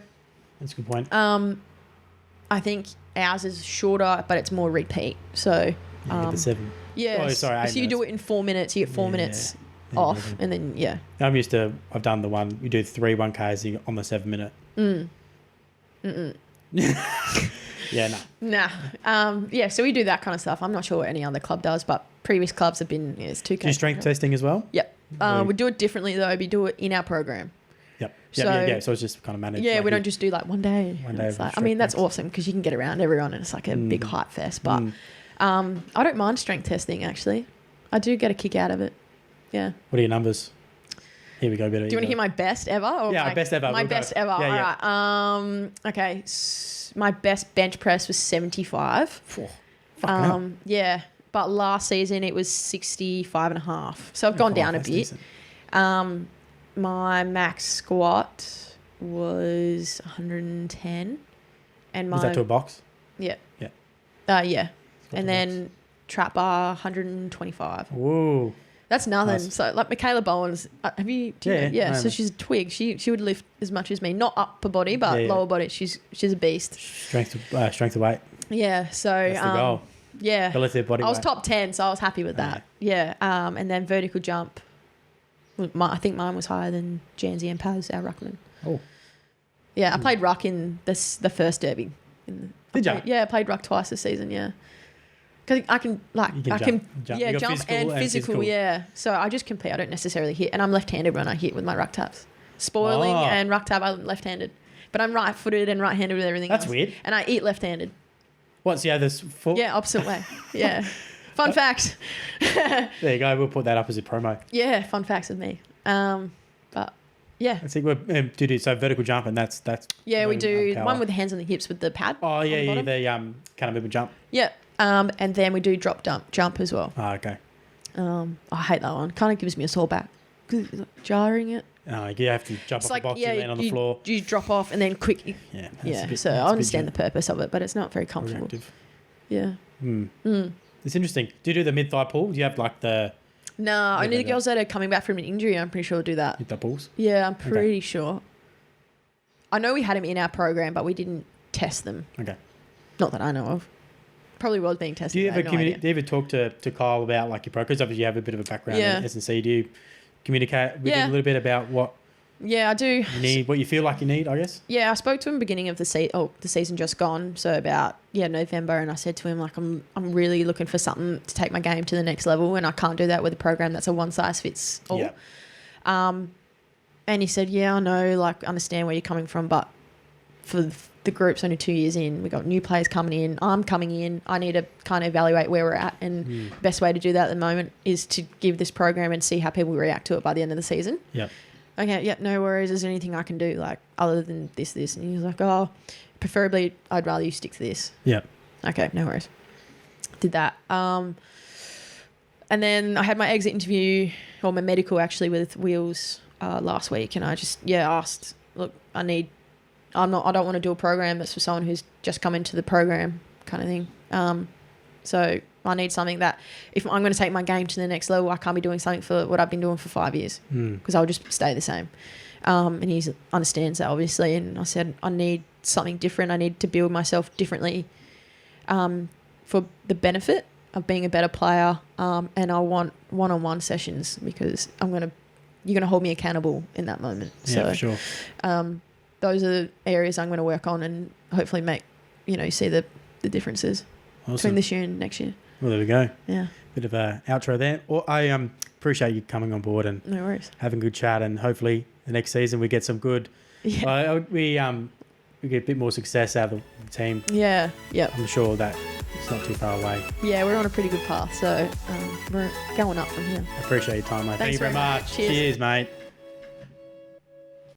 that's a good point. I think ours is shorter, but it's more repeat. So you get the 7. Yeah. Oh, sorry, 8 so you do it in 4 minutes. You get 4 minutes off, and then I've done the one. You do 3 1Ks on the 7 minute. Yeah, no. Nah. So we do that kind of stuff. I'm not sure what any other club does, but previous clubs have been it's 2K. Do you strength testing as well? Yep. We do it differently though. We do it in our program. Yep. So, So it's just kind of managed. Yeah, like we don't just do like one day. It's like, I mean, that's awesome because you can get around everyone and it's like a big hype fest. But I don't mind strength testing actually. I do get a kick out of it. Yeah. What are your numbers? Here we go. Do you want to hear my best ever? Or best ever. My best ever. Yeah, all right. Okay. My best bench press was 75. Yeah. But last season it was 65.5. So I've gone down a bit. Decent. My max squat was 110. And Was that to a box? Yeah. Yeah. Yeah. And then trap bar 125. Whoa. That's nothing. Nice. So like Michaela Bowen's, have you? Yeah. So she's a twig. She would lift as much as me, not upper body, but lower body. She's a beast. Strength of weight. Yeah. So that's the goal. Yeah. Relative body weight. I was top 10, so I was happy with that. Yeah. And then vertical jump. I think mine was higher than Janzi and Paz, our ruckman. Oh. Yeah, I played ruck in the first derby. Did you? Yeah, I played ruck twice this season. Yeah. Because I can jump. Yeah, jump and physical. Yeah. So I just compete. I don't necessarily hit, and I'm left-handed when I hit with my ruck taps. Spoiling and ruck tap, I'm left-handed, but I'm right-footed and right-handed with everything. That's else. weird. And I eat left-handed. What's the other foot? Yeah, opposite way. Yeah. Fun fact. There you go. We'll put that up as a promo. Yeah, fun facts with me. But yeah. I think we do so vertical jump, and that's. Yeah, we do one with the hands on the hips with the pad. Oh yeah, the kind of movement jump. Yeah. And then we do drop jump as well. Oh, okay. I hate that one. Kind of gives me a sore back. Jarring it. Oh, you have to jump off the box and land on the floor. You drop off and then quick. Yeah. So I understand the purpose of it, but it's not very comfortable. Reactive. Yeah. It's interesting. Do you do the mid-thigh pull? Do you have like the... No, only the girls that are coming back from an injury, I'm pretty sure do that. Mid-thigh pulls? Yeah, I'm pretty sure. I know we had them in our program, but we didn't test them. Okay. Not that I know of. Probably was being tested. Do you ever talk to Kyle about like your pro? Because obviously you have a bit of a background in S&C. Do you communicate with him a little bit about what... Yeah, I do. You need what you feel like you need, I guess. Yeah, I spoke to him beginning of the season just gone, so about November, and I said to him like I'm really looking for something to take my game to the next level, and I can't do that with a program that's a one size fits all. Yeah. And he said, I know, like understand where you're coming from, but for the group's only 2 years in, we got new players coming in. I'm coming in. I need to kind of evaluate where we're at, and the best way to do that at the moment is to give this program and see how people react to it by the end of the season. Yeah. Okay, yeah, no worries. Is there anything I can do, like, other than this? And he was like, preferably I'd rather you stick to this. Yeah. Okay, no worries. Did that. And then I had my exit interview, or my medical actually, with Wheels last week, and I just, asked, look, I don't want to do a program that's for someone who's just come into the program kind of thing. So I need something that if I'm going to take my game to the next level, I can't be doing something for what I've been doing for 5 years because I'll just stay the same. And he understands that, obviously. And I said, I need something different. I need to build myself differently for the benefit of being a better player. And I want one-on-one sessions because you're going to hold me accountable in that moment. Yeah, for sure. Those are the areas I'm going to work on and hopefully make, see the differences. Awesome. Between this year and next year. Well, there we go. Yeah. Bit of a outro there. Well, I appreciate you coming on board and no worries. Having a good chat, and hopefully the next season we get some good. Yeah. We get a bit more success out of the team. Yeah. Yeah. I'm sure that it's not too far away. Yeah, we're on a pretty good path, so we're going up from here. I appreciate your time, mate. Thank you very much. Cheers, mate.